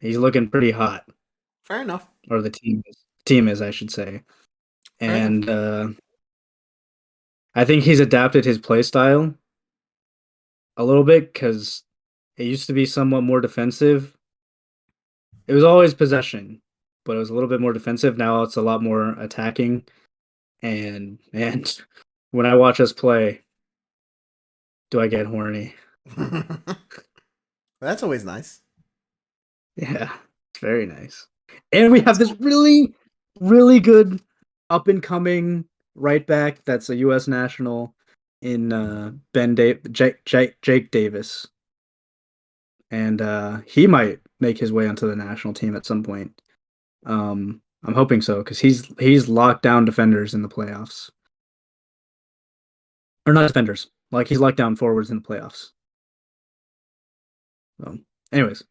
he's looking pretty hot. Fair enough. Or the team is, I should say. Fair And I think he's adapted his play style a little bit because it used to be somewhat more defensive. It was always possession, but it was a little bit more defensive. Now it's a lot more attacking. And when I watch us play, do I get horny? That's always nice. Yeah, it's very nice. And we have this really, really good up and coming right back that's a U.S. national in Jake Davis. And he might make his way onto the national team at some point. I'm hoping so because he's locked down defenders in the playoffs, or not defenders. Like he's locked down forwards in the playoffs. So, anyways,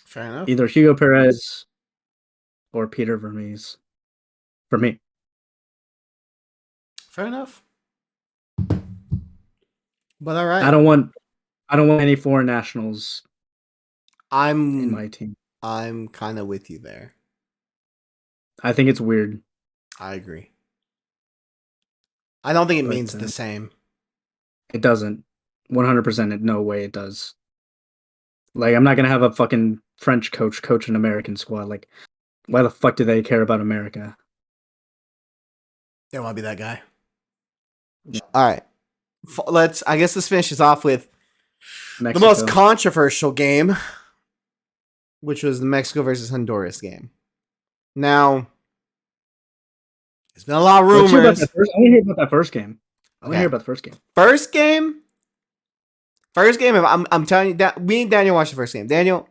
Fair enough. either Hugo Perez or Peter Vermees for me. Fair enough. But all right. I don't want any foreign nationals in my team. I'm kind of with you there. I think it's weird. I agree. I don't think it means the same. It doesn't. 100%. No way it does. Like, I'm not gonna have a fucking French coach an American squad. Like, why the fuck do they care about America? They don't want to be that guy. Yeah. All right. Let's finish this off with Mexico. The most controversial game, which was the Mexico versus Honduras game. Now, there's been a lot of rumors. I want to hear about that first game. I want to hear about the first game. First game. I'm telling you that me and Daniel watched the first game. Daniel,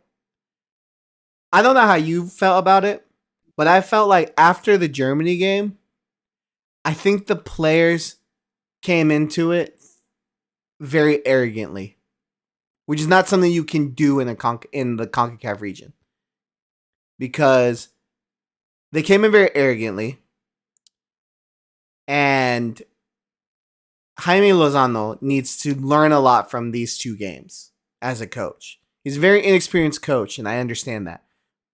I don't know how you felt about it, but I felt like after the Germany game, I think the players came into it very arrogantly, which is not something you can do in the CONCACAF region, because they came in very arrogantly, and Jaime Lozano needs to learn a lot from these two games as a coach. He's a very inexperienced coach, and I understand that,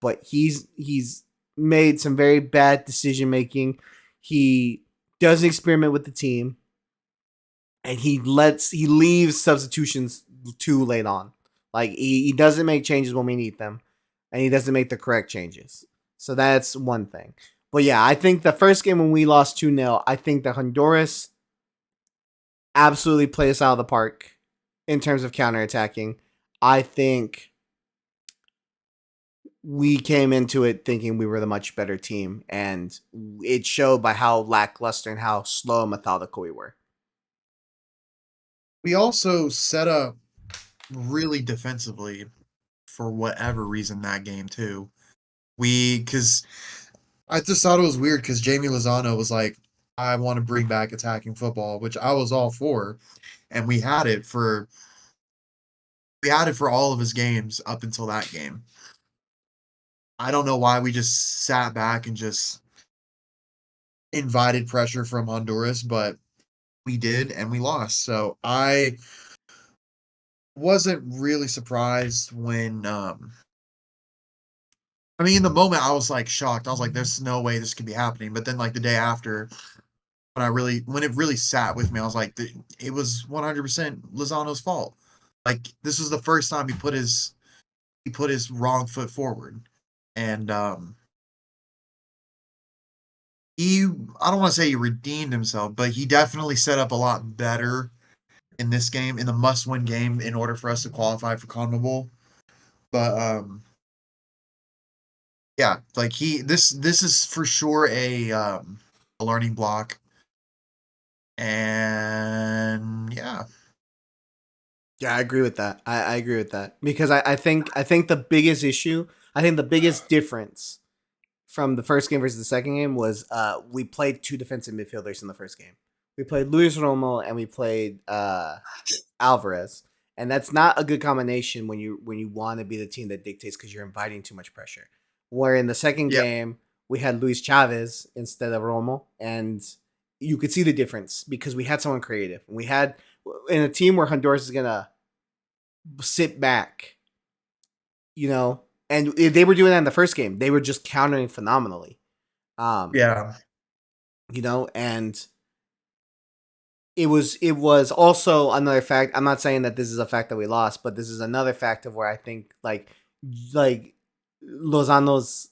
but he's made some very bad decision making. He doesn't experiment with the team, and he leaves substitutions too late on. Like he doesn't make changes when we need them, and he doesn't make the correct changes. So that's one thing. But yeah, I think the first game when we lost 2-0, I think the Honduras absolutely played us out of the park in terms of counterattacking. I think we came into it thinking we were the much better team, and it showed by how lackluster and how slow and methodical we were. We also set up really defensively for whatever reason that game too. Because I just thought it was weird because Jamie Lozano was like, I want to bring back attacking football, which I was all for. And we had it for all of his games up until that game. I don't know why we just sat back and just invited pressure from Honduras, but we did and we lost. So I wasn't really surprised when I mean in the moment I was like shocked. I was like, there's no way this could be happening. But then like the day after when it really sat with me, I was like, it was 100% Lozano's fault. Like this was the first time he put his wrong foot forward. And I don't want to say he redeemed himself, but he definitely set up a lot better in this game, in the must-win game, in order for us to qualify for CONMEBOL. But yeah, like this is for sure a learning block, and yeah, Yeah, I agree with that. I agree with that because I think the biggest issue, I think the biggest difference from the first game versus the second game was we played two defensive midfielders in the first game. We played Luis Romo and we played Alvarez, and that's not a good combination when you want to be the team that dictates because you're inviting too much pressure. Where in the second yeah, game we had Luis Chavez instead of Romo, and you could see the difference because we had someone creative. We had in a team where Honduras is gonna sit back, and they were doing that in the first game. They were just countering phenomenally, um, yeah, and it was also another fact. I'm not saying that this is a fact that we lost, but this is another fact of where I think like Lozano's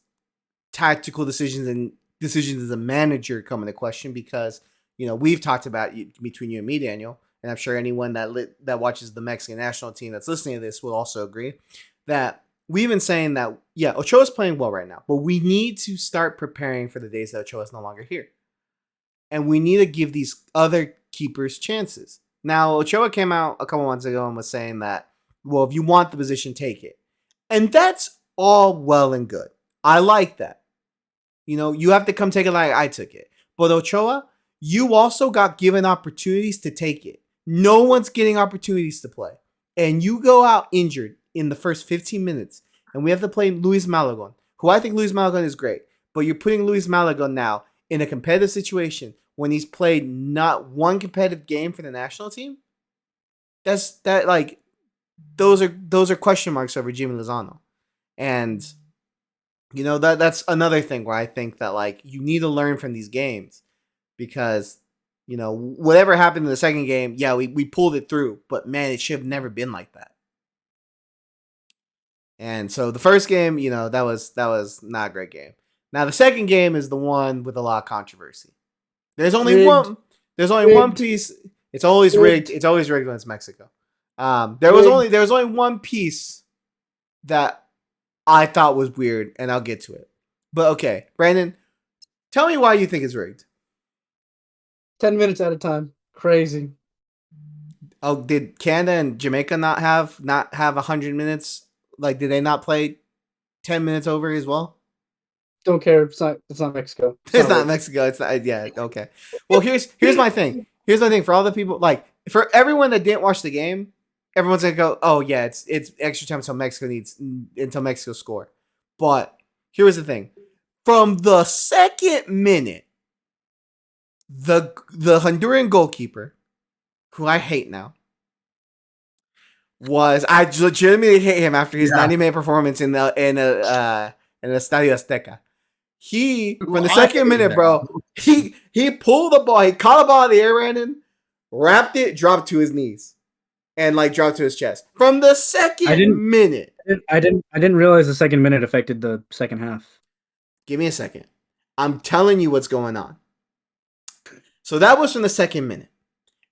tactical decisions as a manager come into question because we've talked about between you and me, Daniel, and I'm sure anyone that watches the Mexican national team that's listening to this will also agree that we've been saying that Ochoa's playing well right now, but we need to start preparing for the days that Ochoa's no longer here, and we need to give these other keepers chances. Now, Ochoa came out a couple months ago and was saying that, well, if you want the position, take it, and that's all well and good. I like that. You have to come take it like I took it. But Ochoa, you also got given opportunities to take it. No one's getting opportunities to play. And you go out injured in the first 15 minutes. And we have to play Luis Malagon, who I think Luis Malagon is great. But you're putting Luis Malagon now in a competitive situation when he's played not one competitive game for the national team. Those are question marks over Jimmy Lozano. And that's another thing where I think that you need to learn from these games because whatever happened in the second game, yeah, we pulled it through, but man, it should have never been like that. And so the first game, that was not a great game. Now the second game is the one with a lot of controversy. There's only Rigged. one. There's only one Rigged. piece. It's always rigged. Rigged. It's always rigged when it's Mexico. There was Rigged. only one piece that I thought was weird, and I'll get to it. But okay, Brandon, tell me why you think it's rigged. 10 minutes at a time. Crazy. Oh, did Canada and Jamaica not have 100 minutes? Like, did they not play 10 minutes over as well? Don't care. It's not Mexico. It's not Mexico. It's not. Yeah. Okay. Well, here's my thing. Here's my thing for all the people for everyone that didn't watch the game. Everyone's gonna go, oh yeah, it's extra time until Mexico score. But here's the thing: from the second minute, the Honduran goalkeeper, who I hate now, I legitimately hate him after his 90-minute performance in the Estadio Azteca. From the second minute, bro, he pulled the ball, he caught the ball out of the air, Brandon, wrapped it, dropped to his knees, and dropped to his chest. From the second minute. I didn't realize the second minute affected the second half. Give me a second. I'm telling you what's going on. So that was from the second minute.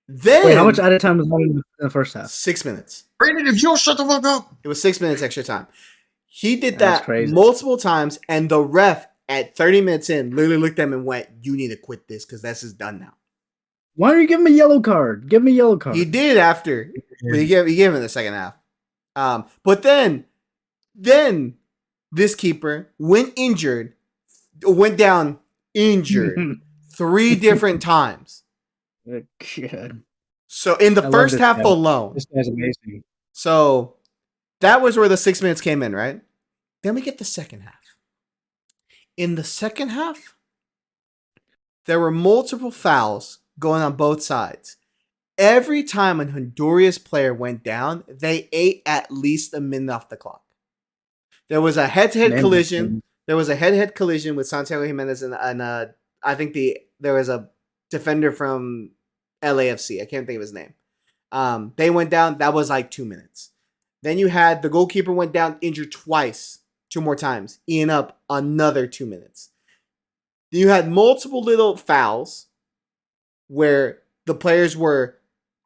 Then wait, how much added time was on in the first half? 6 minutes. Brandon, if you don't shut the fuck up, it was 6 minutes extra time. He did That's that crazy. multiple times, and the ref at 30 minutes in literally looked at him and went, "You need to quit this because this is done now." Why are you giving me a yellow card? Give me a yellow card. He did after, but he gave him in the second half. But then this keeper, when injured, went down injured 3 different times. God. So in the I love first this half guy. alone. This guy's amazing. So that was where the 6 minutes came in, right? Then we get the second half. In the second half, there were multiple fouls going on both sides. Every time a Honduras player went down, they ate at least a minute off the clock. There was a head-to-head collision. There was a head-to-head collision with Santiago Jimenez and I think there was a defender from LAFC. I can't think of his name. They went down. That was like 2 minutes. Then you had the goalkeeper went down injured twice, 2 more times, eating up another 2 minutes. You had multiple little fouls where the players were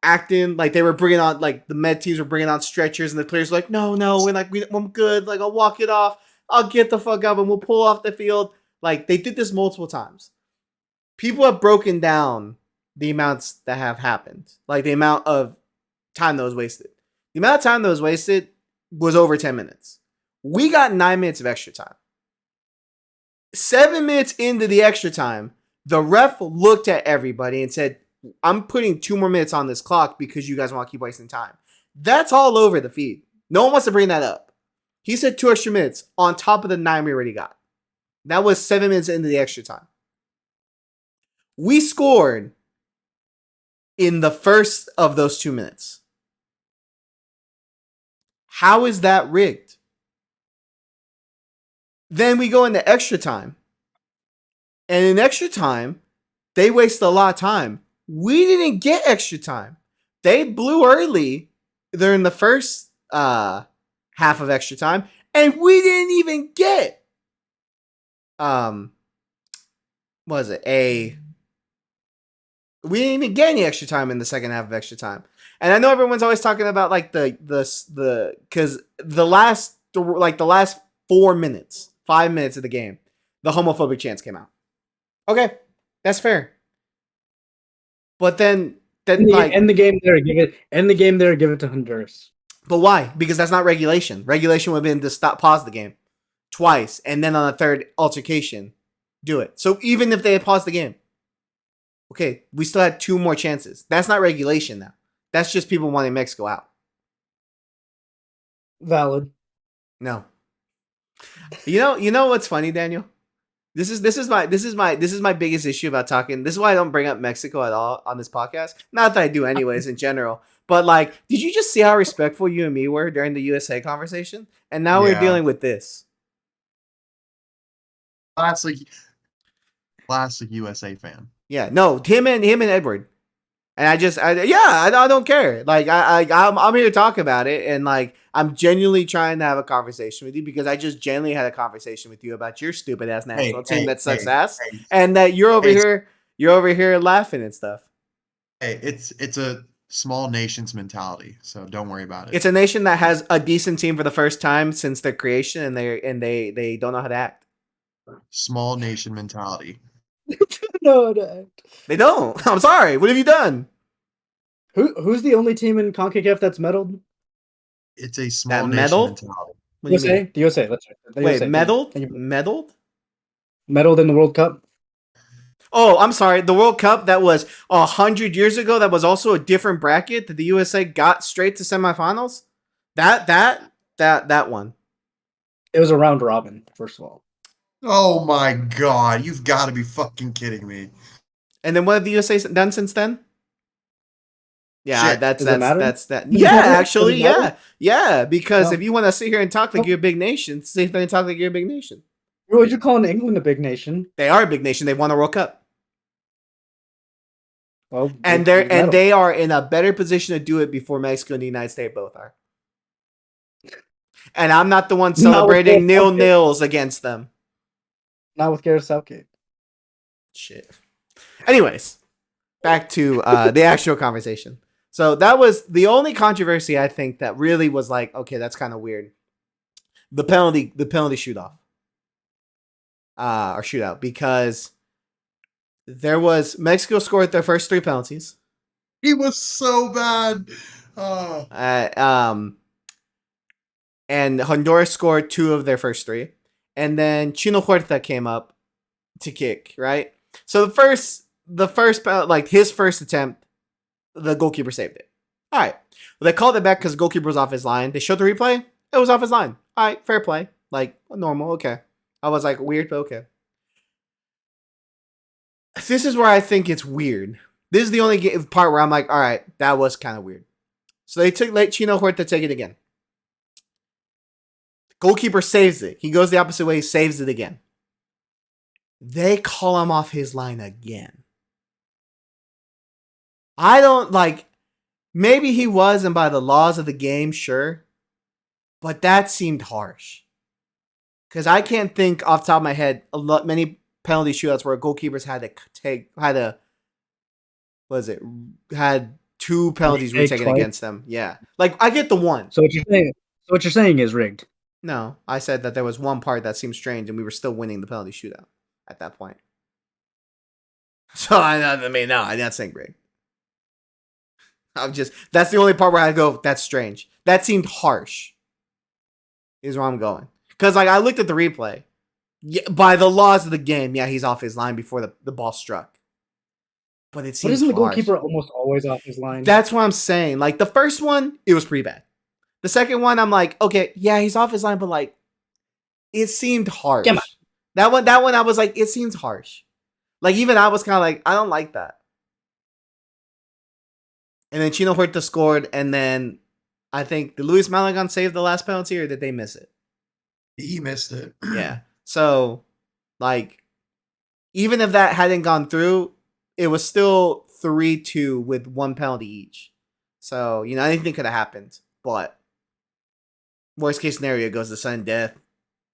acting like they were bringing on, like the med teams were bringing on stretchers, and the players were like, no, I'm good. Like, I'll walk it off. I'll get the fuck up and we'll pull off the field. Like, they did this multiple times. People have broken down the amounts that have happened, like the amount of time that was wasted. The amount of time that was wasted was over 10 minutes. We got 9 minutes of extra time. 7 minutes into the extra time, the ref looked at everybody and said, I'm putting 2 more minutes on this clock because you guys want to keep wasting time. That's all over the feed. No one wants to bring that up. He said 2 extra minutes on top of the 9 we already got. That was 7 minutes into the extra time. We scored in the first of those 2 minutes. How is that rigged? Then we go into extra time. And in extra time, they waste a lot of time. We didn't get extra time. They blew early during the first half of extra time, and we didn't even get we didn't even get any extra time in the second half of extra time. And I know everyone's always talking about like the because the last 4 minutes, 5 minutes of the game, the homophobic chants came out. Okay, that's fair. But then End the game there. Give it to Honduras. But why? Because that's not regulation. Regulation would have been to pause the game twice, and then on the third altercation, do it. So even if they had paused the game, okay, we still had 2 more chances. That's not regulation now. That's just people wanting Mexico out. Valid. No. You know what's funny, Daniel? This is my biggest issue about talking. This is why I don't bring up Mexico at all on this podcast. Not that I do anyways in general. But like, did you just see how respectful you and me were during the USA conversation? And now we're dealing with this. Classic USA fan. Yeah, no, him and Edward. And I don't care. Like I'm here to talk about it, and like I'm genuinely trying to have a conversation with you because I just genuinely had a conversation with you about your stupid ass national team that sucks ass, and that you're over here laughing and stuff. Hey, it's a small nation's mentality, so don't worry about it. It's a nation that has a decent team for the first time since their creation, and they don't know how to act. Small nation mentality. No. They don't. I'm sorry. What have you done? Who's the only team in CONCACAF that's medaled? It's a small nation mentality. What do you mean? The USA. That's right. Wait, medaled? Medaled? Medaled in the World Cup? Oh, I'm sorry. The World Cup that was 100 years ago. That was also a different bracket that the USA got straight to semifinals. That one. It was a round robin. First of all. Oh my god! You've got to be fucking kidding me. And then what have the USA done since then? Yeah, Shit. that's that. Does Yeah, it matter? actually, Does it matter? yeah. Because No. if you want to sit here and talk like you're a big nation, sit there and talk like you're a big nation. Well, you're calling England a big nation. They are a big nation. They won a World Cup. Well, And they are in a better position to do it before Mexico and the United States both are. And I'm not the one celebrating nil-nils against them. Not with Gareth Southgate. Shit. Anyways, back to the actual conversation. So that was the only controversy I think that really was like, okay, that's kind of weird. The penalty shoot-off. Or shootout, because there was Mexico scored their first 3 penalties. He was so bad. And Honduras scored 2 of their first 3. And then Chino Huerta came up to kick, right? So the first like his first attempt, the goalkeeper saved it. All right. Well, they called it back because the goalkeeper was off his line. They showed the replay. It was off his line. All right, fair play. Like normal. Okay. I was like weird, but okay. This is where I think it's weird. This is the only part where I'm like, all right, that was kind of weird. So they let Chino Huerta take it again. Goalkeeper saves it. He goes the opposite way, saves it again. They call him off his line again. I don't like. Maybe he was, and by the laws of the game, sure. But that seemed harsh. Because I can't think off the top of my head many penalty shootouts where goalkeepers had two penalties retaken against them. Yeah. Like, I get the one. So what you're saying is rigged. No, I said that there was one part that seemed strange and we were still winning the penalty shootout at that point. So, I mean, no, I'm not saying rigged. That's the only part where I go, that's strange. That seemed harsh. Is where I'm going. Because, like, I looked at the replay. Yeah, by the laws of the game, yeah, he's off his line before the ball struck. But it seems But isn't the harsh. goalkeeper almost always off his line? That's what I'm saying. Like, the first one, it was pretty bad. The second one, I'm like, okay, yeah, he's off his line, but, like, it seemed harsh. Come on. That one, I was like, it seems harsh. Like, even I was kind of like, I don't like that. And then Chino Huerta scored, and then I think, did Luis Malagon save the last penalty, or did they miss it? He missed it. Yeah. So, like, even if that hadn't gone through, it was still 3-2 with one penalty each. So, anything could have happened. But worst case scenario goes to sudden death.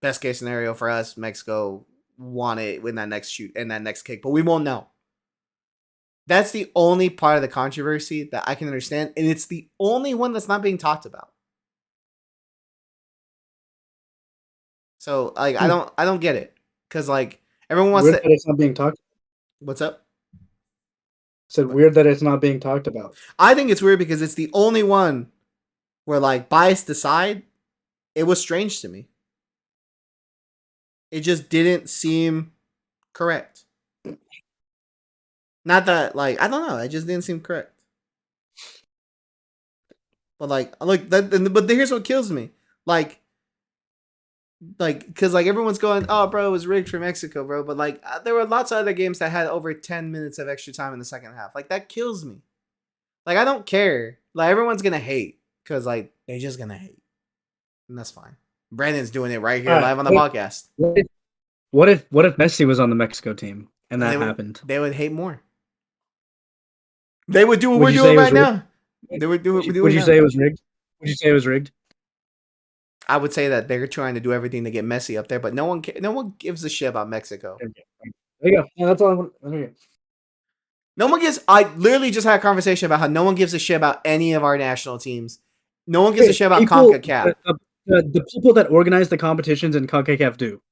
Best case scenario for us, Mexico won it in that next shoot and that next kick. But we won't know. That's the only part of the controversy that I can understand, and it's the only one that's not being talked about. So, like, I don't get it, because like everyone wants weird that it's not being talked. What's up? Said weird that it's not being talked about. I think it's weird because it's the only one where, like, biased aside, it was strange to me. It just didn't seem correct. Not that, like, I don't know. It just didn't seem correct. But, like, but here's what kills me. Like, because, like, everyone's going, oh, bro, it was rigged for Mexico, bro. But, like, there were lots of other games that had over 10 minutes of extra time in the second half. Like, that kills me. Like, I don't care. Like, everyone's going to hate. Because, like, they're just going to hate. And that's fine. Brandon's doing it right here live on the podcast. What if Messi was on the Mexico team and that happened? They would hate more. They would do what we're doing right now. They would do what we're doing. Would you say it was rigged? Would you say it was rigged? I would say that they're trying to do everything to get Messi up there, but no one gives a shit about Mexico. There you go. Yeah, that's all I want. Okay. No one gives. I literally just had a conversation about how no one gives a shit about any of our national teams. No one gives a shit about CONCACAF. The people that organize the competitions in CONCACAF do.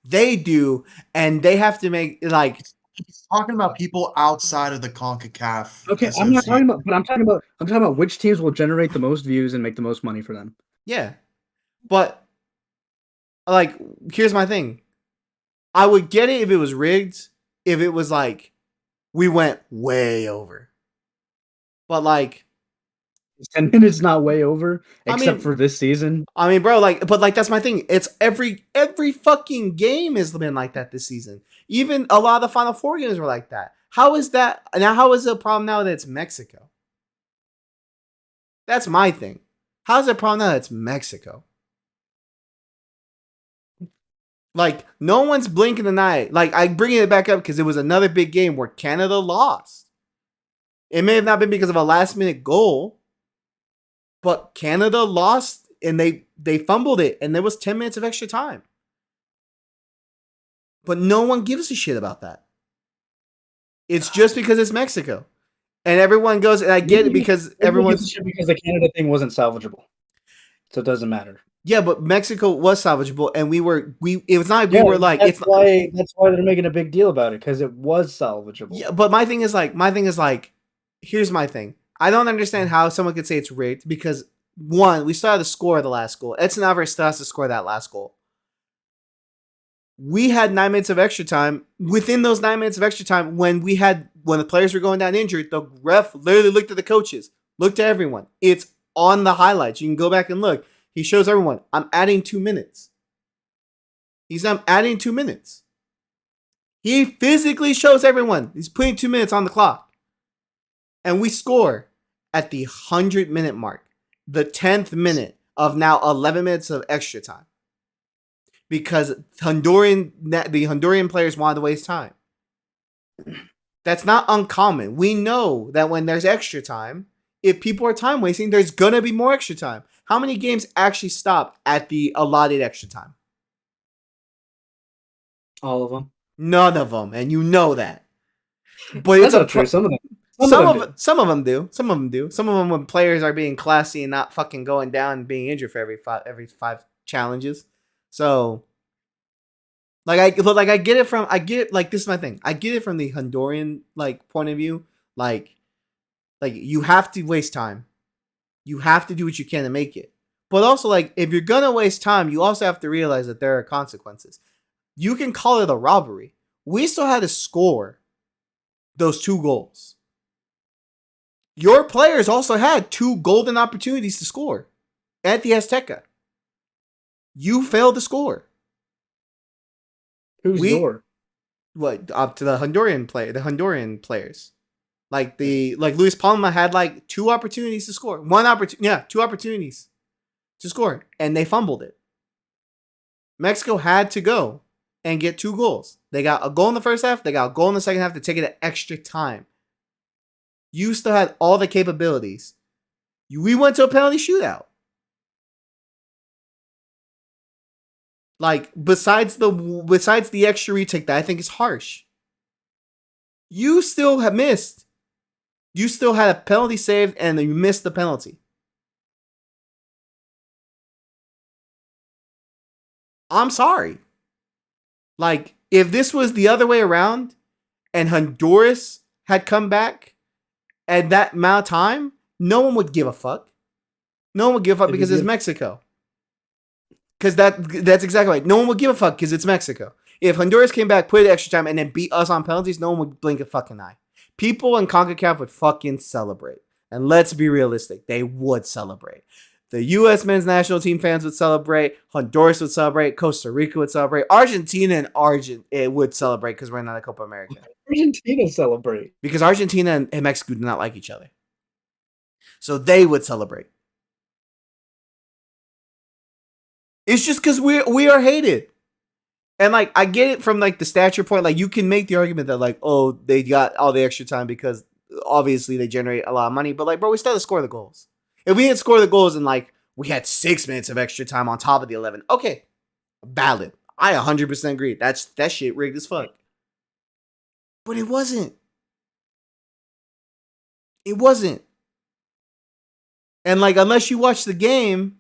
They do, and they have to make, like. He's talking about people outside of the CONCACAF. Okay, I'm not talking about, but I'm talking about which teams will generate the most views and make the most money for them. Yeah, but, like, here's my thing. I would get it if it was rigged, if it was like we went way over. But, like, 10 minutes not way over, except for this season. I mean, bro, like, but, like, that's my thing. It's every fucking game has been like that this season. Even a lot of the Final Four games were like that. How is that? Now, how is it a problem now that it's Mexico? That's my thing. How's it a problem now that it's Mexico? Like, no one's blinking an eye. Like, I'm bringing it back up because it was another big game where Canada lost. It may have not been because of a last-minute goal, but Canada lost, and they fumbled it, and there was 10 minutes of extra time. But no one gives a shit about that. It's just because it's Mexico. And everyone goes, and I get it because everyone's... Because the Canada thing wasn't salvageable. So it doesn't matter. Yeah, but Mexico was salvageable, and it was not like we were like... That's why they're making a big deal about it, because it was salvageable. Yeah, but my thing is like, here's my thing. I don't understand how someone could say it's rigged because, one, we still have to score the last goal. Edson Alvarez still has to score that last goal. We had 9 minutes of extra time. Within those 9 minutes of extra time, when the players were going down injured, the ref literally looked at the coaches, looked at everyone. It's on the highlights. You can go back and look. He shows everyone, I'm adding 2 minutes. I'm adding 2 minutes. He physically shows everyone he's putting 2 minutes on the clock. And we score at the 100-minute mark, the 10th minute of now 11 minutes of extra time. Because the Honduran players wanted to waste time. That's not uncommon. We know that when there's extra time, if people are time wasting, there's going to be more extra time. How many games actually stop at the allotted extra time? All of them. None of them, and you know that. But That's not true. Some of them. Some of them do. Some of them do. Some of them when players are being classy and not fucking going down and being injured for every five challenges. So, I get it. Like, this is my thing. I get it from the Honduran point of view. Like you have to waste time. You have to do what you can to make it. But also, if you're gonna waste time, you also have to realize that there are consequences. You can call it a robbery. We still had to score those 2 goals. Your players also had 2 golden opportunities to score at the Azteca. You failed to score. Who's your? What, up to the Honduran players. Luis Palma had 2 opportunities to score. 2 opportunities to score, and they fumbled it. Mexico had to go and get 2 goals. They got a goal in the first half, they got a goal in the second half to take it at extra time. You still had all the capabilities. We went to a penalty shootout. Besides the extra retake that I think is harsh, you still have missed. You still had a penalty saved and you missed the penalty. I'm sorry. If this was the other way around and Honduras had come back at that amount of time, no one would give a fuck. No one would give a fuck because it's Mexico. Because that's exactly right. No one would give a fuck because it's Mexico. If Honduras came back, put it extra time, and then beat us on penalties, no one would blink a fucking eye. People in CONCACAF would fucking celebrate. And let's be realistic. They would celebrate. The U.S. men's national team fans would celebrate. Honduras would celebrate. Costa Rica would celebrate. Argentina and would celebrate because we're not a Copa America. Argentina celebrate. Because Argentina and Mexico do not like each other. So they would celebrate. It's just because we are hated. And I get it from the stature point. You can make the argument that they got all the extra time because obviously they generate a lot of money. But bro, we still had to score the goals. If we didn't score the goals and we had 6 minutes of extra time on top of the 11, okay, valid. I 100% agree. That shit rigged as fuck. But it wasn't. It wasn't. And unless you watch the game,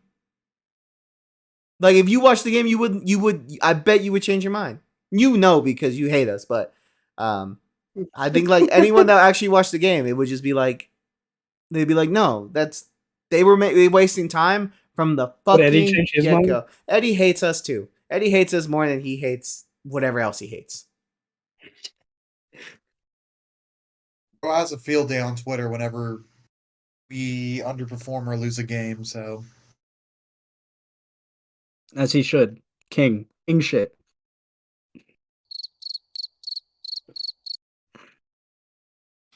if you watch the game, you would. I bet you would change your mind. You know because you hate us, but I think anyone that actually watched the game, it would just be they'd be no, they were wasting time from the fucking get-go. Eddie hates us too. Eddie hates us more than he hates whatever else he hates. Bro has a field day on Twitter whenever we underperform or lose a game, so. As he should. King shit.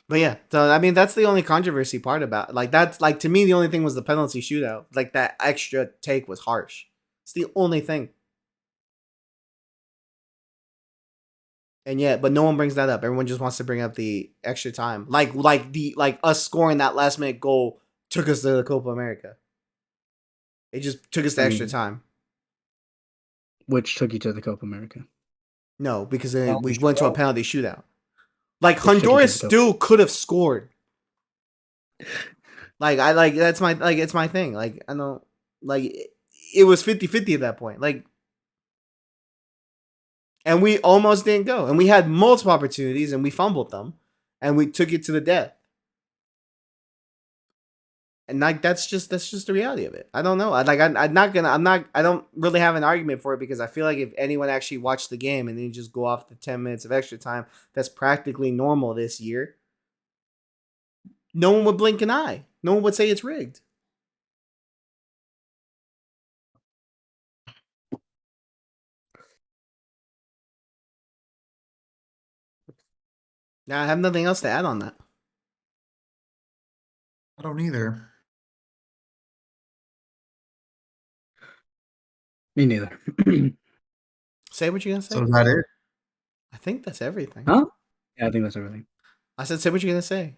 But yeah, so I mean that's the only controversy part about that's to me the only thing was the penalty shootout. That extra take was harsh. It's the only thing. And yeah, but no one brings that up. Everyone just wants to bring up the extra time. Us scoring that last minute goal took us to the Copa America. It just took us the extra time. Which took you to the Copa America? No, because we went to a penalty shootout. Honduras still could have scored. That's my it's my thing. I know it was 50-50 at that point. And we almost didn't go. And we had multiple opportunities and we fumbled them. And we took it to the death. And like that's just the reality of it. I don't know. I don't really have an argument for it because I feel like if anyone actually watched the game and then you just go off the 10 minutes of extra time, that's practically normal this year. No one would blink an eye. No one would say it's rigged. Now I have nothing else to add on that. I don't either. Me neither. Say what you're gonna say. So is that it? I think that's everything. Huh? Yeah, I think that's everything. I said, say what you're gonna say.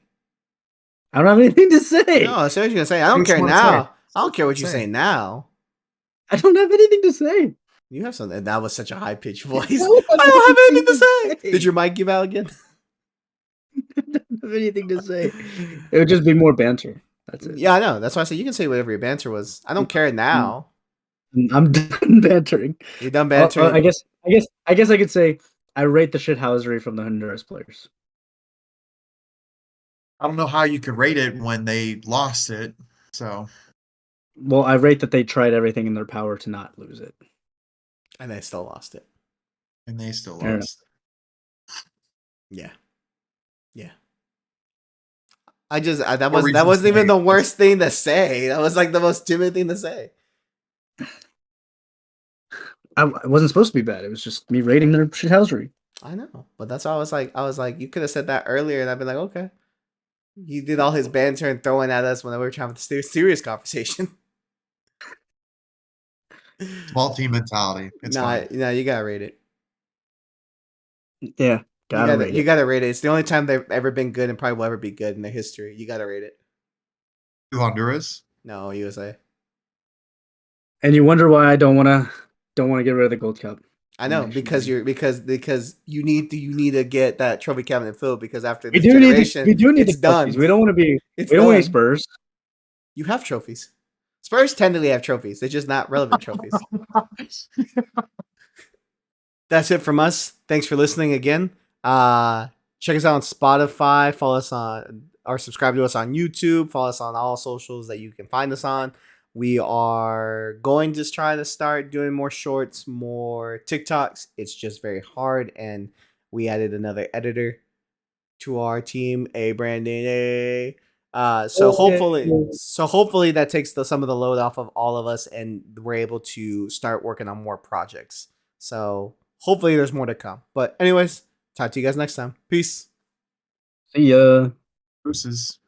I don't have anything to say. No, say what you're gonna say. I don't What you care wanna now. say? I don't care what you Say. say now. I don't have anything to say. You have something. That was such a high pitched voice. I I don't have anything to say. say. Did your mic give out again? I don't have anything to say. It would just be more banter. That's it. Yeah, I know. That's why I said you can say whatever your banter was. I don't care now. I'm done bantering. You're done bantering. I guess I could say I rate the shithousery from the Honduras players. I don't know how you could rate it when they lost it. So Well, I rate that they tried everything in their power to not lose it. And they still lost it. and they still Fair lost. Yeah. Yeah. That More reasons wasn't to even hate. the worst thing to say. That was like the most timid thing to say. It wasn't supposed to be bad. It was just me rating their shithousery. I know, but that's why I was like, you could have said that earlier, and I'd been like, okay. He did all his banter and throwing at us when we were trying to have a serious conversation. Small team mentality. It's fine. No, you gotta rate it. Yeah, gotta rate You it. gotta rate it. It's the only time they've ever been good and probably will ever be good in their history. You gotta rate it. To Honduras. No, USA. And you wonder why I don't want to get rid of the Gold Cup. I know because you need to get that trophy cabinet filled because after We this do generation, need it's the done. trophies. We don't want to be. It's we don't want done. any Spurs. You have trophies. Spurs technically have trophies. They're just not relevant trophies. That's it from us. Thanks for listening again. Check us out on Spotify. Follow us on or subscribe to us on YouTube. Follow us on all socials that you can find us on. We are going to try to start doing more shorts, more TikToks. It's just very hard, and we added another editor to our team, Brandon. So hopefully that takes some of the load off of all of us, and we're able to start working on more projects. So hopefully there's more to come. But anyways, talk to you guys next time. Peace. See ya. Deuces.